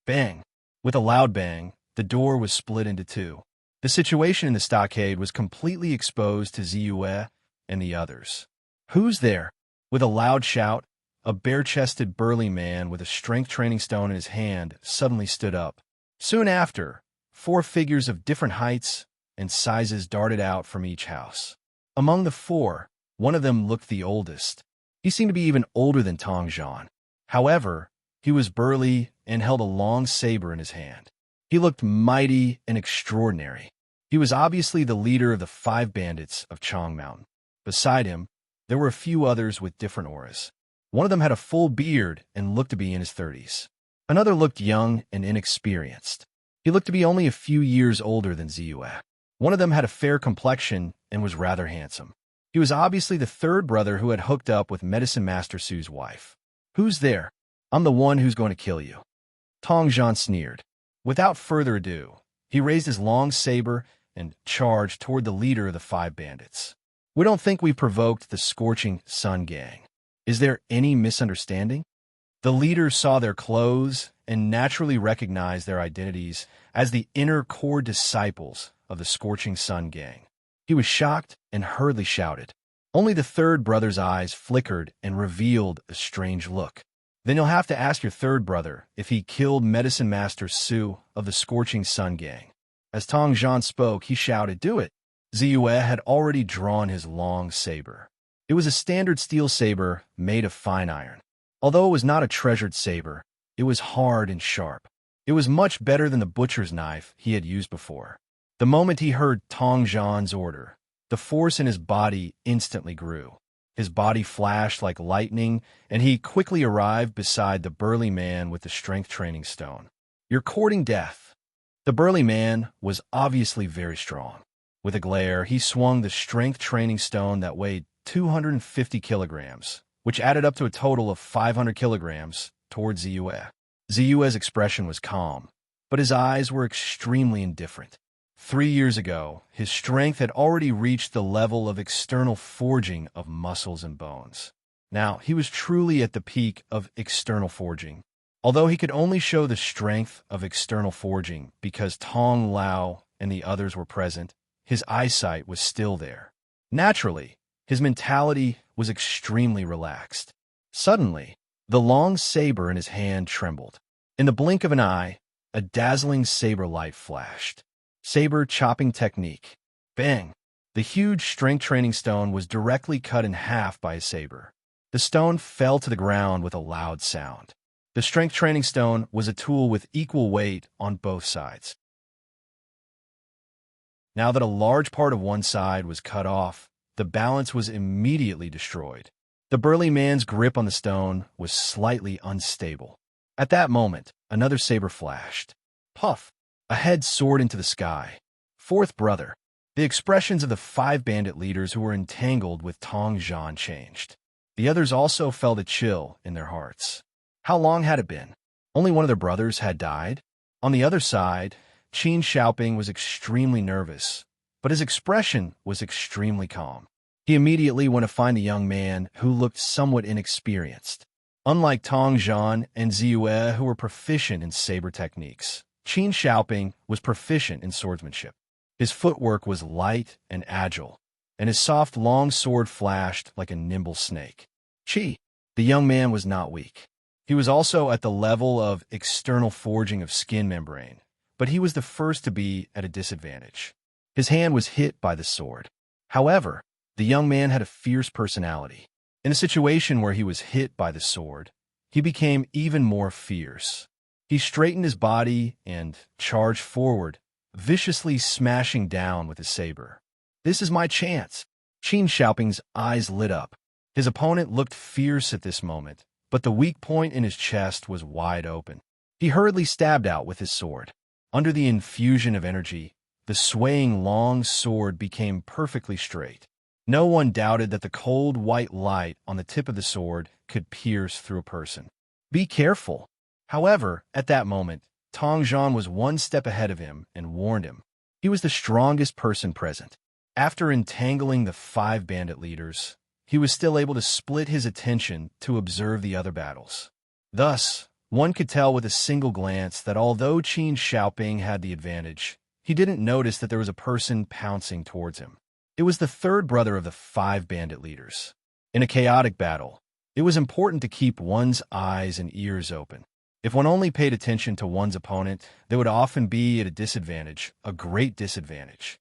Bang! With a loud bang, the door was split into 2. The situation in the stockade was completely exposed to Ziyue and the others. "Who's there?" With a loud shout, a bare-chested burly man with a strength training stone in his hand suddenly stood up. Soon after, 4 figures of different heights and sizes darted out from each house. Among the 4, one of them looked the oldest. He seemed to be even older than Tong Zhan. However, he was burly and held a long saber in his hand. He looked mighty and extraordinary. He was obviously the leader of the 5 bandits of Chong Mountain. Beside him, there were a few others with different auras. One of them had a full beard and looked to be in his 30s. Another looked young and inexperienced. He looked to be only a few years older than Ziyue. One of them had a fair complexion and was rather handsome. He was obviously the third brother who had hooked up with Medicine Master Su's wife. "Who's there? I'm the one who's going to kill you." Tongjian sneered. Without further ado, he raised his long saber and charged toward the leader of the 5 bandits. "We don't think we provoked the Scorching Sun Gang. Is there any misunderstanding?" The leader saw their clothes and naturally recognized their identities as the inner core disciples of the Scorching Sun Gang. He was shocked and hurriedly shouted. Only the third brother's eyes flickered and revealed a strange look. "Then you'll have to ask your third brother if he killed Medicine Master Su of the Scorching Sun Gang." As Tongjian spoke, he shouted, "Do it!" Ziyue had already drawn his long saber. It was a standard steel saber made of fine iron. Although it was not a treasured saber, it was hard and sharp. It was much better than the butcher's knife he had used before. The moment he heard Tongjian's order, the force in his body instantly grew. His body flashed like lightning, and he quickly arrived beside the burly man with the strength training stone. "You're courting death." The burly man was obviously very strong. With a glare, he swung the strength training stone that weighed 250 kilograms, which added up to a total of 500 kilograms, towards Ziyue. Ziyue's expression was calm, but his eyes were extremely indifferent. 3 years ago, his strength had already reached the level of external forging of muscles and bones. Now, he was truly at the peak of external forging. Although he could only show the strength of external forging because Tong Lao and the others were present, his eyesight was still there. Naturally, his mentality was extremely relaxed. Suddenly, the long saber in his hand trembled. In the blink of an eye, a dazzling saber light flashed. Saber chopping technique. Bang! The huge strength training stone was directly cut in half by a saber. The stone fell to the ground with a loud sound. The strength training stone was a tool with equal weight on both sides. Now that a large part of one side was cut off, the balance was immediately destroyed. The burly man's grip on the stone was slightly unstable. At that moment, another saber flashed. Puff! A head soared into the sky. Fourth brother. The expressions of the 5 bandit leaders who were entangled with Tongjian changed. The others also felt a chill in their hearts. How long had it been? Only one of their brothers had died? On the other side, Qin Xiaoping was extremely nervous, but his expression was extremely calm. He immediately went to find the young man who looked somewhat inexperienced. Unlike Tongjian and Ziyue, who were proficient in saber techniques, Qin Xiaoping was proficient in swordsmanship. His footwork was light and agile, and his soft long sword flashed like a nimble snake. Qi, the young man was not weak. He was also at the level of external forging of skin membrane, but he was the first to be at a disadvantage. His hand was hit by the sword. However, the young man had a fierce personality. In a situation where he was hit by the sword, he became even more fierce. He straightened his body and charged forward, viciously smashing down with his saber. "This is my chance." Qin Xiaoping's eyes lit up. His opponent looked fierce at this moment, but the weak point in his chest was wide open. He hurriedly stabbed out with his sword. Under the infusion of energy, the swaying long sword became perfectly straight. No one doubted that the cold white light on the tip of the sword could pierce through a person. "Be careful." However, at that moment, Tongjian was one step ahead of him and warned him. He was the strongest person present. After entangling the 5 bandit leaders, he was still able to split his attention to observe the other battles. Thus, one could tell with a single glance that although Qin Xiaoping had the advantage, he didn't notice that there was a person pouncing towards him. It was the third brother of the 5 bandit leaders. In a chaotic battle, it was important to keep one's eyes and ears open. If one only paid attention to one's opponent, they would often be at a disadvantage, a great disadvantage.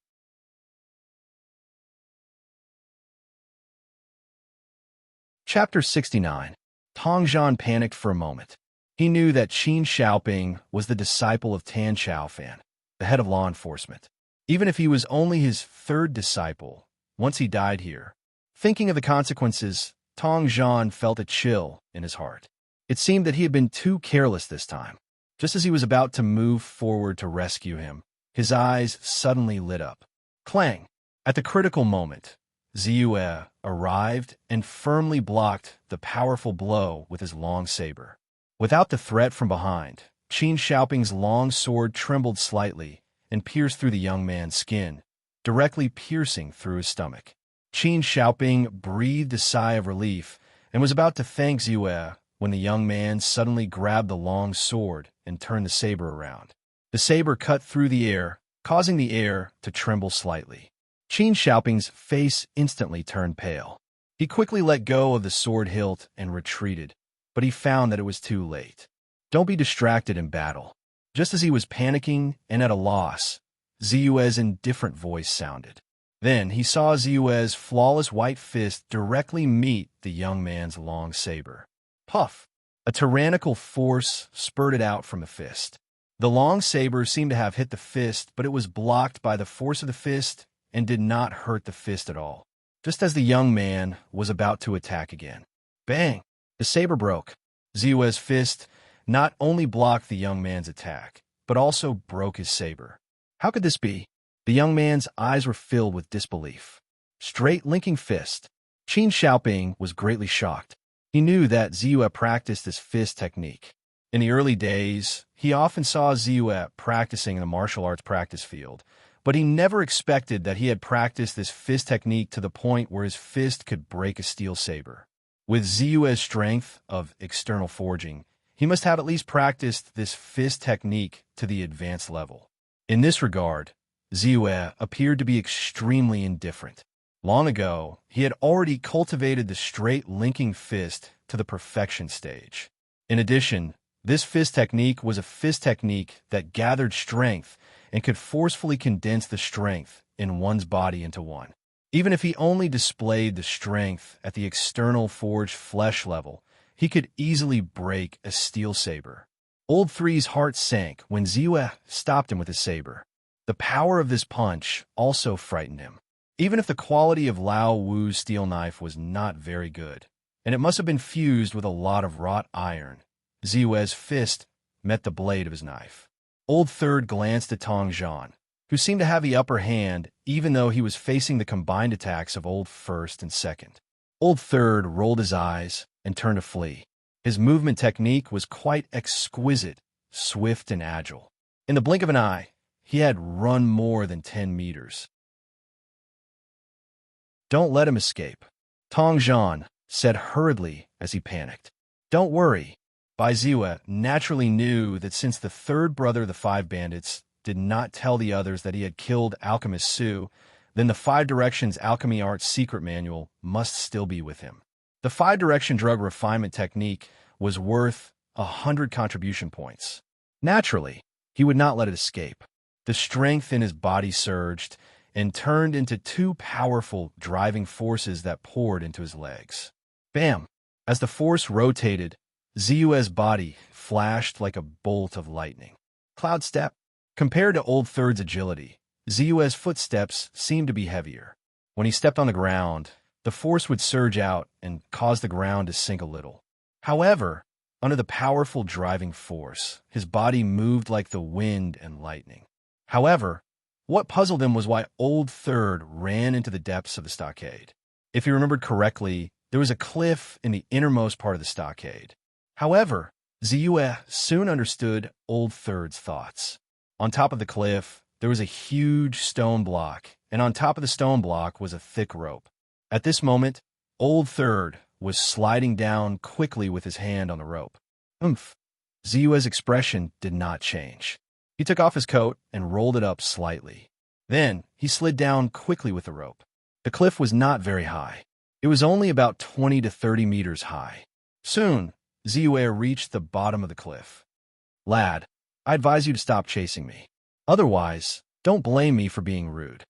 Chapter 69. Tongjian panicked for a moment. He knew that Qin Xiaoping was the disciple of Tan Xiaofan, the head of law enforcement. even if he was only his third disciple, once he died here. Thinking of the consequences, Tong Zhan felt a chill in his heart. It seemed that he had been too careless this time. Just as he was about to move forward to rescue him, his eyes suddenly lit up. Clang! At the critical moment, Ziyue arrived and firmly blocked the powerful blow with his long saber. Without the threat from behind, Qin Xiaoping's long sword trembled slightly and pierced through the young man's skin, directly piercing through his stomach. Qin Xiaoping breathed a sigh of relief and was about to thank Ziyue when the young man suddenly grabbed the long sword and turned the saber around. The saber cut through the air, causing the air to tremble slightly. Qin Xiaoping's face instantly turned pale. He quickly let go of the sword hilt and retreated, but he found that it was too late. Don't be distracted in battle. Just as he was panicking and at a loss, Ziyue's indifferent voice sounded. Then he saw Ziyue's flawless white fist directly meet the young man's long saber. Puff! A tyrannical force spurted out from the fist. The long saber seemed to have hit the fist, but it was blocked by the force of the fist and did not hurt the fist at all. Just as the young man was about to attack again. Bang! The saber broke. Ziyue's fist not only blocked the young man's attack, but also broke his saber. How could this be? The young man's eyes were filled with disbelief. Straight linking fist. Qin Xiaoping was greatly shocked. He knew that Ziyue practiced this fist technique. In the early days, he often saw Ziyue practicing in the martial arts practice field, but he never expected that he had practiced this fist technique to the point where his fist could break a steel saber. With Ziyue's strength of external forging, he must have at least practiced this fist technique to the advanced level. In this regard, Ziyue appeared to be extremely indifferent. Long ago, he had already cultivated the straight linking fist to the perfection stage. In addition, this fist technique was a fist technique that gathered strength and could forcefully condense the strength in one's body into one. Even if he only displayed the strength at the external forged flesh level, he could easily break a steel saber. Old Three's heart sank when Ziyue stopped him with his saber. The power of this punch also frightened him. Even if the quality of Lao Wu's steel knife was not very good, and it must have been fused with a lot of wrought iron, Ziyue's fist met the blade of his knife. Old Third glanced at Tong Zhan, who seemed to have the upper hand even though he was facing the combined attacks of Old First and Second. Old Third rolled his eyes and turned to flee. His movement technique was quite exquisite, swift and agile. In the blink of an eye, he had run more than 10 meters. Don't let him escape, Tong Zhan said hurriedly as he panicked. Don't worry. Bai Ziyue naturally knew that since the third brother of the five bandits did not tell the others that he had killed Alchemist Su, then the Five Directions Alchemy Arts secret manual must still be with him. The Five Direction drug refinement technique was worth 100 contribution points. Naturally, he would not let it escape. The strength in his body surged and turned into two powerful driving forces that poured into his legs. Bam! As the force rotated, Ziyue's body flashed like a bolt of lightning. Cloud step. Compared to Old Third's agility, Ziyue's footsteps seemed to be heavier. When he stepped on the ground, the force would surge out and cause the ground to sink a little. However, under the powerful driving force, his body moved like the wind and lightning. However, what puzzled him was why Old Third ran into the depths of the stockade. If he remembered correctly, there was a cliff in the innermost part of the stockade. However, Ziyue soon understood Old Third's thoughts. On top of the cliff, there was a huge stone block, and on top of the stone block was a thick rope. At this moment, Old Third was sliding down quickly with his hand on the rope. Oomph! Ziyue's expression did not change. He took off his coat and rolled it up slightly. Then, he slid down quickly with the rope. The cliff was not very high. It was only about 20 to 30 meters high. Soon, Ziyue reached the bottom of the cliff. Lad, I advise you to stop chasing me. Otherwise, don't blame me for being rude.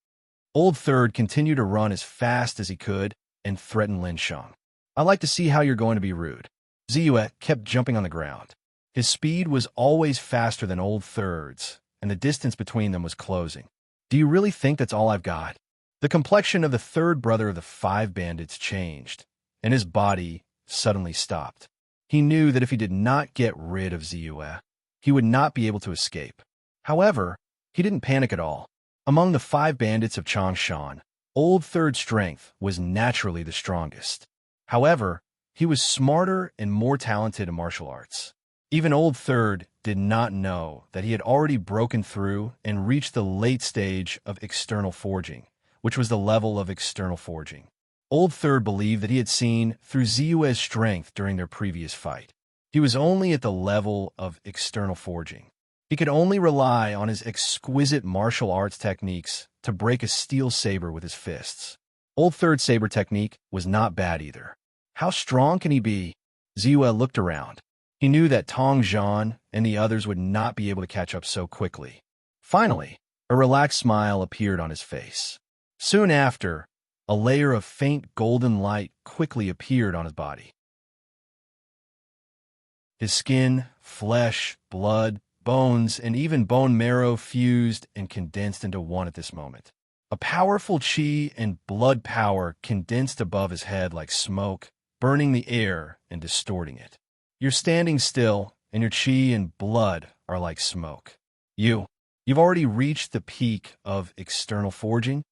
Old Third continued to run as fast as he could and threatened Lin Sheng. I like to see how you're going to be rude. Ziyue kept jumping on the ground. His speed was always faster than Old Third's, and the distance between them was closing. Do you really think that's all I've got? The complexion of the third brother of the five bandits changed, and his body suddenly stopped. He knew that if he did not get rid of Ziyue, he would not be able to escape. However, he didn't panic at all. Among the five bandits of Changshan, Old Third's strength was naturally the strongest. However, he was smarter and more talented in martial arts. Even Old Third did not know that he had already broken through and reached the late stage of external forging, which was the level of external forging. Old Third believed that he had seen through Ziyue's strength during their previous fight. He was only at the level of external forging. He could only rely on his exquisite martial arts techniques to break a steel saber with his fists. Old Third's saber technique was not bad either. How strong can he be? Ziyue looked around. He knew that Tong Zhan and the others would not be able to catch up so quickly. Finally, a relaxed smile appeared on his face. Soon after, a layer of faint golden light quickly appeared on his body. His skin, flesh, blood, bones, and even bone marrow fused and condensed into one at this moment. A powerful qi and blood power condensed above his head like smoke, burning the air and distorting it. You're standing still, and your qi and blood are like smoke. You've already reached the peak of external forging?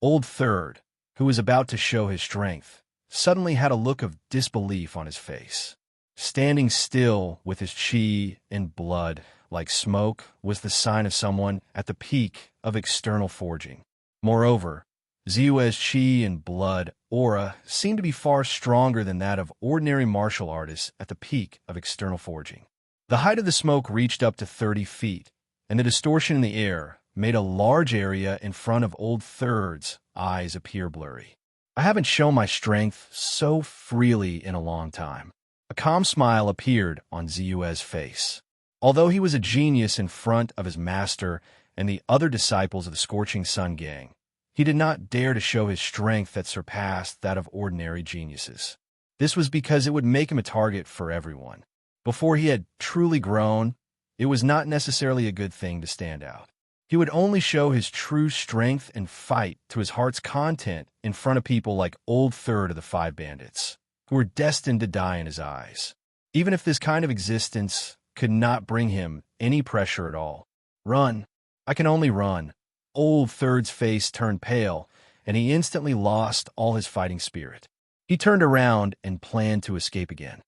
Old Third, who was about to show his strength, suddenly had a look of disbelief on his face. Standing still with his qi and blood like smoke was the sign of someone at the peak of external forging. Moreover, Ziyue's qi and blood aura seemed to be far stronger than that of ordinary martial artists at the peak of external forging. The height of the smoke reached up to 30 feet, and the distortion in the air made a large area in front of Old Third's eyes appear blurry. I haven't shown my strength so freely in a long time. A calm smile appeared on Ziyue's face. Although he was a genius in front of his master and the other disciples of the Scorching Sun Gang, he did not dare to show his strength that surpassed that of ordinary geniuses. This was because it would make him a target for everyone. Before he had truly grown, it was not necessarily a good thing to stand out. He would only show his true strength and fight to his heart's content in front of people like Old Third of the Five Bandits, who were destined to die in his eyes. Even if this kind of existence could not bring him any pressure at all. Run. I can only run. Old Third's face turned pale, and he instantly lost all his fighting spirit. He turned around and planned to escape again.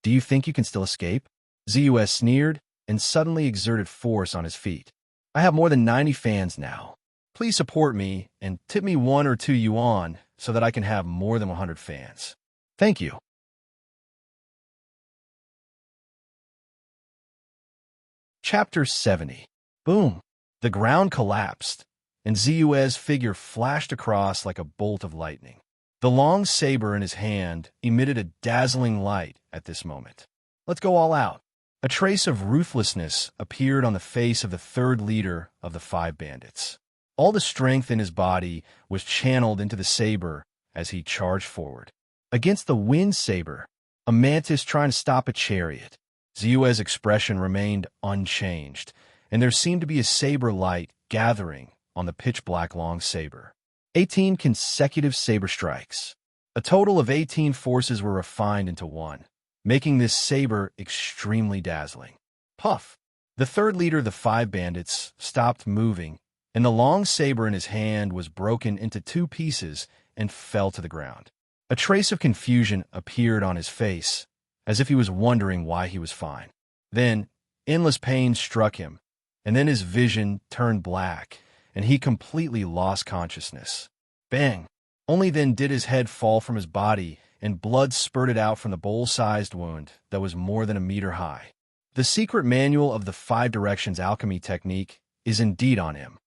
Do you think you can still escape? Ziyue sneered and suddenly exerted force on his feet. I have more than 90 fans now. Please support me and tip me 1 or 2 yuan so that I can have more than 100 fans. Thank you. Chapter 70. Boom. The ground collapsed, and Ziyue's figure flashed across like a bolt of lightning. The long saber in his hand emitted a dazzling light at this moment. Let's go all out. A trace of ruthlessness appeared on the face of the third leader of the Five Bandits. All the strength in his body was channeled into the saber as he charged forward. Against the wind saber, a mantis trying to stop a chariot. Ziyue's expression remained unchanged, and there seemed to be a saber light gathering on the pitch-black long saber. 18 consecutive saber strikes. A total of 18 forces were refined into one, making this saber extremely dazzling. Puff! The third leader of the Five Bandits stopped moving, and the long saber in his hand was broken into 2 pieces and fell to the ground. A trace of confusion appeared on his face, as if he was wondering why he was fine. Then, endless pain struck him, and then his vision turned black, and he completely lost consciousness. Bang! Only then did his head fall from his body, and blood spurted out from the bowl-sized wound that was more than 1 meter high. The secret manual of the 5 Directions alchemy technique is indeed on him.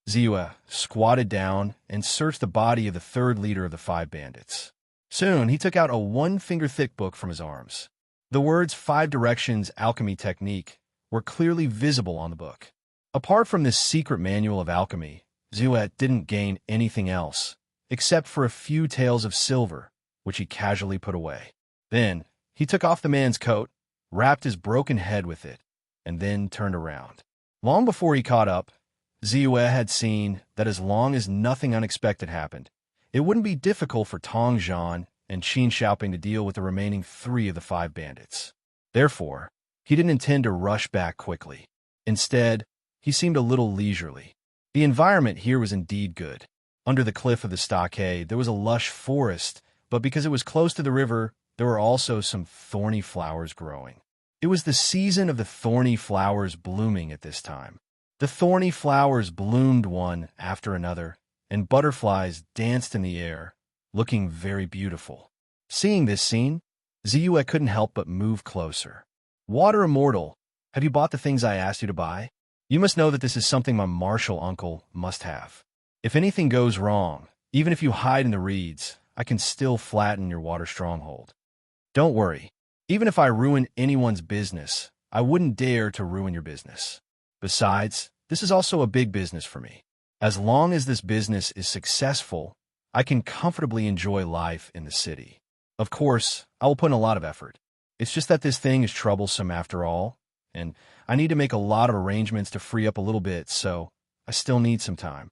Ziyue squatted down and searched the body of the third leader of the Five Bandits. Soon, he took out a 1-finger-thick book from his arms. The words 5 Directions Alchemy Technique were clearly visible on the book. Apart from this secret manual of alchemy, Ziyue didn't gain anything else, except for a few taels of silver, which he casually put away. Then, he took off the man's coat, wrapped his broken head with it, and then turned around. Long before he caught up, Ziyue had seen that as long as nothing unexpected happened, it wouldn't be difficult for Tong Zhan and Qin Xiaoping to deal with the remaining 3 of the 5 bandits. Therefore, he didn't intend to rush back quickly. Instead, he seemed a little leisurely. The environment here was indeed good. Under the cliff of the stockade, there was a lush forest, but because it was close to the river, there were also some thorny flowers growing. It was the season of the thorny flowers blooming at this time. The thorny flowers bloomed one after another, and butterflies danced in the air, looking very beautiful. Seeing this scene, Ziyue couldn't help but move closer. "Water Immortal, have you bought the things I asked you to buy? You must know that this is something my martial uncle must have. If anything goes wrong, even if you hide in the reeds, I can still flatten your water stronghold. Don't worry, even if I ruin anyone's business, I wouldn't dare to ruin your business. Besides, this is also a big business for me. As long as this business is successful, I can comfortably enjoy life in the city. Of course, I will put in a lot of effort. It's just that this thing is troublesome after all, and I need to make a lot of arrangements to free up a little bit, so I still need some time."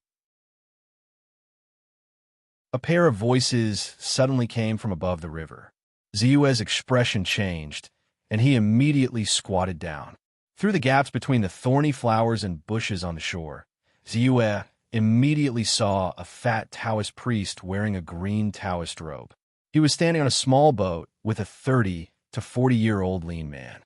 A pair of voices suddenly came from above the river. Ziyue's expression changed, and he immediately squatted down. Through the gaps between the thorny flowers and bushes on the shore, Ziyue immediately saw a fat Taoist priest wearing a green Taoist robe. He was standing on a small boat with a 30 to 40-year-old lean man.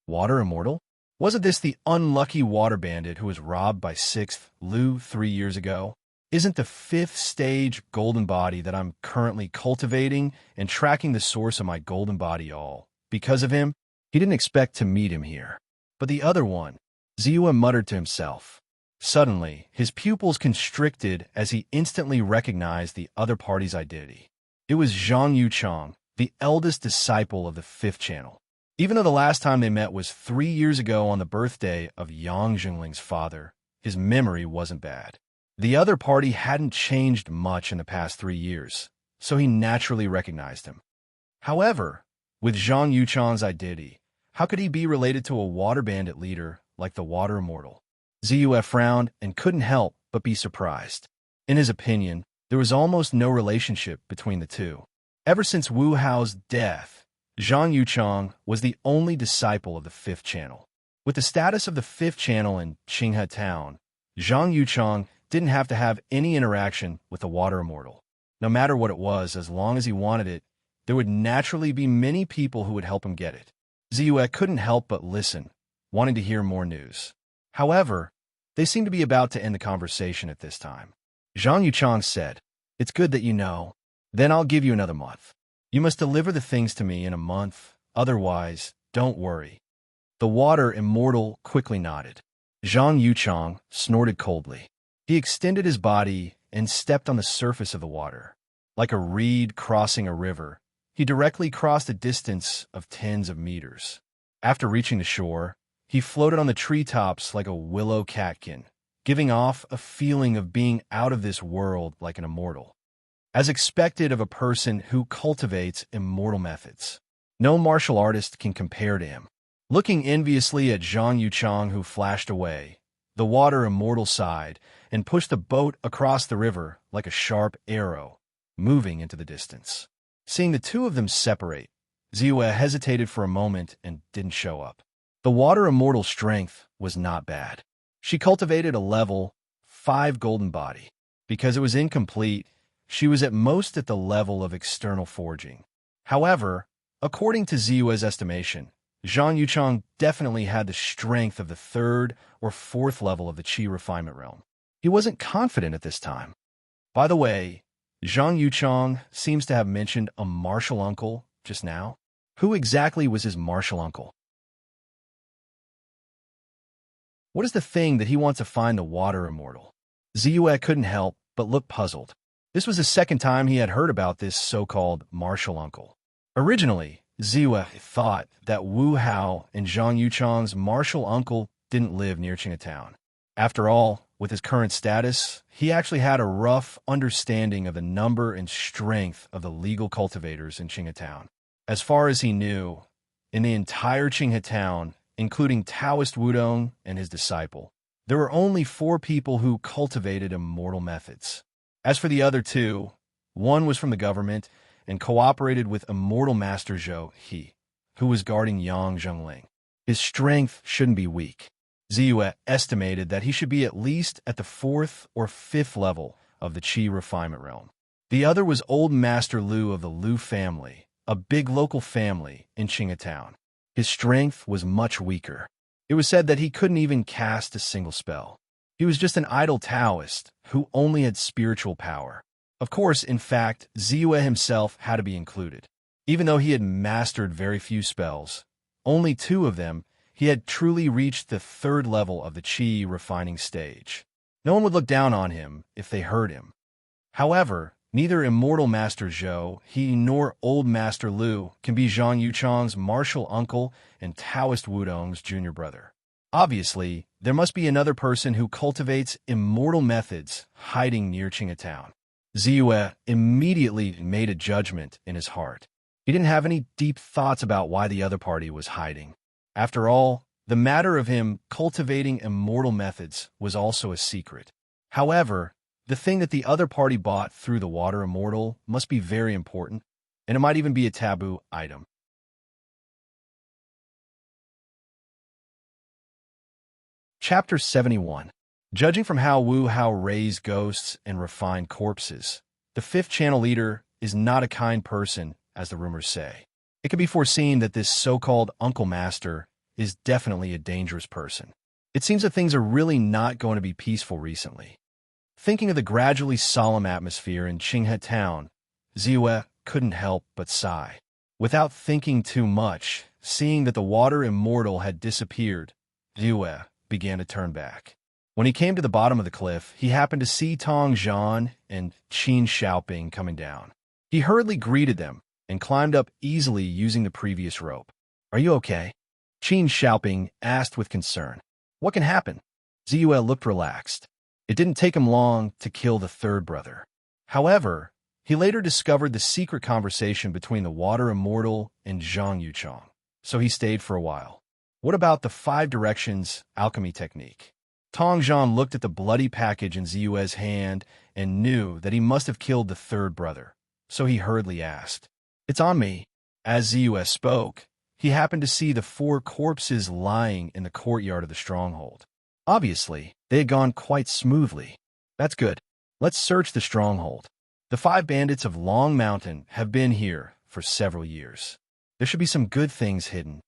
Water Immortal? Wasn't this the unlucky water bandit who was robbed by 6th Liu 3 years ago? Isn't the 5th stage golden body that I'm currently cultivating and tracking the source of my golden body all? Because of him, he didn't expect to meet him here. But the other one, Ziyue muttered to himself. Suddenly, his pupils constricted as he instantly recognized the other party's identity. It was Zhang Yuchang, the eldest disciple of the 5th channel. Even though the last time they met was 3 years ago on the birthday of Yang Jingling's father, his memory wasn't bad. The other party hadn't changed much in the past 3 years, so he naturally recognized him. However, with Zhang Yuchang's identity, how could he be related to a water bandit leader like the Water Immortal? Ziyue frowned and couldn't help but be surprised. In his opinion, there was almost no relationship between the two. Ever since Wu Hao's death, Zhang Yuchang was the only disciple of the 5th channel. With the status of the 5th channel in Qinghe Town, Zhang Yuchang didn't have to have any interaction with the Water Immortal. No matter what it was, as long as he wanted it, there would naturally be many people who would help him get it. Ziyue couldn't help but listen, wanting to hear more news. However, they seemed to be about to end the conversation at this time. Zhang Yuchang said, "It's good that you know. Then I'll give you another month. You must deliver the things to me in a month, otherwise, don't worry." The Water Immortal quickly nodded. Zhang Yuchang snorted coldly. He extended his body and stepped on the surface of the water. Like a reed crossing a river, he directly crossed a distance of tens of meters. After reaching the shore, he floated on the treetops like a willow catkin, giving off a feeling of being out of this world like an immortal. As expected of a person who cultivates immortal methods, no martial artist can compare to him. Looking enviously at Zhang Yuchang, who flashed away, the Water Immortal sighed and pushed the boat across the river like a sharp arrow, moving into the distance. Seeing the two of them separate, Ziyue hesitated for a moment and didn't show up. The Water Immortal's strength was not bad. She cultivated a level 5 golden body. Because it was incomplete, she was at most at the level of external forging. However, according to Ziyue's estimation, Zhang Yuchang definitely had the strength of the 3rd or 4th level of the Qi refinement realm. He wasn't confident at this time. By the way, Zhang Yuchang seems to have mentioned a martial uncle just now. Who exactly was his martial uncle? What is the thing that he wants to find the Water Immortal? Ziyue couldn't help but look puzzled. This was the second time he had heard about this so-called martial uncle. Originally, Ziyue thought that Wu Hao and Zhang Yuchang's martial uncle didn't live near Qinghe Town. After all, with his current status, he actually had a rough understanding of the number and strength of the legal cultivators in Qinghe Town. As far as he knew, in the entire Qinghe Town, including Taoist Wudong and his disciple, There were only 4 people who cultivated immortal methods. As for the other 2, one was from the government and cooperated with Immortal Master Zhou He, who was guarding Yang Zhongling. His strength shouldn't be weak. Ziyue estimated that he should be at least at the 4th or 5th level of the Qi refinement realm. The other was Old Master Lu of the Lu family, a big local family in Qinghe Town. His strength was much weaker. It was said that he couldn't even cast a single spell. He was just an idle Taoist who only had spiritual power. Of course, in fact, Ziyue himself had to be included. Even though he had mastered very few spells, only 2 of them, he had truly reached the 3rd level of the Qi refining stage. No one would look down on him if they heard him. However, neither Immortal Master Zhou He nor Old Master Lu can be Zhang Yuchang's martial uncle and Taoist Wudong's junior brother. Obviously, there must be another person who cultivates immortal methods hiding near Qinghe Town. Ziyue immediately made a judgment in his heart. He didn't have any deep thoughts about why the other party was hiding. After all, the matter of him cultivating immortal methods was also a secret. However, the thing that the other party bought through the water immortal must be very important, and it might even be a taboo item. Chapter 71. Judging from how Wu Hao raised ghosts and refined corpses, the 5th channel leader is not a kind person, as the rumors say. It can be foreseen that this so-called Uncle Master is definitely a dangerous person. It seems that things are really not going to be peaceful recently. Thinking of the gradually solemn atmosphere in Qinghe Town, Ziyue couldn't help but sigh. Without thinking too much, seeing that the water immortal had disappeared, Ziyue began to turn back. When he came to the bottom of the cliff, he happened to see Tong Zhan and Qin Xiaoping coming down. He hurriedly greeted them and climbed up easily using the previous rope. "Are you okay?" Qin Xiaoping asked with concern. "What can happen?" Ziyue looked relaxed. It didn't take him long to kill the 3rd brother. However, he later discovered the secret conversation between the water immortal and Zhang Yuchang, so he stayed for a while. What about the 5 directions alchemy technique? Tong Zhan looked at the bloody package in Ziyue's hand and knew that he must have killed the 3rd brother, so he hurriedly asked. "It's on me." As Ziyue spoke, he happened to see the 4 corpses lying in the courtyard of the stronghold. Obviously, they had gone quite smoothly. "That's good. Let's search the stronghold. The 5 bandits of Long Mountain have been here for several years. There should be some good things hidden."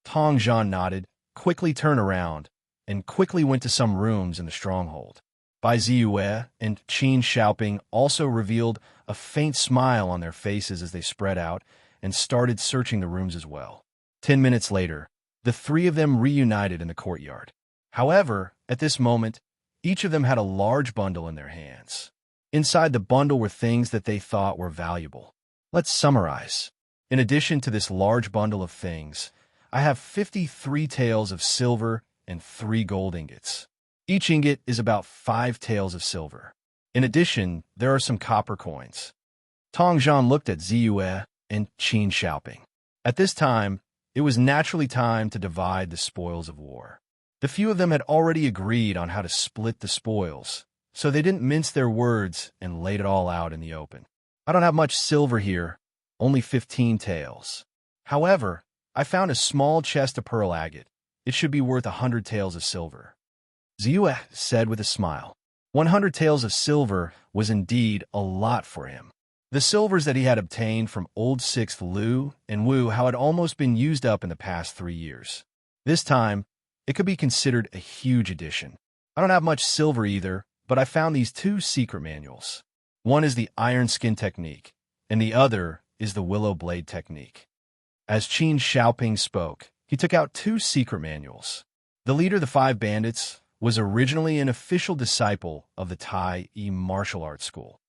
Tong Zhan nodded, quickly turned around, and quickly went to some rooms in the stronghold. Bai Ziyue and Qin Xiaoping also revealed a faint smile on their faces as they spread out and started searching the rooms as well. 10 minutes later, the 3 of them reunited in the courtyard. However, at this moment, each of them had a large bundle in their hands. Inside the bundle were things that they thought were valuable. Let's summarize. In addition to this large bundle of things, I have 53 taels of silver and 3 gold ingots. Each ingot is about 5 taels of silver. In addition, there are some copper coins. Tong Zhan looked at Ziyue and Qin Xiaoping. At this time, it was naturally time to divide the spoils of war. The few of them had already agreed on how to split the spoils, so they didn't mince their words and laid it all out in the open. "I don't have much silver here, only 15 taels. However, I found a small chest of pearl agate. It should be worth 100 taels of silver," Ziyue said with a smile. 100 taels of silver was indeed a lot for him. The silvers that he had obtained from Old 6th Lu and Wu Hao had almost been used up in the past 3 years. This time, it could be considered a huge addition. "I don't have much silver either, but I found these 2 secret manuals. One is the iron skin technique, and the other is the willow blade technique." As Qin Xiaoping spoke, he took out 2 secret manuals. The leader of the 5 bandits was originally an official disciple of the Tai martial arts school.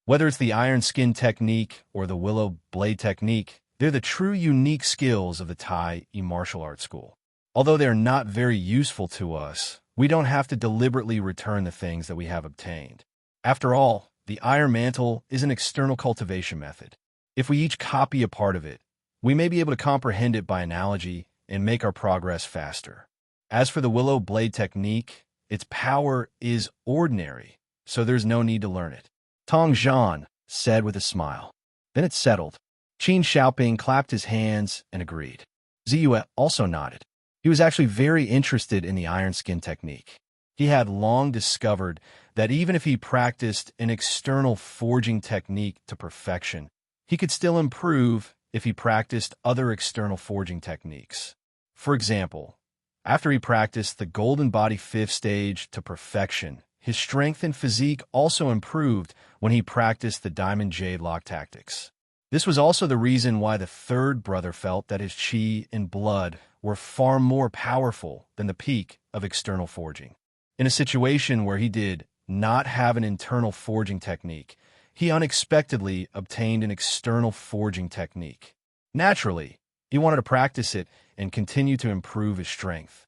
Whether it's the iron skin technique or the willow blade technique, they're the true unique skills of the Tai martial arts school. Although they're not very useful to us, we don't have to deliberately return the things that we have obtained. After all, the iron mantle is an external cultivation method. If we each copy a part of it, we may be able to comprehend it by analogy and make our progress faster. As for the willow blade technique, its power is ordinary, so there's no need to learn it. Tong Zhan said with a smile. Then it settled. Qin Xiaoping clapped his hands and agreed. Ziyue also nodded. He was actually very interested in the iron skin technique. He had long discovered that even if he practiced an external forging technique to perfection, he could still improve if he practiced other external forging techniques. For example, after he practiced the golden body 5th stage to perfection, his strength and physique also improved when he practiced the diamond jade lock tactics. This was also the reason why the third brother felt that his qi and blood were far more powerful than the peak of external forging. In a situation where he did not have an internal forging technique, he unexpectedly obtained an external forging technique. Naturally, he wanted to practice it and continue to improve his strength.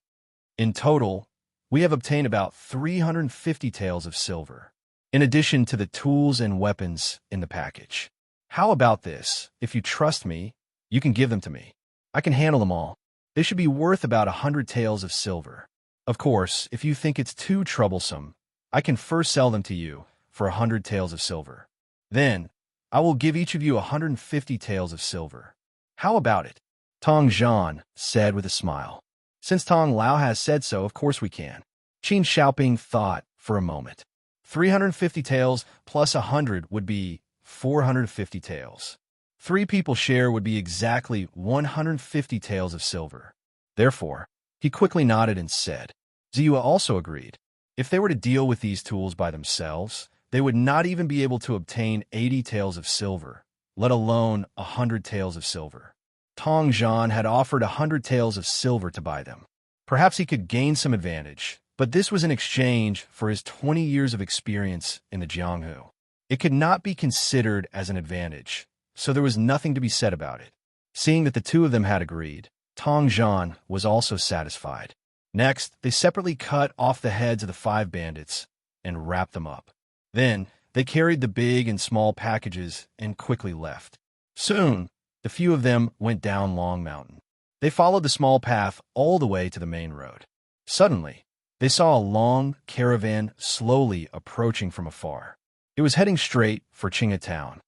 In total, we have obtained about 350 taels of silver, in addition to the tools and weapons in the package. How about this? If you trust me, you can give them to me. I can handle them all. They should be worth about 100 taels of silver. Of course, if you think it's too troublesome, I can first sell them to you for 100 taels of silver. Then, I will give each of you 150 taels of silver. How about it? Tong Zhan said with a smile. Since Tong Lao has said so, of course we can. Qin Xiaoping thought for a moment. 350 taels plus 100 would be 450 taels. 3 people's share would be exactly 150 taels of silver. Therefore, he quickly nodded and said. Ziyue also agreed. If they were to deal with these tools by themselves, they would not even be able to obtain 80 taels of silver, let alone 100 taels of silver. Tong Zhan had offered 100 taels of silver to buy them. Perhaps he could gain some advantage, but this was in exchange for his 20 years of experience in the Jianghu. It could not be considered as an advantage, so there was nothing to be said about it. Seeing that the two of them had agreed, Tong Zhan was also satisfied. Next, they separately cut off the heads of the 5 bandits and wrapped them up. Then, they carried the big and small packages and quickly left. Soon, the few of them went down Long Mountain. They followed the small path all the way to the main road. Suddenly, they saw a long caravan slowly approaching from afar. It was heading straight for Qinghe Town.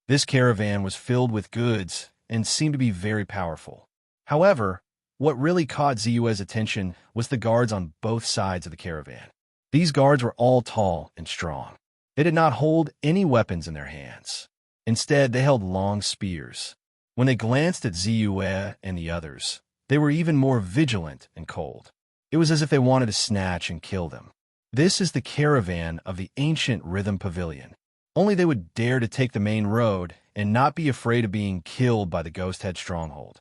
This caravan was filled with goods and seemed to be very powerful. However, what really caught Ziyue's attention was the guards on both sides of the caravan. These guards were all tall and strong. They did not hold any weapons in their hands. Instead, they held long spears. When they glanced at Ziyue and the others, they were even more vigilant and cold. It was as if they wanted to snatch and kill them. This is the caravan of the ancient Rhythm Pavilion. Only they would dare to take the main road and not be afraid of being killed by the Ghost Head stronghold.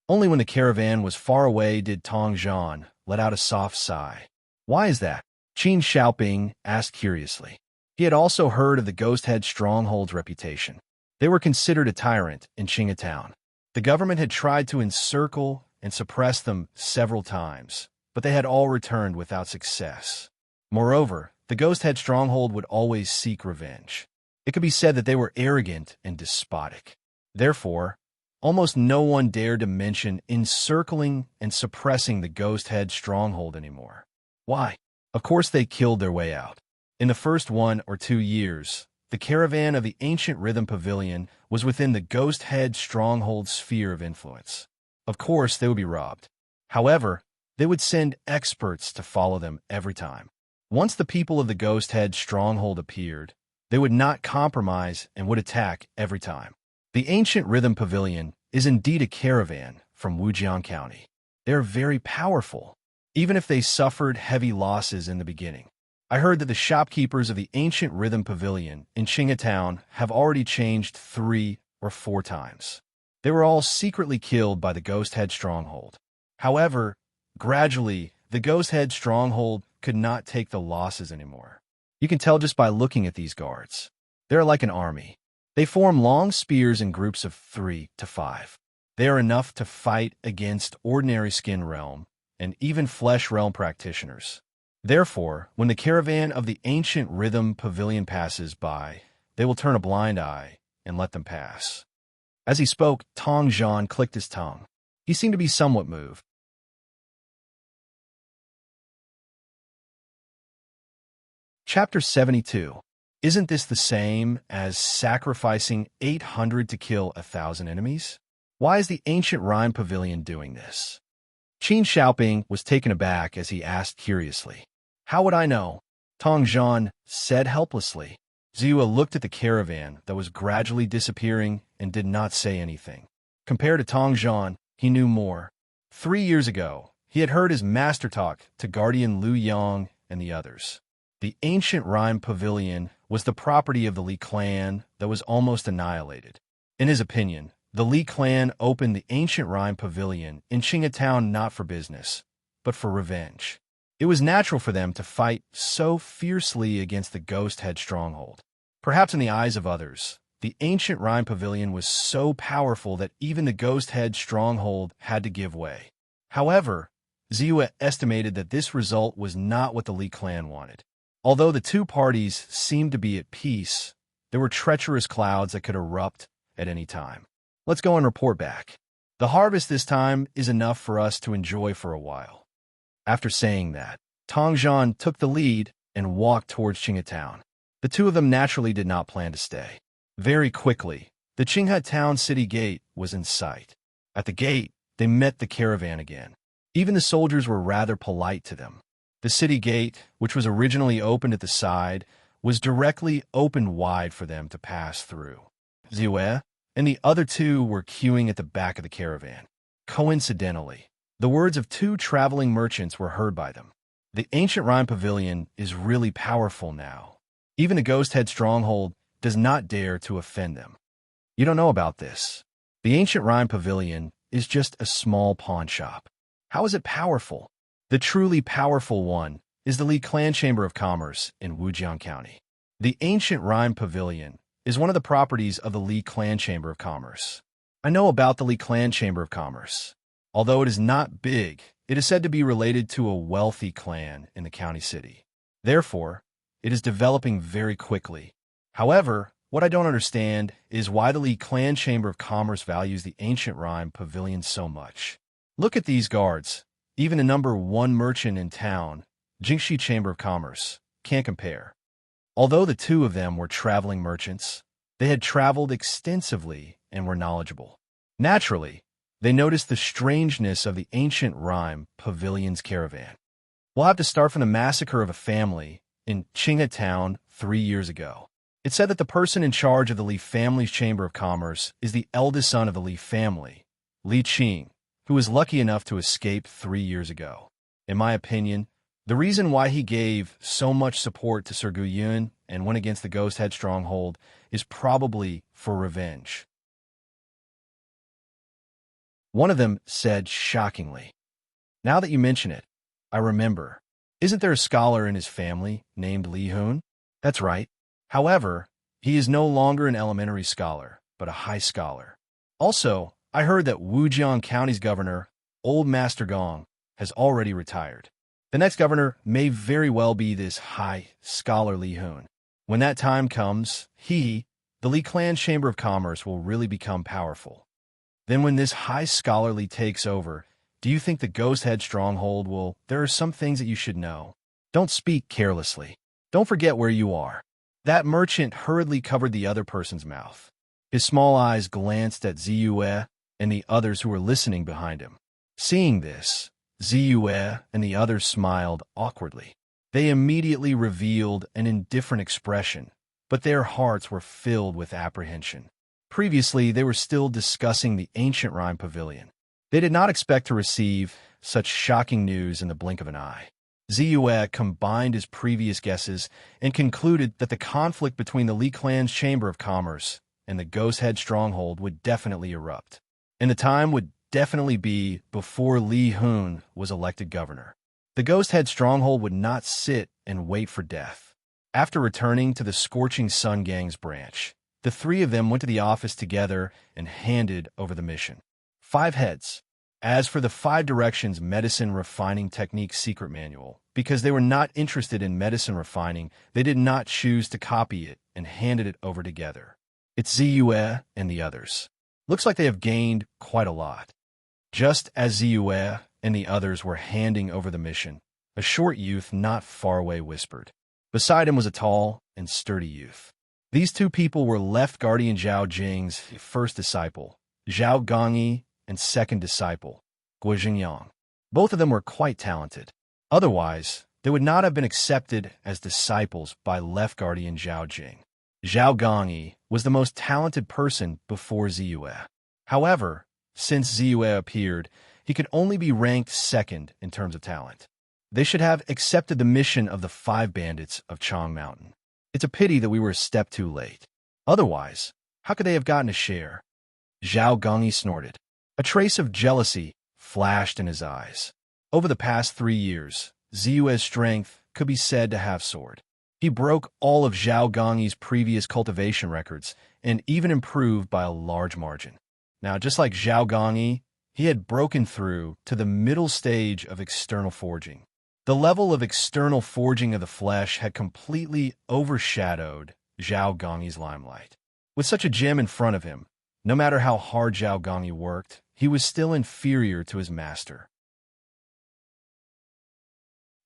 Only when the caravan was far away did Tong Zhan let out a soft sigh. Why is that? Qin Xiaoping asked curiously. He had also heard of the Ghost Head stronghold's reputation. They were considered a tyrant in Qinghe Town. The government had tried to encircle and suppress them several times, but they had all returned without success. Moreover, the Ghost Head stronghold would always seek revenge. It could be said that they were arrogant and despotic. Therefore, almost no one dared to mention encircling and suppressing the Ghost Head stronghold anymore. Why? Of course they killed their way out. In the first 1 or 2 years, the caravan of the ancient Rhythm Pavilion was within the Ghost Head stronghold's sphere of influence. Of course they would be robbed. However, they would send experts to follow them every time. Once the people of the Ghost Head stronghold appeared, they would not compromise and would attack every time. The ancient Rhythm Pavilion is indeed a caravan from Wujiang County. They are very powerful, even if they suffered heavy losses in the beginning. I heard that the shopkeepers of the ancient Rhythm Pavilion in Qinghe Town have already changed 3 or 4 times. They were all secretly killed by the Ghost Head stronghold. However, gradually, the Ghost Head stronghold could not take the losses anymore. You can tell just by looking at these guards. They're like an army. They form long spears in groups of 3 to 5. They are enough to fight against ordinary skin realm and even flesh realm practitioners. Therefore, when the caravan of the ancient Rhythm Pavilion passes by, they will turn a blind eye and let them pass. As he spoke, Tong Zhan clicked his tongue. He seemed to be somewhat moved. Chapter 72. Isn't this the same as sacrificing 800 to kill 1,000 enemies? Why is the ancient Rhine Pavilion doing this? Qin Xiaoping was taken aback as he asked curiously. How would I know? Tong Zhan said helplessly. Ziyue looked at the caravan that was gradually disappearing and did not say anything. Compared to Tong Zhan, he knew more. 3 years ago, he had heard his master talk to Guardian Lu Yang and the others. The ancient Rhine Pavilion was the property of the Li clan that was almost annihilated. In his opinion, the Li clan opened the ancient Rhine Pavilion in Qinghe Town not for business, but for revenge. It was natural for them to fight so fiercely against the Ghost Head stronghold. Perhaps in the eyes of others, the ancient Rhine Pavilion was so powerful that even the Ghost Head stronghold had to give way. However, Ziyue estimated that this result was not what the Li clan wanted. Although the two parties seemed to be at peace, there were treacherous clouds that could erupt at any time. Let's go and report back. The harvest this time is enough for us to enjoy for a while. After saying that, Tong Zhan took the lead and walked towards Qinghe Town. The two of them naturally did not plan to stay. Very quickly, the Qinghe Town city gate was in sight. At the gate, they met the caravan again. Even the soldiers were rather polite to them. The city gate, which was originally opened at the side, was directly opened wide for them to pass through. Ziyue and the other two were queuing at the back of the caravan. Coincidentally, the words of two traveling merchants were heard by them. The ancient Rhine Pavilion is really powerful now. Even the Ghost Head stronghold does not dare to offend them. You don't know about this. The ancient Rhine Pavilion is just a small pawn shop. How is it powerful? The truly powerful one is the Li Clan Chamber of Commerce in Wujiang County. The ancient Rhine Pavilion is one of the properties of the Li Clan Chamber of Commerce. I know about the Li Clan Chamber of Commerce. Although it is not big, it is said to be related to a wealthy clan in the county city. Therefore, it is developing very quickly. However, what I don't understand is why the Li Clan Chamber of Commerce values the ancient Rhine Pavilion so much. Look at these guards. Even the number 1 merchant in town, Jingxi Chamber of Commerce, can't compare. Although the two of them were traveling merchants, they had traveled extensively and were knowledgeable. Naturally, they noticed the strangeness of the ancient Rhine Pavilion's caravan. We'll have to start from the massacre of a family in Qinghe Town 3 years ago. It said that the person in charge of the Li family's Chamber of Commerce is the eldest son of the Li family, Li Qing, who was lucky enough to escape 3 years ago. In my opinion, the reason why he gave so much support to Sir Guyun and went against the Ghost Head stronghold is probably for revenge. One of them said shockingly, "Now that you mention it, I remember. Isn't there a scholar in his family named Li Hun?" "That's right. However, he is no longer an elementary scholar, but a high scholar. Also, I heard that Wujiang County's governor, Old Master Gong, has already retired. The next governor may very well be this high scholar Li Hun. When that time comes, the Li Clan Chamber of Commerce, will really become powerful. Then when this high scholarly takes over, do you think the Ghost Head stronghold will... There are some things that you should know. Don't speak carelessly. Don't forget where you are." That merchant hurriedly covered the other person's mouth. His small eyes glanced at Ziyue and the others who were listening behind him. Seeing this, Ziyue and the others smiled awkwardly. They immediately revealed an indifferent expression, but their hearts were filled with apprehension. Previously, they were still discussing the ancient Rhine Pavilion. They did not expect to receive such shocking news in the blink of an eye. Ziyue combined his previous guesses and concluded that the conflict between the Li Clan's Chamber of Commerce and the Ghost Head stronghold would definitely erupt. And the time would definitely be before Li Hun was elected governor. The Ghost Head stronghold would not sit and wait for death. After returning to the Scorching Sun Gang's branch, the three of them went to the office together and handed over the mission. 5 heads. As for the 5 Directions Medicine Refining Technique Secret Manual, because they were not interested in medicine refining, they did not choose to copy it and handed it over together. It's Ziyue and the others. Looks like they have gained quite a lot. Just as Ziyue and the others were handing over the mission, a short youth not far away whispered. Beside him was a tall and sturdy youth. These two people were Left Guardian Zhao Jing's first disciple, Zhao Gongyi, and second disciple, Guo Jingyang. Both of them were quite talented. Otherwise, they would not have been accepted as disciples by Left Guardian Zhao Jing. Zhao Gongyi was the most talented person before Ziyue. However, since Ziyue appeared, he could only be ranked second in terms of talent. They should have accepted the mission of the 5 bandits of Chang Mountain. It's a pity that we were a step too late. Otherwise, how could they have gotten a share? Zhao Gongyi snorted. A trace of jealousy flashed in his eyes. Over the past 3 years, Ziyue's strength could be said to have soared. He broke all of Zhao Gongyi's previous cultivation records and even improved by a large margin. Now, just like Zhao Gongyi, he had broken through to the middle stage of external forging. The level of external forging of the flesh had completely overshadowed Zhao Gongyi's limelight. With such a gem in front of him, no matter how hard Zhao Gongyi worked, he was still inferior to his master.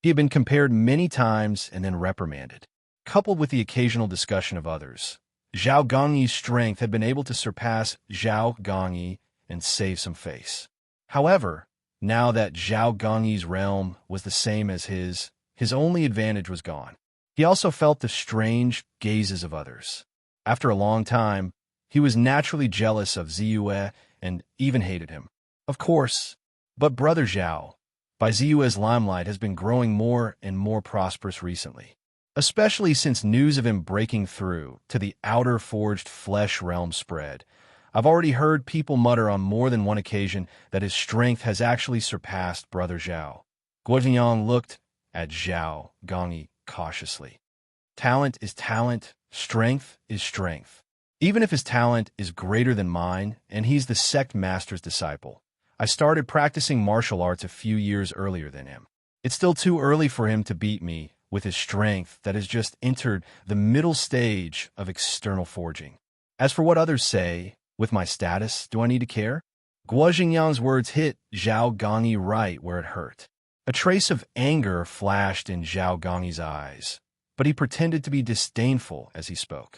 He had been compared many times and then reprimanded. Coupled with the occasional discussion of others, Zhao Gongyi's strength had been able to surpass Zhao Gongyi and save some face. However, now that Zhao Gongyi's realm was the same as his only advantage was gone. He also felt the strange gazes of others. After a long time, he was naturally jealous of Ziyue and even hated him. Of course, but Brother Zhao, by Ziyue's limelight, has been growing more and more prosperous recently, especially since news of him breaking through to the outer forged flesh realm spread. I've already heard people mutter on more than one occasion that his strength has actually surpassed Brother Zhao. Guo Jingyang looked at Zhao Gongyi cautiously. Talent is talent, strength is strength. Even if his talent is greater than mine and he's the sect master's disciple, I started practicing martial arts a few years earlier than him. It's still too early for him to beat me with his strength that has just entered the middle stage of external forging. As for what others say, with my status, do I need to care? Guo Jingyang's words hit Zhao Gongyi right where it hurt. A trace of anger flashed in Zhao Gongyi's eyes, but he pretended to be disdainful as he spoke.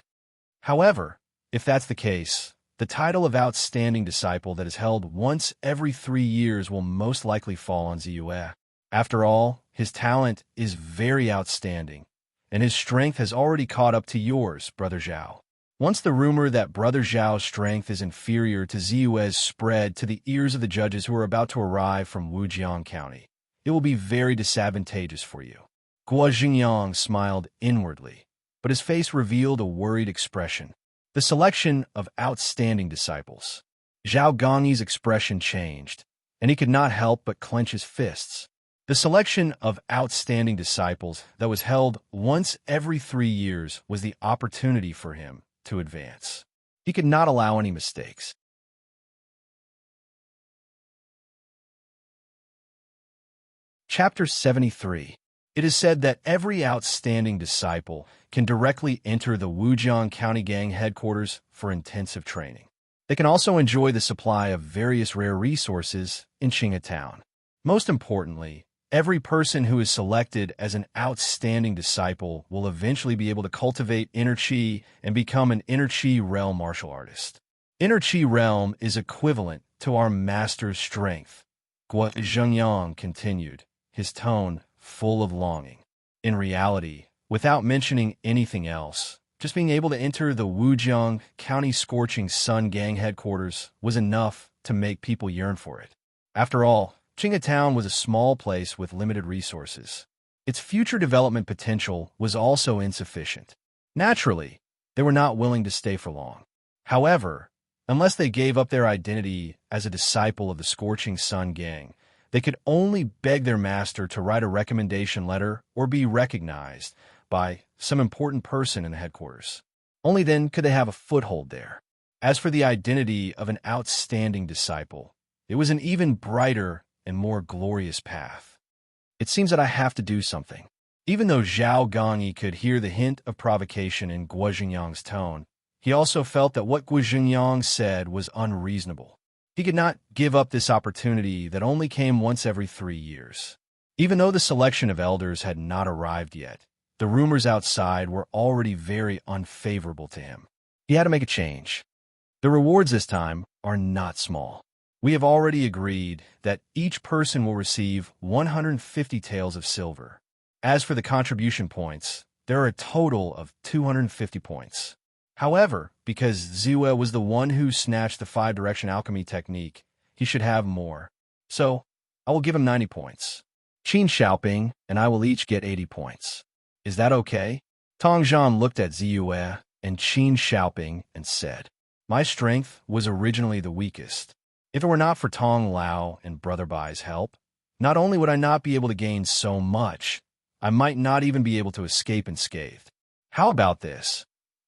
However, if that's the case, the title of outstanding disciple that is held once every 3 years will most likely fall on Ziyue. After all, his talent is very outstanding, and his strength has already caught up to yours, Brother Zhao. Once the rumor that Brother Zhao's strength is inferior to Ziyue's spread to the ears of the judges who are about to arrive from Wujiang County, it will be very disadvantageous for you. Guo Jingyang smiled inwardly, but his face revealed a worried expression. The selection of outstanding disciples. Zhao Gongyi's expression changed, and he could not help but clench his fists. The selection of outstanding disciples that was held once every 3 years was the opportunity for him to advance. He could not allow any mistakes. Chapter 73. It is said that every outstanding disciple can directly enter the Wujiang County Gang headquarters for intensive training. They can also enjoy the supply of various rare resources in Qinghe Town. Most importantly, every person who is selected as an outstanding disciple will eventually be able to cultivate inner qi and become an inner qi realm martial artist. Inner qi realm is equivalent to our master's strength, Guo Jingyang continued, his tone full of longing. In reality, without mentioning anything else, just being able to enter the Wujiang County Scorching Sun Gang headquarters was enough to make people yearn for it. After all, Qinghe Town was a small place with limited resources. Its future development potential was also insufficient. Naturally, they were not willing to stay for long. However, unless they gave up their identity as a disciple of the Scorching Sun Gang, they could only beg their master to write a recommendation letter or be recognized by some important person in the headquarters. Only then could they have a foothold there. As for the identity of an outstanding disciple, it was an even brighter and more glorious path. It seems that I have to do something. Even though Zhao Gongyi could hear the hint of provocation in Guo Jingyang's tone, he also felt that what Guo Jingyang said was unreasonable. He could not give up this opportunity that only came once every 3 years. Even though the selection of elders had not arrived yet, the rumors outside were already very unfavorable to him. He had to make a change. The rewards this time are not small. We have already agreed that each person will receive 150 taels of silver. As for the contribution points, there are a total of 250 points. However, because Zue was the one who snatched the 5-direction alchemy technique, he should have more. So, I will give him 90 points. Qin Xiaoping and I will each get 80 points. Is that okay? Tong Zhan looked at Zue and Qin Xiaoping and said, "My strength was originally the weakest. If it were not for Tong Lao and Brother Bai's help, not only would I not be able to gain so much, I might not even be able to escape unscathed. How about this?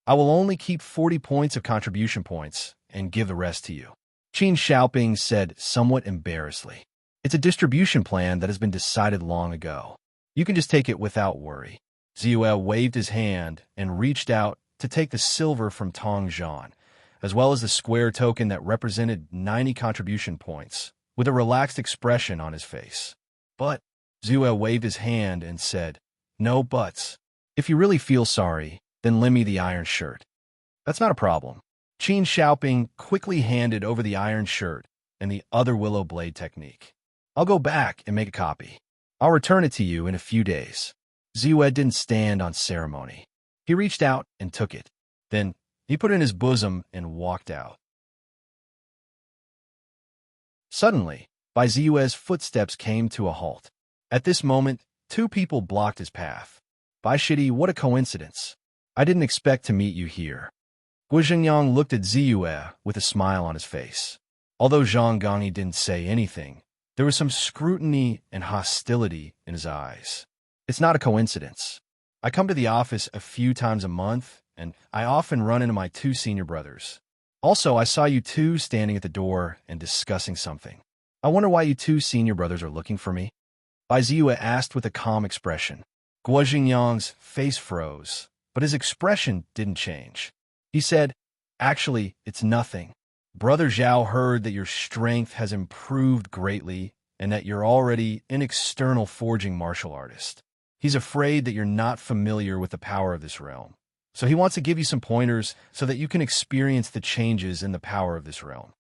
I will only keep 40 points of contribution points and give the rest to you." Qin Xiaoping said somewhat embarrassedly. "It's a distribution plan that has been decided long ago. You can just take it without worry." Zue waved his hand and reached out to take the silver from Tong Zhan, as well as the square token that represented 90 contribution points, with a relaxed expression on his face. "But," Zue waved his hand and said, "No buts. If you really feel sorry, then lend me the iron shirt." "That's not a problem." Qin Xiaoping quickly handed over the iron shirt and the other willow blade technique. "I'll go back and make a copy. I'll return it to you in a few days." Zue didn't stand on ceremony. He reached out and took it. Then he put it in his bosom and walked out. Suddenly, Bai Ziue's footsteps came to a halt. At this moment, 2 people blocked his path. "Bai Shidi, what a coincidence. I didn't expect to meet you here." Guo Xingyang looked at Ziyue with a smile on his face. Although Zhang Gongyi didn't say anything, there was some scrutiny and hostility in his eyes. "It's not a coincidence. I come to the office a few times a month, and I often run into my 2 senior brothers. Also, I saw you 2 standing at the door and discussing something. I wonder why you 2 senior brothers are looking for me?" Bai Ziyue asked with a calm expression. Guo Xingyang's face froze, but his expression didn't change. He said, "Actually, it's nothing. Brother Zhao heard that your strength has improved greatly and that you're already an external forging martial artist. He's afraid that you're not familiar with the power of this realm. So he wants to give you some pointers so that you can experience the changes in the power of this realm.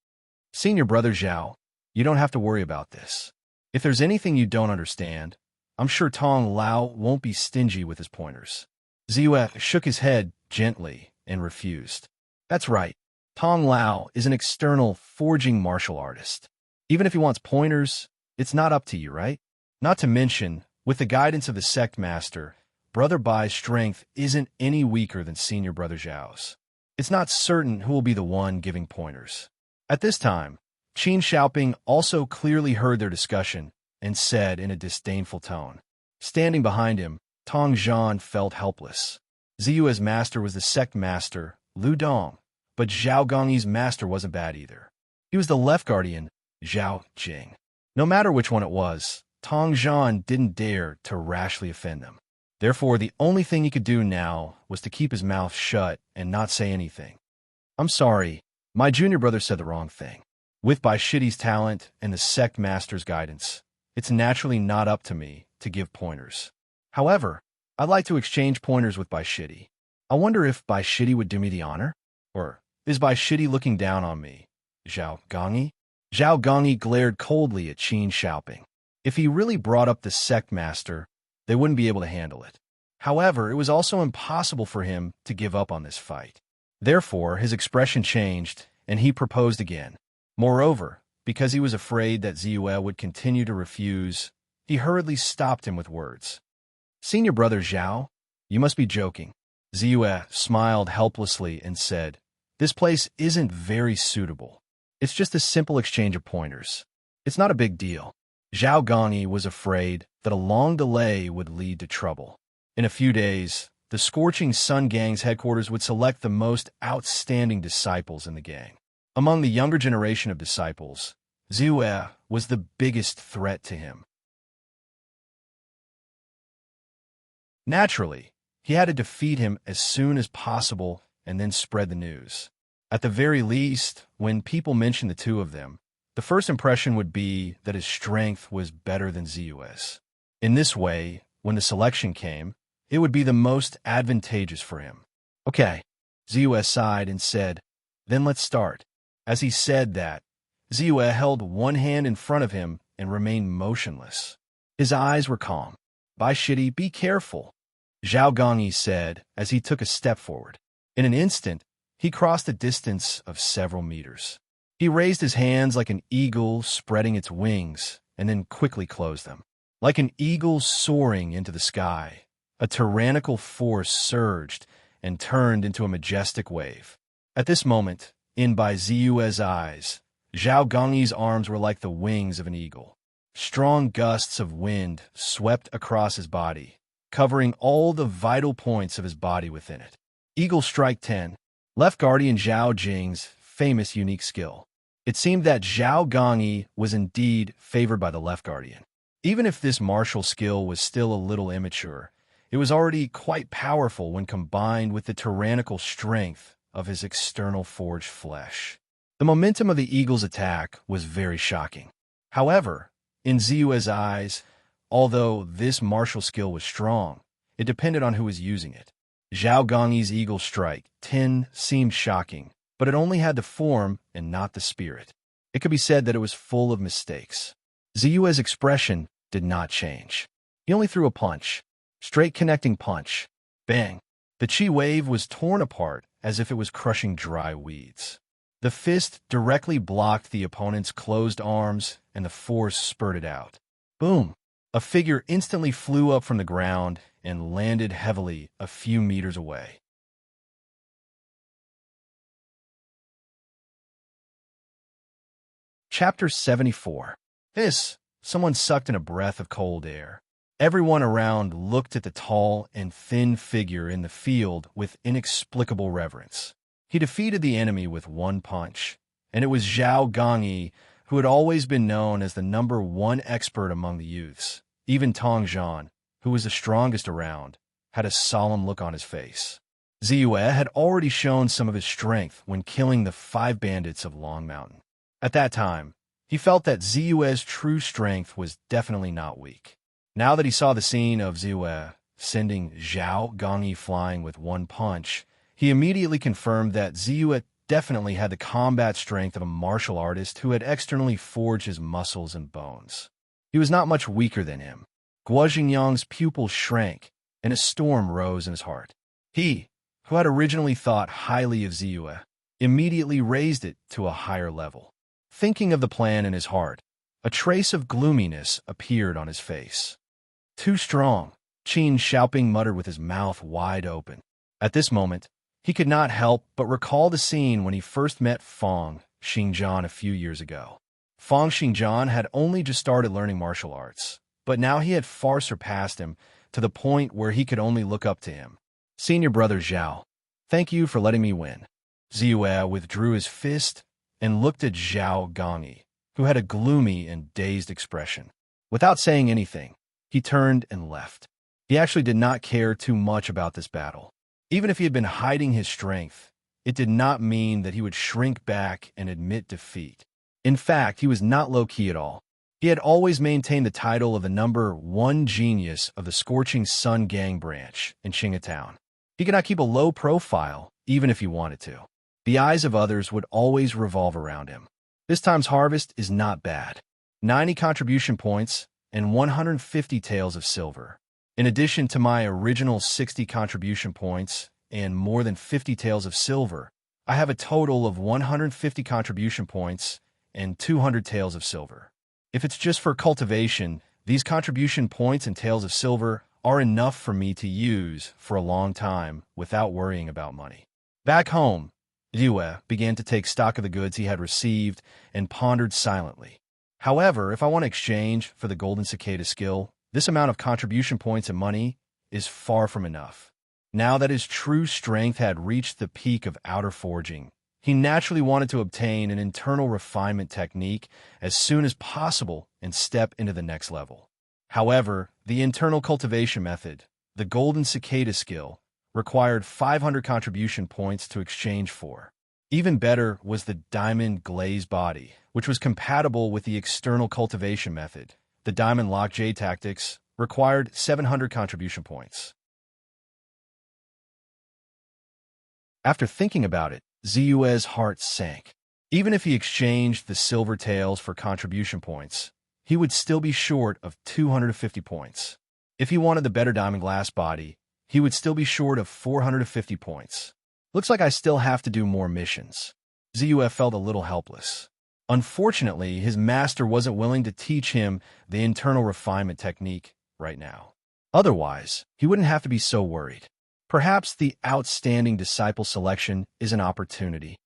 Senior Brother Zhao, you don't have to worry about this. If there's anything you don't understand, I'm sure Tong Lao won't be stingy with his pointers." Ziyue shook his head gently and refused. "That's right. Tong Lao is an external forging martial artist. Even if he wants pointers, it's not up to you, right? Not to mention, with the guidance of the sect master, Brother Bai's strength isn't any weaker than Senior Brother Zhao's. It's not certain who will be the one giving pointers." At this time, Qin Xiaoping also clearly heard their discussion and said in a disdainful tone. Standing behind him, Tong Zhan felt helpless. Ziyue's master was the sect master, Lu Dong, but Zhao Gongyi's master wasn't bad either. He was the left guardian, Zhao Jing. No matter which one it was, Tong Zhan didn't dare to rashly offend them. Therefore, the only thing he could do now was to keep his mouth shut and not say anything. "I'm sorry, my junior brother said the wrong thing. With Bai Shidi's talent and the sect master's guidance, it's naturally not up to me to give pointers. However, I'd like to exchange pointers with Bai Shidi. I wonder if Bai Shidi would do me the honor? Or is Bai Shidi looking down on me? Zhao Gongyi?" Zhao Gongyi glared coldly at Qin Xiaoping. If he really brought up the sect master, they wouldn't be able to handle it. However, it was also impossible for him to give up on this fight. Therefore, his expression changed, and he proposed again. Moreover, because he was afraid that Ziyue would continue to refuse, he hurriedly stopped him with words. "Senior Brother Zhao, you must be joking." Ziyue smiled helplessly and said, "This place isn't very suitable. It's just a simple exchange of pointers. It's not a big deal." Zhao Gongyi was afraid that a long delay would lead to trouble. In a few days, the Scorching Sun Gang's headquarters would select the most outstanding disciples in the gang. Among the younger generation of disciples, Ziyue was the biggest threat to him. Naturally, he had to defeat him as soon as possible and then spread the news. At the very least, when people mentioned the 2 of them, the first impression would be that his strength was better than Ziyue's. In this way, when the selection came, it would be the most advantageous for him. Okay, Ziyue sighed and said, "Then let's start." As he said that, Ziyue held one hand in front of him and remained motionless. His eyes were calm. "Bai Shidi, be careful," Zhao Gongyi said as he took a step forward. In an instant, he crossed a distance of several meters. He raised his hands like an eagle spreading its wings and then quickly closed them. Like an eagle soaring into the sky, a tyrannical force surged and turned into a majestic wave. At this moment, in Bai Ziyue's eyes, Zhao Gongyi's arms were like the wings of an eagle. Strong gusts of wind swept across his body, covering all the vital points of his body within it. Eagle Strike 10, Left Guardian Zhao Jing's famous unique skill. It seemed that Zhao Gongyi was indeed favored by the Left Guardian. Even if this martial skill was still a little immature, it was already quite powerful when combined with the tyrannical strength of his external forged flesh. The momentum of the eagle's attack was very shocking. However, in Ziyue's eyes, although this martial skill was strong, it depended on who was using it. Zhao Gongyi's Eagle Strike 10 seemed shocking, but it only had the form and not the spirit. It could be said that it was full of mistakes. Ziyue's expression did not change. He only threw a punch. Straight connecting punch. Bang! The chi wave was torn apart as if it was crushing dry weeds. The fist directly blocked the opponent's closed arms, and the force spurted out. Boom! A figure instantly flew up from the ground and landed heavily a few meters away. Chapter 74. Someone sucked in a breath of cold air. Everyone around looked at the tall and thin figure in the field with inexplicable reverence. He defeated the enemy with one punch, and it was Zhao Gongyi, who had always been known as the #1 expert among the youths. Even Tong Zhan, who was the strongest around, had a solemn look on his face. Ziyue had already shown some of his strength when killing the 5 bandits of Long Mountain. At that time, he felt that Ziyue's true strength was definitely not weak. Now that he saw the scene of Ziyue sending Zhao Gongyi flying with one punch, he immediately confirmed that Ziyue definitely had the combat strength of a martial artist who had externally forged his muscles and bones. He was not much weaker than him. Guo Xingyang's pupils shrank, and a storm rose in his heart. He, who had originally thought highly of Ziyue, immediately raised it to a higher level. Thinking of the plan in his heart, a trace of gloominess appeared on his face. Too strong, Qin Xiaoping muttered with his mouth wide open. At this moment, he could not help but recall the scene when he first met Fang Xingjian a few years ago. Fang Xingjian had only just started learning martial arts, but now he had far surpassed him to the point where he could only look up to him. "Senior brother Zhao, thank you for letting me win." Ziyue withdrew his fist and looked at Zhao Gongyi, who had a gloomy and dazed expression. Without saying anything, he turned and left. He actually did not care too much about this battle. Even if he had been hiding his strength, it did not mean that he would shrink back and admit defeat. In fact, he was not low-key at all. He had always maintained the title of the #1 genius of the Scorching Sun Gang branch in Qingatown. He could not keep a low profile, even if he wanted to. The eyes of others would always revolve around him. This time's harvest is not bad. 90 contribution points and 150 taels of silver. In addition to my original 60 contribution points and more than 50 taels of silver, I have a total of 150 contribution points and 200 taels of silver. If it's just for cultivation, these contribution points and taels of silver are enough for me to use for a long time without worrying about money. Back home, Ziyue began to take stock of the goods he had received and pondered silently. However, if I want to exchange for the Golden Cicada skill, this amount of contribution points and money is far from enough. Now that his true strength had reached the peak of outer forging, he naturally wanted to obtain an internal refinement technique as soon as possible and step into the next level. However, the internal cultivation method, the Golden Cicada skill, required 500 contribution points to exchange for. Even better was the diamond glaze body, which was compatible with the external cultivation method. The diamond lock jade tactics required 700 contribution points. After thinking about it, Ziyue's heart sank. Even if he exchanged the silver tails for contribution points, he would still be short of 250 points. If he wanted the better diamond glass body, he would still be short of 450 points. Looks like I still have to do more missions. Ziyue felt a little helpless. Unfortunately, his master wasn't willing to teach him the internal refinement technique right now. Otherwise, he wouldn't have to be so worried. Perhaps the outstanding disciple selection is an opportunity.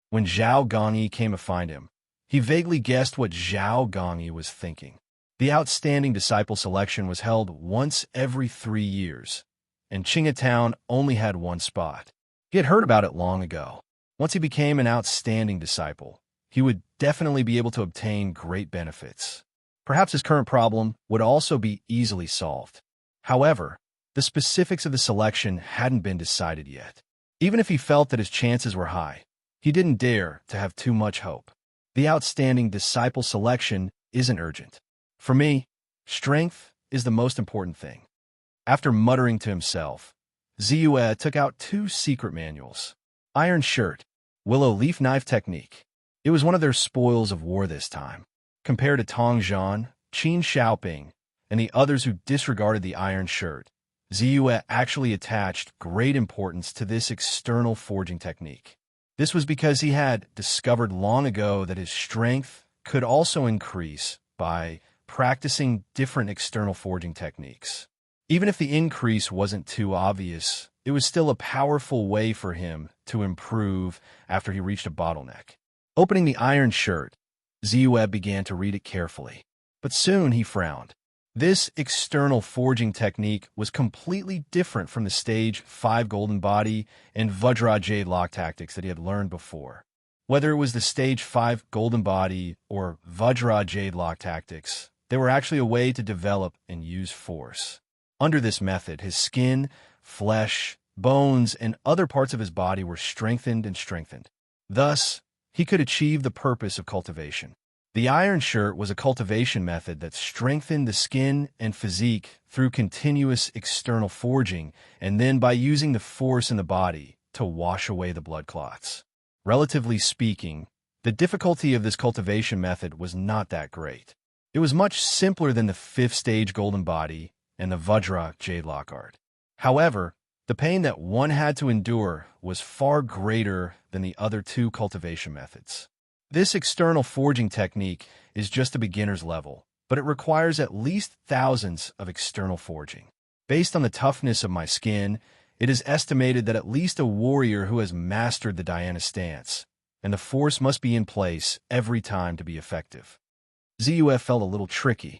When Zhao Gongyi came to find him, he vaguely guessed what Zhao Gongyi was thinking. The outstanding disciple selection was held once every 3 years, and Qinghe Town only had one spot. He had heard about it long ago. Once he became an outstanding disciple, he would definitely be able to obtain great benefits. Perhaps his current problem would also be easily solved. However, the specifics of the selection hadn't been decided yet. Even if he felt that his chances were high, he didn't dare to have too much hope. The outstanding disciple selection isn't urgent. For me, strength is the most important thing. After muttering to himself, Ziyue took out 2 secret manuals. Iron Shirt, Willow Leaf Knife Technique. It was one of their spoils of war this time. Compared to Tong Zhan, Qin Xiaoping, and the others who disregarded the Iron Shirt, Ziyue actually attached great importance to this external forging technique. This was because he had discovered long ago that his strength could also increase by practicing different external forging techniques. Even if the increase wasn't too obvious, it was still a powerful way for him to improve after he reached a bottleneck. Opening the Iron Shirt, Ziyue began to read it carefully, but soon he frowned. This external forging technique was completely different from the Stage 5 Golden Body and Vajra Jade Lock tactics that he had learned before. Whether it was the Stage 5 Golden Body or Vajra Jade Lock tactics, they were actually a way to develop and use force. Under this method, his skin, flesh, bones, and other parts of his body were strengthened and strengthened. Thus, he could achieve the purpose of cultivation. The Iron Shirt was a cultivation method that strengthened the skin and physique through continuous external forging and then by using the force in the body to wash away the blood clots. Relatively speaking, the difficulty of this cultivation method was not that great. It was much simpler than the 5th Stage Golden Body and the Vajra Jade Lock art. However, the pain that one had to endure was far greater than the other 2 cultivation methods. This external forging technique is just a beginner's level, but it requires at least thousands of external forging. Based on the toughness of my skin, it is estimated that at least a warrior who has mastered the Diana stance, and the force must be in place every time to be effective. Ziyue felt a little tricky.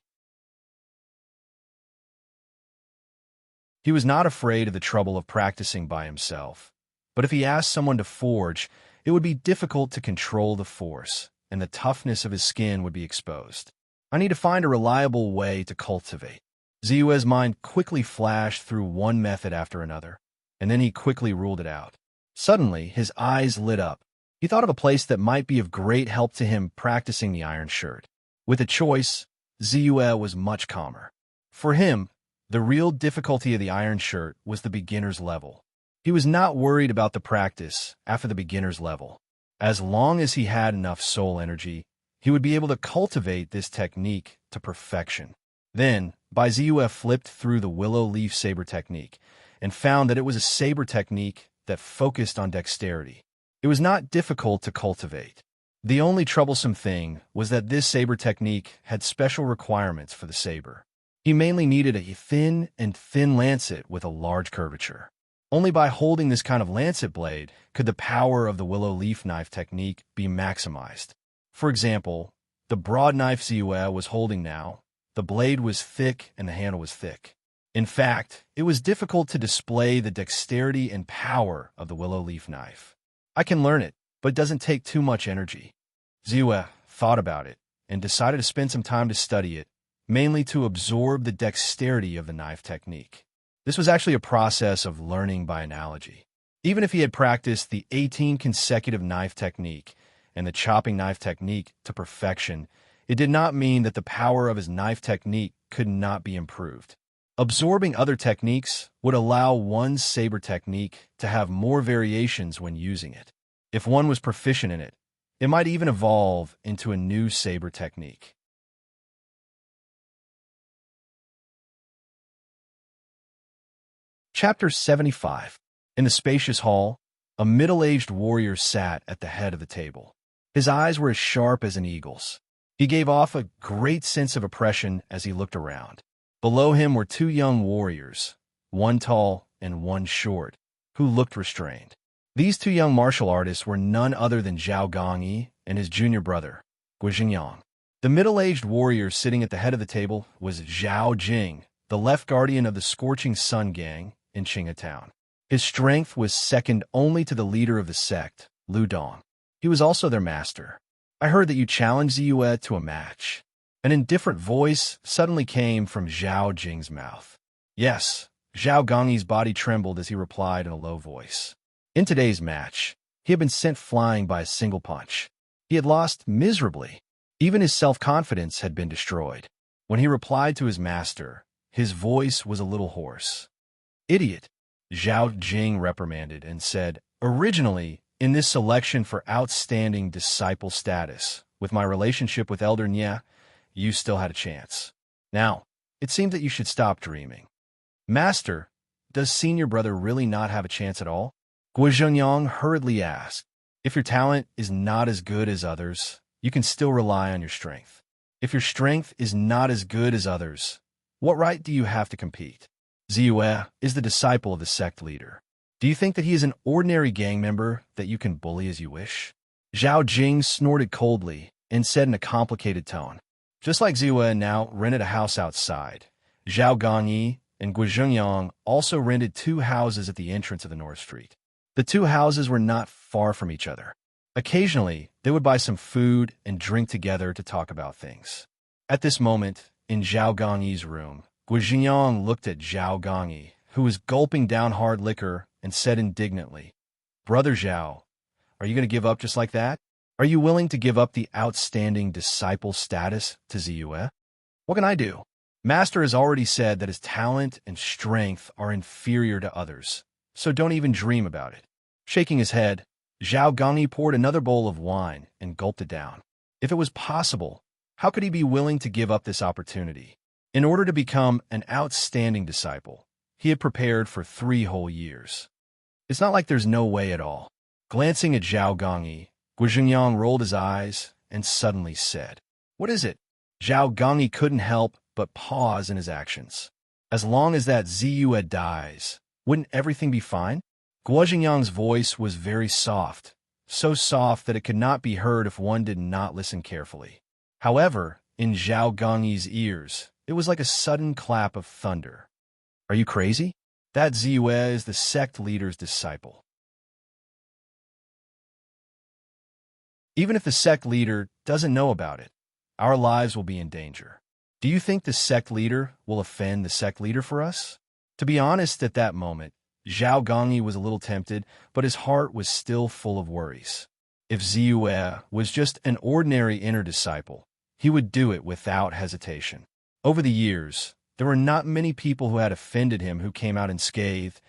He was not afraid of the trouble of practicing by himself, but if he asked someone to forge, it would be difficult to control the force, and the toughness of his skin would be exposed. I need to find a reliable way to cultivate. Ziyue's mind quickly flashed through one method after another, and then he quickly ruled it out. Suddenly, his eyes lit up. He thought of a place that might be of great help to him practicing the Iron Shirt. With a choice, Ziyue was much calmer. For him, the real difficulty of the Iron Shirt was the beginner's level. He was not worried about the practice after the beginner's level. As long as he had enough soul energy, he would be able to cultivate this technique to perfection. Then, Ziyue flipped through the Willow Leaf Saber technique and found that it was a saber technique that focused on dexterity. It was not difficult to cultivate. The only troublesome thing was that this saber technique had special requirements for the saber. He mainly needed a thin lancet with a large curvature. Only by holding this kind of lancet blade could the power of the willow leaf knife technique be maximized. For example, the broad knife Ziyue was holding now, the blade was thick and the handle was thick. In fact, it was difficult to display the dexterity and power of the willow leaf knife. I can learn it, but it doesn't take too much energy. Ziyue thought about it and decided to spend some time to study it, mainly to absorb the dexterity of the knife technique. This was actually a process of learning by analogy. Even if he had practiced the 18 consecutive knife technique and the chopping knife technique to perfection, it did not mean that the power of his knife technique could not be improved. Absorbing other techniques would allow one's saber technique to have more variations when using it. If one was proficient in it, it might even evolve into a new saber technique. Chapter 75. In the spacious hall, a middle-aged warrior sat at the head of the table. His eyes were as sharp as an eagle's. He gave off a great sense of oppression as he looked around. Below him were two young warriors, one tall and one short, who looked restrained. These two young martial artists were none other than Zhao Gongyi and his junior brother, Guizhengyang. The middle-aged warrior sitting at the head of the table was Zhao Jing, the left guardian of the Scorching Sun Gang in Qingatown. His strength was second only to the leader of the sect, Lu Dong. He was also their master. I heard that you challenged Ziyue to a match. An indifferent voice suddenly came from Zhao Jing's mouth. Yes, Zhao Gongyi's body trembled as he replied in a low voice. In today's match, he had been sent flying by a single punch. He had lost miserably. Even his self-confidence had been destroyed. When he replied to his master, his voice was a little hoarse. Idiot, Zhao Jing reprimanded and said, originally, in this selection for outstanding disciple status, with my relationship with Elder Nye, you still had a chance. Now, it seems that you should stop dreaming. Master, does senior brother really not have a chance at all? Guizhengyang hurriedly asked. If your talent is not as good as others, you can still rely on your strength. If your strength is not as good as others, what right do you have to compete? Ziyue is the disciple of the sect leader. Do you think that he is an ordinary gang member that you can bully as you wish? Zhao Jing snorted coldly and said in a complicated tone. Just like Ziyue now rented a house outside, Zhao Gongyi and Guizhengyang also rented two houses at the entrance of the North Street. The two houses were not far from each other. Occasionally, they would buy some food and drink together to talk about things. At this moment, in Zhao Gongyi's room, Guizhengyang looked at Zhao Gongyi, who was gulping down hard liquor, and said indignantly, Brother Zhao, are you going to give up just like that? Are you willing to give up the outstanding disciple status to Ziyue? What can I do? Master has already said that his talent and strength are inferior to others, so don't even dream about it. Shaking his head, Zhao Gongyi poured another bowl of wine and gulped it down. If it was possible, how could he be willing to give up this opportunity? In order to become an outstanding disciple, he had prepared for 3 whole years. It's not like there's no way at all. Glancing at Zhao Gongyi, Guizhengyang rolled his eyes and suddenly said, What is it? Zhao Gongyi couldn't help but pause in his actions. As long as that Ziyue dies, wouldn't everything be fine? Guizhengyang's voice was very soft, so soft that it could not be heard if one did not listen carefully. However, in Zhao Gongyi's ears, it was like a sudden clap of thunder. Are you crazy? That Ziyue is the sect leader's disciple. Even if the sect leader doesn't know about it, our lives will be in danger. Do you think the sect leader will offend the sect leader for us? To be honest, at that moment, Zhao Gongyi was a little tempted, but his heart was still full of worries. If Ziyue was just an ordinary inner disciple, he would do it without hesitation. Over the years, there were not many people who had offended him who came out unscathed,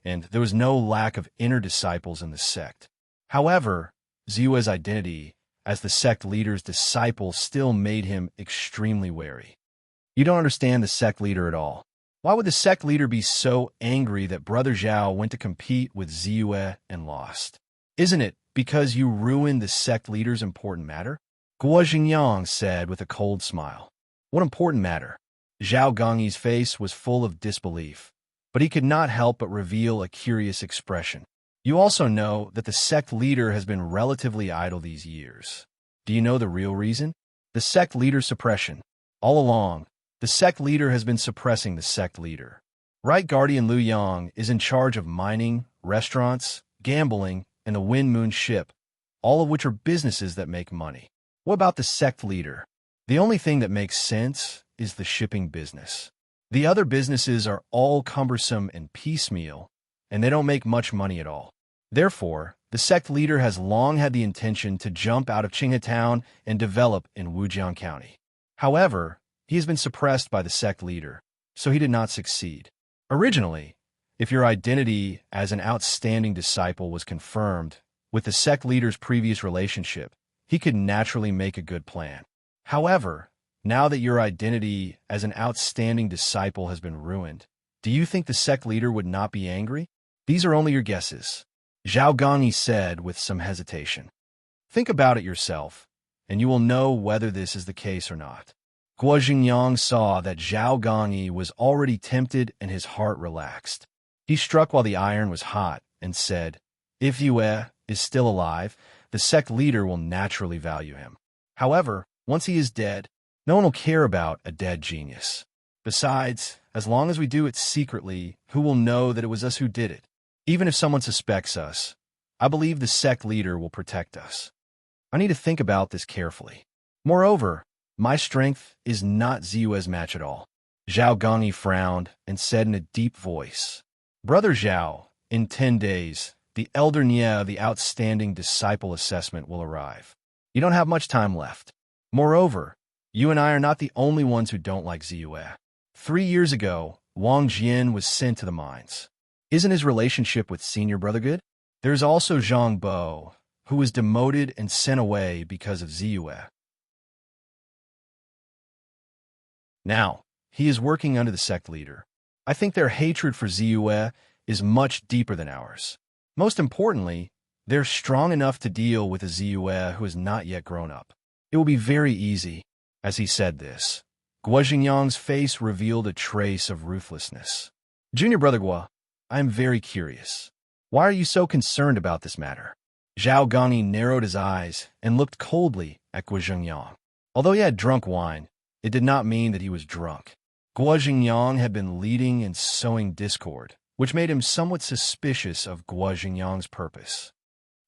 and there was no lack of inner disciples in the sect. However, Ziyue's identity as the sect leader's disciple still made him extremely wary. You don't understand the sect leader at all. Why would the sect leader be so angry that Brother Zhao went to compete with Ziyue and lost? Isn't it because you ruined the sect leader's important matter? Guizhengyang said with a cold smile. What important matter? Zhao Gongyi's face was full of disbelief, but he could not help but reveal a curious expression. You also know that the sect leader has been relatively idle these years. Do you know the real reason? The sect leader's suppression. All along, the sect leader has been suppressing the sect leader. Right Guardian Liu Yang is in charge of mining, restaurants, gambling, and the Wind Moon ship, all of which are businesses that make money. What about the sect leader? The only thing that makes sense is the shipping business. The other businesses are all cumbersome and piecemeal, and they don't make much money at all. Therefore, the sect leader has long had the intention to jump out of Qinghe Town and develop in Wujiang County. However, he has been suppressed by the sect leader, so he did not succeed. Originally, if your identity as an outstanding disciple was confirmed with the sect leader's previous relationship, he could naturally make a good plan. However, now that your identity as an outstanding disciple has been ruined, do you think the sect leader would not be angry? These are only your guesses, Zhao Gongyi said with some hesitation. Think about it yourself, and you will know whether this is the case or not. Guo Xingyang saw that Zhao Gongyi was already tempted and his heart relaxed. He struck while the iron was hot and said, "If Yue is still alive, the sect leader will naturally value him. However, once he is dead, no one will care about a dead genius. Besides, as long as we do it secretly, who will know that it was us who did it? Even if someone suspects us, I believe the sect leader will protect us. I need to think about this carefully. Moreover, my strength is not Ziyue's match at all." Zhao Gongyi frowned and said in a deep voice, "Brother Zhao, in 10 days, the Elder Nie, the Outstanding Disciple Assessment, will arrive. You don't have much time left. Moreover, you and I are not the only ones who don't like Ziyue. 3 years ago, Wang Jian was sent to the mines. Isn't his relationship with Senior Brother good? There's also Zhang Bo, who was demoted and sent away because of Ziyue. Now, he is working under the sect leader. I think their hatred for Ziyue is much deeper than ours. Most importantly, they're strong enough to deal with a Ziyue who has not yet grown up. It will be very easy." As he said this, Guo Xingyang's face revealed a trace of ruthlessness. "Junior Brother Guo, I am very curious. Why are you so concerned about this matter?" Zhao Gongyi narrowed his eyes and looked coldly at Guo Xingyang. Although he had drunk wine, it did not mean that he was drunk. Guo Xingyang had been leading and sowing discord, which made him somewhat suspicious of Guo Xingyang's purpose.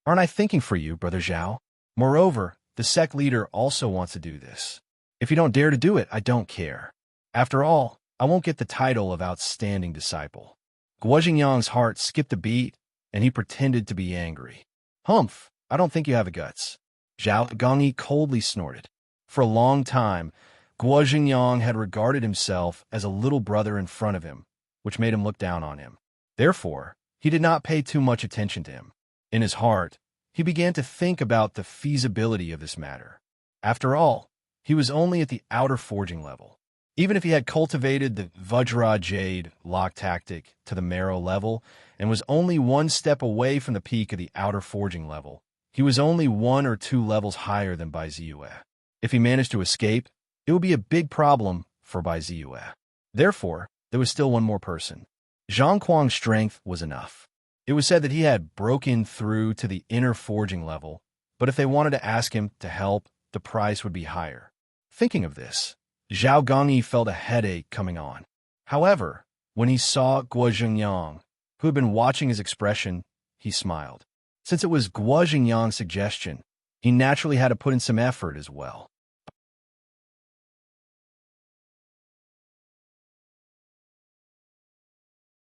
"Aren't I thinking for you, Brother Zhao? Moreover, the sect leader also wants to do this. If you don't dare to do it, I don't care. After all, I won't get the title of Outstanding Disciple." Guo Xingyang's heart skipped a beat, and he pretended to be angry. "Humph, I don't think you have the guts." Zhao Gongyi coldly snorted. For a long time, Guo Xingyang had regarded himself as a little brother in front of him, which made him look down on him. Therefore, he did not pay too much attention to him. In his heart, he began to think about the feasibility of this matter. After all, he was only at the outer forging level. Even if he had cultivated the Vajra Jade lock tactic to the marrow level and was only one step away from the peak of the outer forging level, he was only 1 or 2 levels higher than Bai Ziyue. If he managed to escape, it would be a big problem for Bai Ziyue. Therefore, there was still one more person. Zhang Kuang's strength was enough. It was said that he had broken through to the inner forging level, but if they wanted to ask him to help, the price would be higher. Thinking of this, Zhao Gongyi felt a headache coming on. However, when he saw Guo Xingyang, who had been watching his expression, he smiled. Since it was Guo Xingyang's suggestion, he naturally had to put in some effort as well.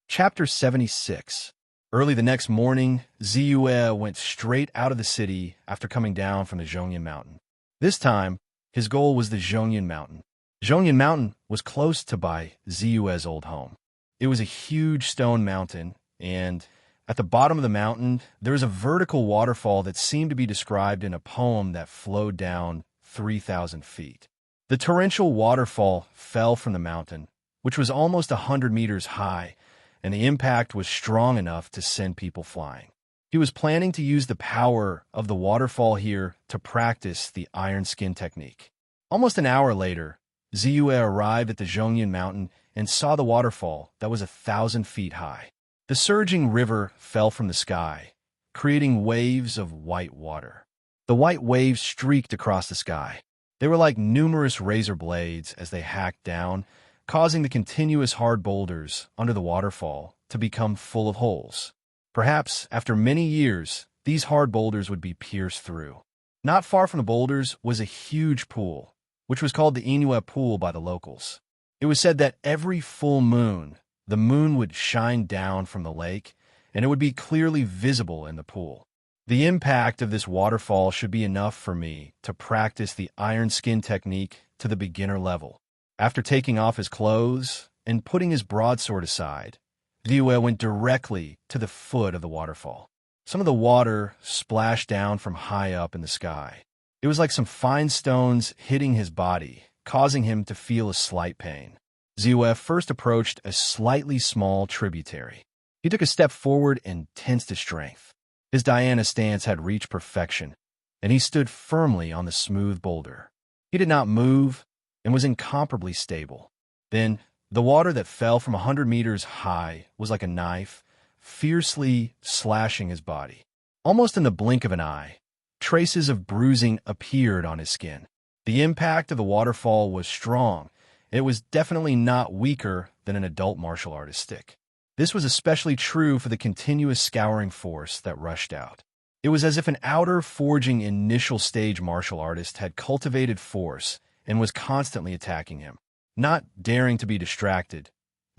Chapter 76. Early the next morning, Ziyue went straight out of the city after coming down from the Zhongyan Mountain. This time, his goal was the Zhongyan Mountain. Zhongyan Mountain was close to Bai Ziyue's old home. It was a huge stone mountain, and at the bottom of the mountain, there was a vertical waterfall that seemed to be described in a poem that flowed down 3,000 feet. The torrential waterfall fell from the mountain, which was almost 100 meters high, and the impact was strong enough to send people flying. He was planning to use the power of the waterfall here to practice the iron skin technique. Almost an hour later, Ziyue arrived at the Zhongyan Mountain and saw the waterfall that was 1,000 feet high. The surging river fell from the sky, creating waves of white water. The white waves streaked across the sky. They were like numerous razor blades as they hacked down, causing the continuous hard boulders under the waterfall to become full of holes. Perhaps, after many years, these hard boulders would be pierced through. Not far from the boulders was a huge pool, which was called the Inue Pool by the locals. It was said that every full moon, the moon would shine down from the lake, and it would be clearly visible in the pool. The impact of this waterfall should be enough for me to practice the iron skin technique to the beginner level. After taking off his clothes and putting his broadsword aside, Ziwe went directly to the foot of the waterfall. Some of the water splashed down from high up in the sky. It was like some fine stones hitting his body, causing him to feel a slight pain. Ziwe first approached a slightly small tributary. He took a step forward and tensed his strength. His Diana stance had reached perfection, and he stood firmly on the smooth boulder. He did not move and was incomparably stable. Then, the water that fell from 100 meters high was like a knife, fiercely slashing his body. Almost in the blink of an eye, traces of bruising appeared on his skin. The impact of the waterfall was strong. It was definitely not weaker than an adult martial artist's stick. This was especially true for the continuous scouring force that rushed out. It was as if an outer forging initial stage martial artist had cultivated force and was constantly attacking him. Not daring to be distracted,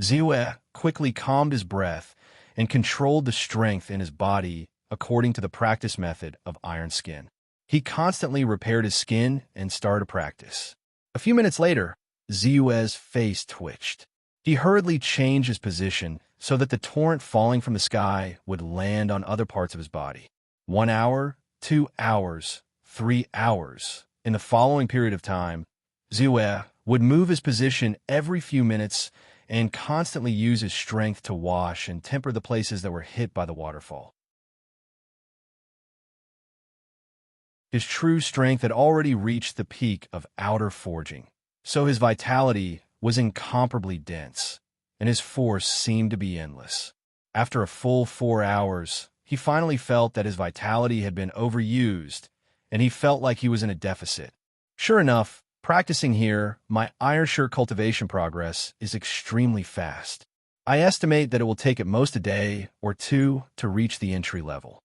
Ziwe quickly calmed his breath and controlled the strength in his body according to the practice method of iron skin. He constantly repaired his skin and started to practice. A few minutes later, Ziwe's face twitched. He hurriedly changed his position so that the torrent falling from the sky would land on other parts of his body. 1 hour, 2 hours, 3 hours. In the following period of time, Ziwe would move his position every few minutes and constantly use his strength to wash and temper the places that were hit by the waterfall. His true strength had already reached the peak of outer forging, so his vitality was incomparably dense, and his force seemed to be endless. After a full 4 hours, he finally felt that his vitality had been overused, and he felt like he was in a deficit. Sure enough, practicing here, my iron shirt cultivation progress is extremely fast. I estimate that it will take at most a day or two to reach the entry level.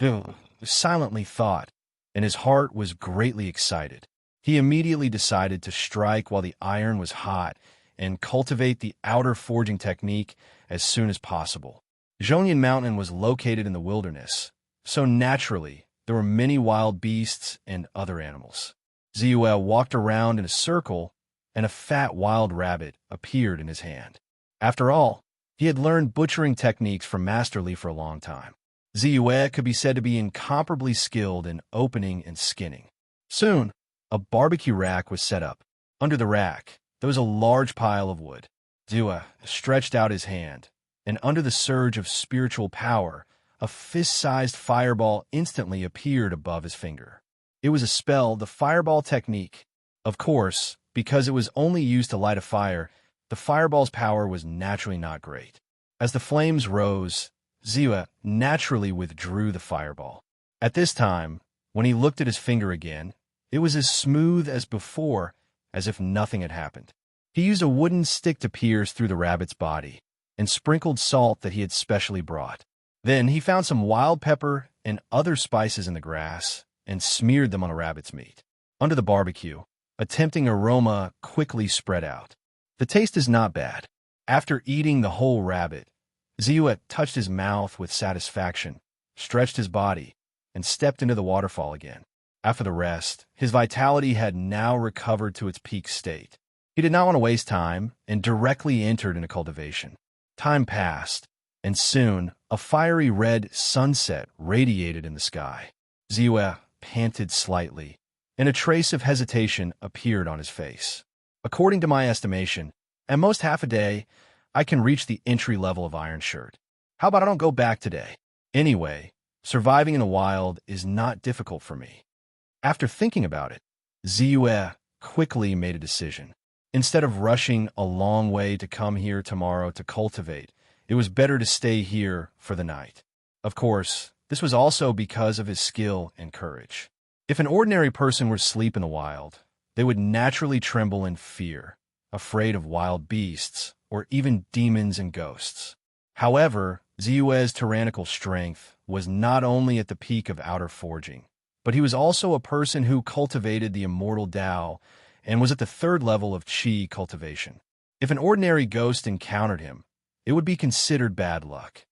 Ziwe silently thought, and his heart was greatly excited. He immediately decided to strike while the iron was hot and cultivate the outer forging technique as soon as possible. Zhonyan Mountain was located in the wilderness, so naturally there were many wild beasts and other animals. Ziwe walked around in a circle, and a fat wild rabbit appeared in his hand. After all, he had learned butchering techniques from Master Li for a long time. Ziwe could be said to be incomparably skilled in opening and skinning. Soon, a barbecue rack was set up. Under the rack, there was a large pile of wood. Ziwe stretched out his hand, and under the surge of spiritual power, a fist-sized fireball instantly appeared above his finger. It was a spell, the fireball technique. Of course, because it was only used to light a fire, the fireball's power was naturally not great. As the flames rose, Ziwe naturally withdrew the fireball. At this time, when he looked at his finger again, it was as smooth as before, as if nothing had happened. He used a wooden stick to pierce through the rabbit's body and sprinkled salt that he had specially brought. Then he found some wild pepper and other spices in the grass and smeared them on a rabbit's meat. Under the barbecue, a tempting aroma quickly spread out. The taste is not bad. After eating the whole rabbit, Ziwe touched his mouth with satisfaction, stretched his body, and stepped into the waterfall again. After the rest, his vitality had now recovered to its peak state. He did not want to waste time and directly entered into cultivation. Time passed, and soon a fiery red sunset radiated in the sky. Ziwe panted slightly, and a trace of hesitation appeared on his face. According to my estimation, at most half a day, I can reach the entry level of Iron Shirt. How about I don't go back today? Anyway, surviving in the wild is not difficult for me. After thinking about it, Ziwe quickly made a decision. Instead of rushing a long way to come here tomorrow to cultivate, it was better to stay here for the night. Of course, this was also because of his skill and courage. If an ordinary person were to sleep in the wild, they would naturally tremble in fear, afraid of wild beasts, or even demons and ghosts. However, Ziwe's tyrannical strength was not only at the peak of outer forging, but he was also a person who cultivated the immortal Tao and was at the third level of Qi cultivation. If an ordinary ghost encountered him, it would be considered bad luck.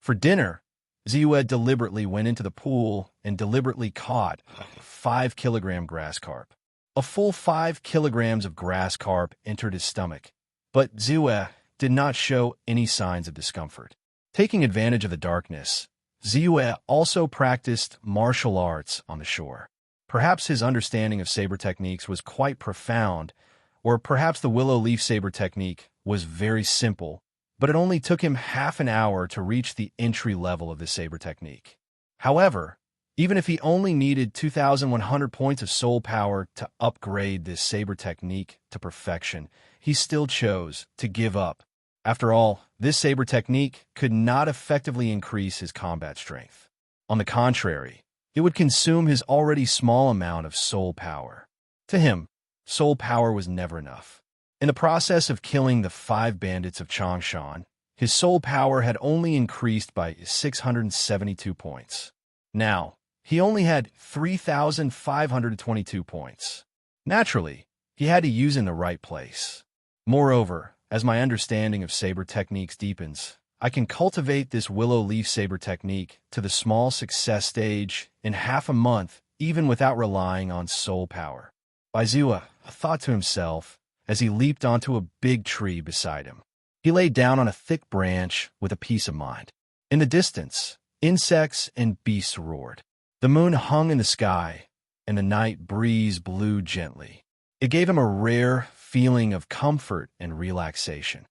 For dinner, Ziyue deliberately went into the pool and deliberately caught a 5-kilogram grass carp. A full 5 kilograms of grass carp entered his stomach, but Ziyue did not show any signs of discomfort. Taking advantage of the darkness, Ziyue also practiced martial arts on the shore. Perhaps his understanding of saber techniques was quite profound, or perhaps the willow leaf saber technique was very simple, but it only took him half an hour to reach the entry level of the saber technique. However, even if he only needed 2,100 points of soul power to upgrade this saber technique to perfection, he still chose to give up. After all, this saber technique could not effectively increase his combat strength. On the contrary, it would consume his already small amount of soul power. To him, soul power was never enough. In the process of killing the 5 bandits of Changshan, his soul power had only increased by 672 points. Now, he only had 3,522 points. Naturally, he had to use in the right place. Moreover, as my understanding of saber techniques deepens, I can cultivate this willow leaf saber technique to the small success stage in half a month, even without relying on soul power. Ziyue thought to himself as he leaped onto a big tree beside him. He lay down on a thick branch with a peace of mind. In the distance, insects and beasts roared. The moon hung in the sky, and the night breeze blew gently. It gave him a rare feeling of comfort and relaxation.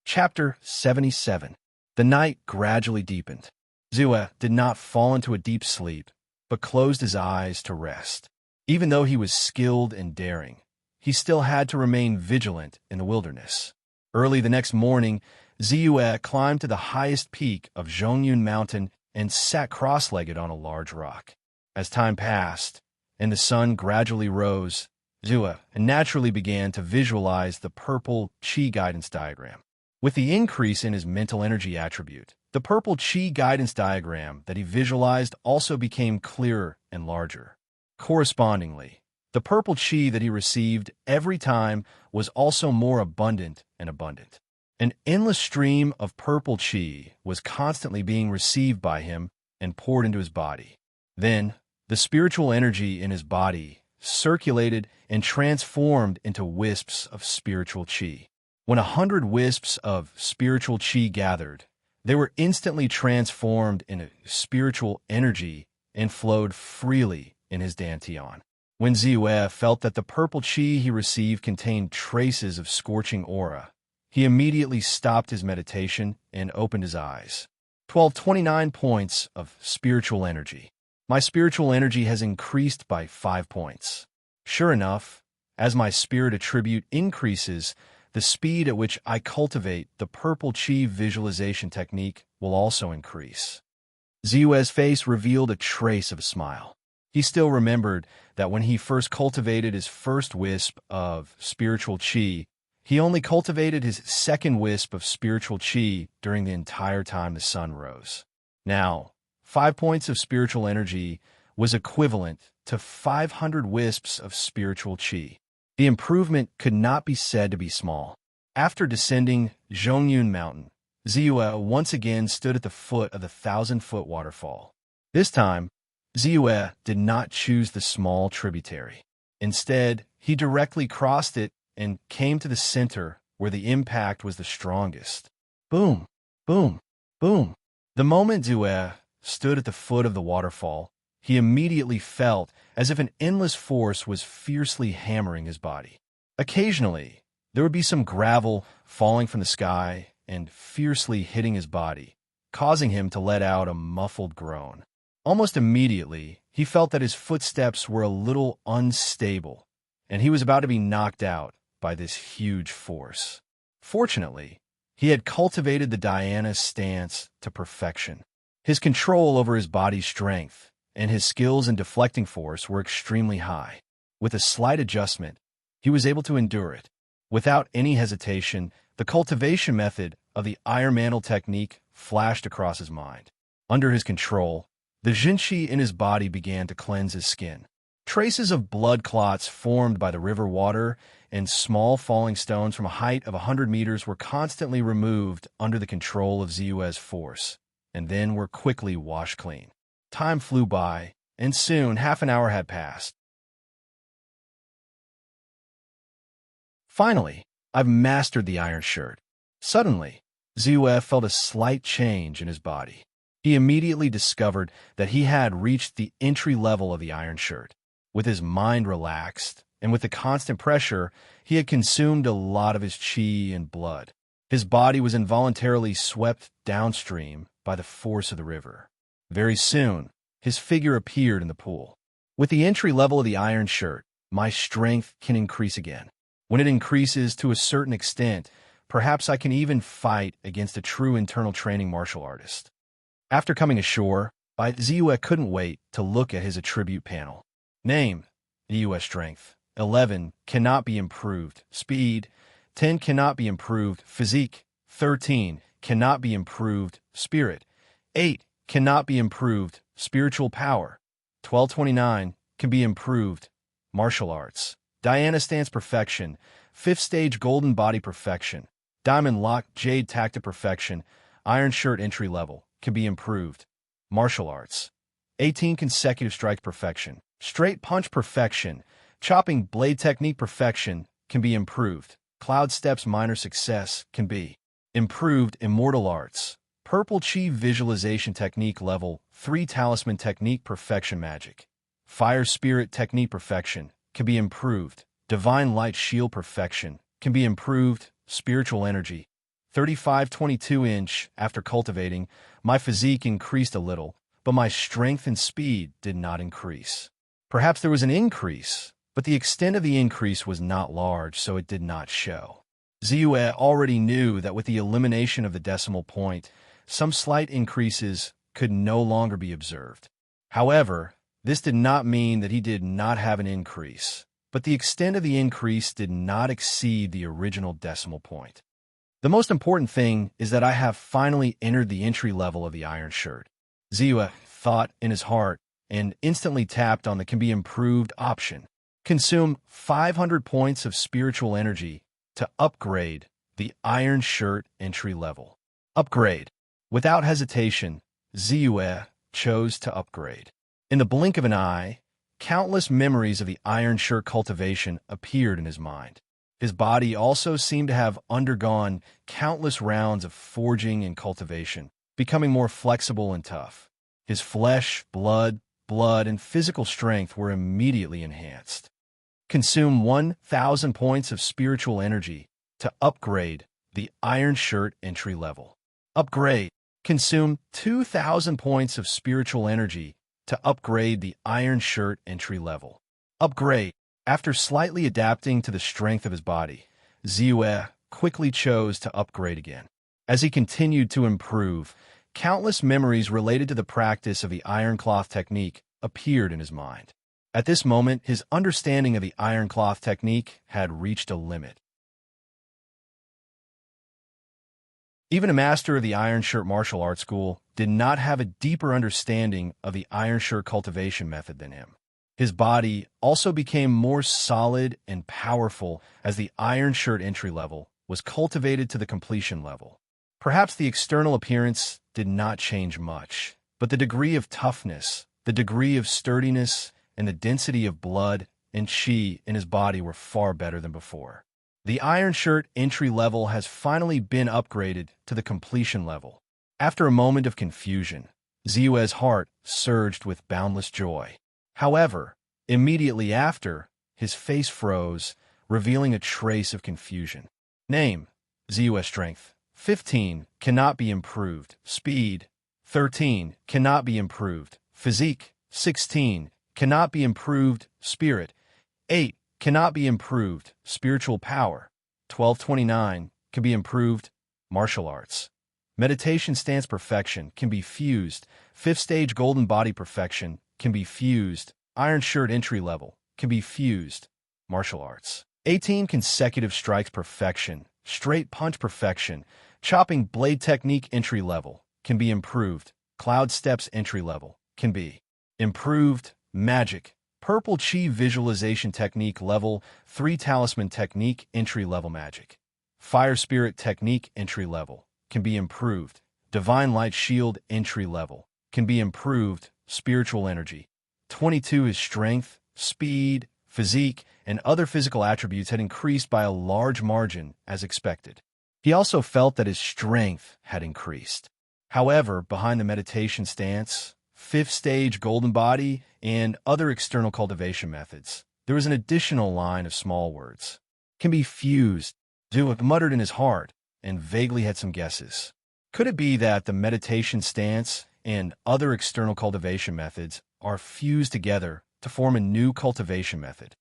Chapter 77. The night gradually deepened. Ziyue did not fall into a deep sleep, but closed his eyes to rest. Even though he was skilled and daring, he still had to remain vigilant in the wilderness. Early the next morning, Ziyue climbed to the highest peak of Zhongyun Mountain and sat cross-legged on a large rock. As time passed, and the sun gradually rose, Ziyue naturally began to visualize the purple Qi guidance diagram. With the increase in his mental energy attribute, the purple Qi guidance diagram that he visualized also became clearer and larger. Correspondingly, the purple Qi that he received every time was also more abundant and abundant. An endless stream of purple Qi was constantly being received by him and poured into his body. Then, the spiritual energy in his body circulated and transformed into wisps of spiritual Qi. When 100 wisps of spiritual Qi gathered, they were instantly transformed into spiritual energy and flowed freely in his dantian. When Ziyue felt that the purple Qi he received contained traces of scorching aura, he immediately stopped his meditation and opened his eyes. 1229 points of spiritual energy. My spiritual energy has increased by 5 points. Sure enough, as my spirit attribute increases, the speed at which I cultivate the purple Qi visualization technique will also increase. Ziyue's face revealed a trace of a smile. He still remembered that when he first cultivated his first wisp of spiritual Qi, he only cultivated his second wisp of spiritual Qi during the entire time the sun rose. Now, 5 points of spiritual energy was equivalent to 500 wisps of spiritual Qi. The improvement could not be said to be small. After descending Zhongyun Mountain, Ziyue once again stood at the foot of the 1,000-foot waterfall. This time, Ziyue did not choose the small tributary. Instead, he directly crossed it and came to the center where the impact was the strongest. Boom, boom, boom. The moment Ziyue stood at the foot of the waterfall, he immediately felt as if an endless force was fiercely hammering his body. Occasionally, there would be some gravel falling from the sky and fiercely hitting his body, causing him to let out a muffled groan. Almost immediately, he felt that his footsteps were a little unstable, and he was about to be knocked out by this huge force. Fortunately, he had cultivated the dhyana stance to perfection. His control over his body's strength and his skills in deflecting force were extremely high. With a slight adjustment, he was able to endure it. Without any hesitation, the cultivation method of the iron mantle technique flashed across his mind. Under his control, the Jinqi in his body began to cleanse his skin. Traces of blood clots formed by the river water and small falling stones from a height of 100 meters were constantly removed under the control of Ziyue's force, and then were quickly washed clean. Time flew by, and soon half an hour had passed. Finally, I've mastered the iron shirt. Suddenly, Ziyue felt a slight change in his body. He immediately discovered that he had reached the entry level of the iron shirt. With his mind relaxed, and with the constant pressure, he had consumed a lot of his chi and blood. His body was involuntarily swept downstream by the force of the river. Very soon, his figure appeared in the pool. With the entry level of the iron shirt, my strength can increase again. When it increases to a certain extent, perhaps I can even fight against a true internal training martial artist. After coming ashore, Ziyue couldn't wait to look at his attribute panel. Name, Ziyue strength. 11, cannot be improved. Speed, 10, cannot be improved. Physique, 13, cannot be improved. Spirit, 8, cannot be improved. Spiritual power, 1229, can be improved. Martial arts. Diana stance perfection. 5th stage golden body perfection. Diamond lock jade tactic perfection. Iron shirt entry level, can be improved. Martial arts. 18 consecutive strike perfection. Straight punch perfection. Chopping blade technique perfection, can be improved. Cloud steps minor success, can be improved. Immortal arts. Purple chi visualization technique level 3 talisman technique perfection magic. Fire spirit technique perfection, can be improved. Divine light shield perfection, can be improved. Spiritual energy. 35-22 after cultivating, my physique increased a little, but my strength and speed did not increase. Perhaps there was an increase, but the extent of the increase was not large, so it did not show. Ziyue already knew that with the elimination of the decimal point, some slight increases could no longer be observed. However, this did not mean that he did not have an increase, but the extent of the increase did not exceed the original decimal point. The most important thing is that I have finally entered the entry level of the iron shirt. Ziyue thought in his heart and instantly tapped on the can be improved option. Consume 500 points of spiritual energy to upgrade the iron shirt entry level. Upgrade. Without hesitation, Ziyue chose to upgrade. In the blink of an eye, countless memories of the iron shirt cultivation appeared in his mind. His body also seemed to have undergone countless rounds of forging and cultivation, becoming more flexible and tough. His flesh, blood, and physical strength were immediately enhanced. Consume 1,000 points of spiritual energy to upgrade the iron shirt entry level. Upgrade. Consume 2,000 points of spiritual energy to upgrade the iron shirt entry level. Upgrade. After slightly adapting to the strength of his body, Ziyue quickly chose to upgrade again. As he continued to improve, countless memories related to the practice of the iron cloth technique appeared in his mind. At this moment, his understanding of the iron cloth technique had reached a limit. Even a master of the Iron Shirt martial arts school did not have a deeper understanding of the iron shirt cultivation method than him. His body also became more solid and powerful as the iron shirt entry level was cultivated to the completion level. Perhaps the external appearance did not change much, but the degree of toughness, the degree of sturdiness, and the density of blood and chi in his body were far better than before. The iron shirt entry level has finally been upgraded to the completion level. After a moment of confusion, Ziyue's heart surged with boundless joy. However, immediately after, his face froze, revealing a trace of confusion. Name, Ziyue strength. 15, cannot be improved. Speed, 13, cannot be improved. Physique, 16, cannot be improved. Spirit, 8, cannot be improved. Spiritual power, 1229, can be improved. Martial arts. Meditation stance perfection can be fused. 5th stage golden body perfection can be fused. Iron shirt entry level can be fused. Martial arts. 18 consecutive strikes perfection. Straight punch perfection. Chopping blade technique entry level can be improved. Cloud steps entry level can be improved. Magic Purple Chi Visualization Technique Level 3 Talisman Technique Entry Level Magic. Fire Spirit Technique Entry Level. Can be improved. Divine Light Shield Entry Level. Can be improved. Spiritual Energy. 22. His strength, speed, physique, and other physical attributes had increased by a large margin as expected. He also felt that his strength had increased. However, behind the meditation stance, fifth stage golden body, and other external cultivation methods, there was an additional line of small words. Can be fused. Zhuo muttered in his heart and vaguely had some guesses. Could it be that the meditation stance and other external cultivation methods are fused together to form a new cultivation method?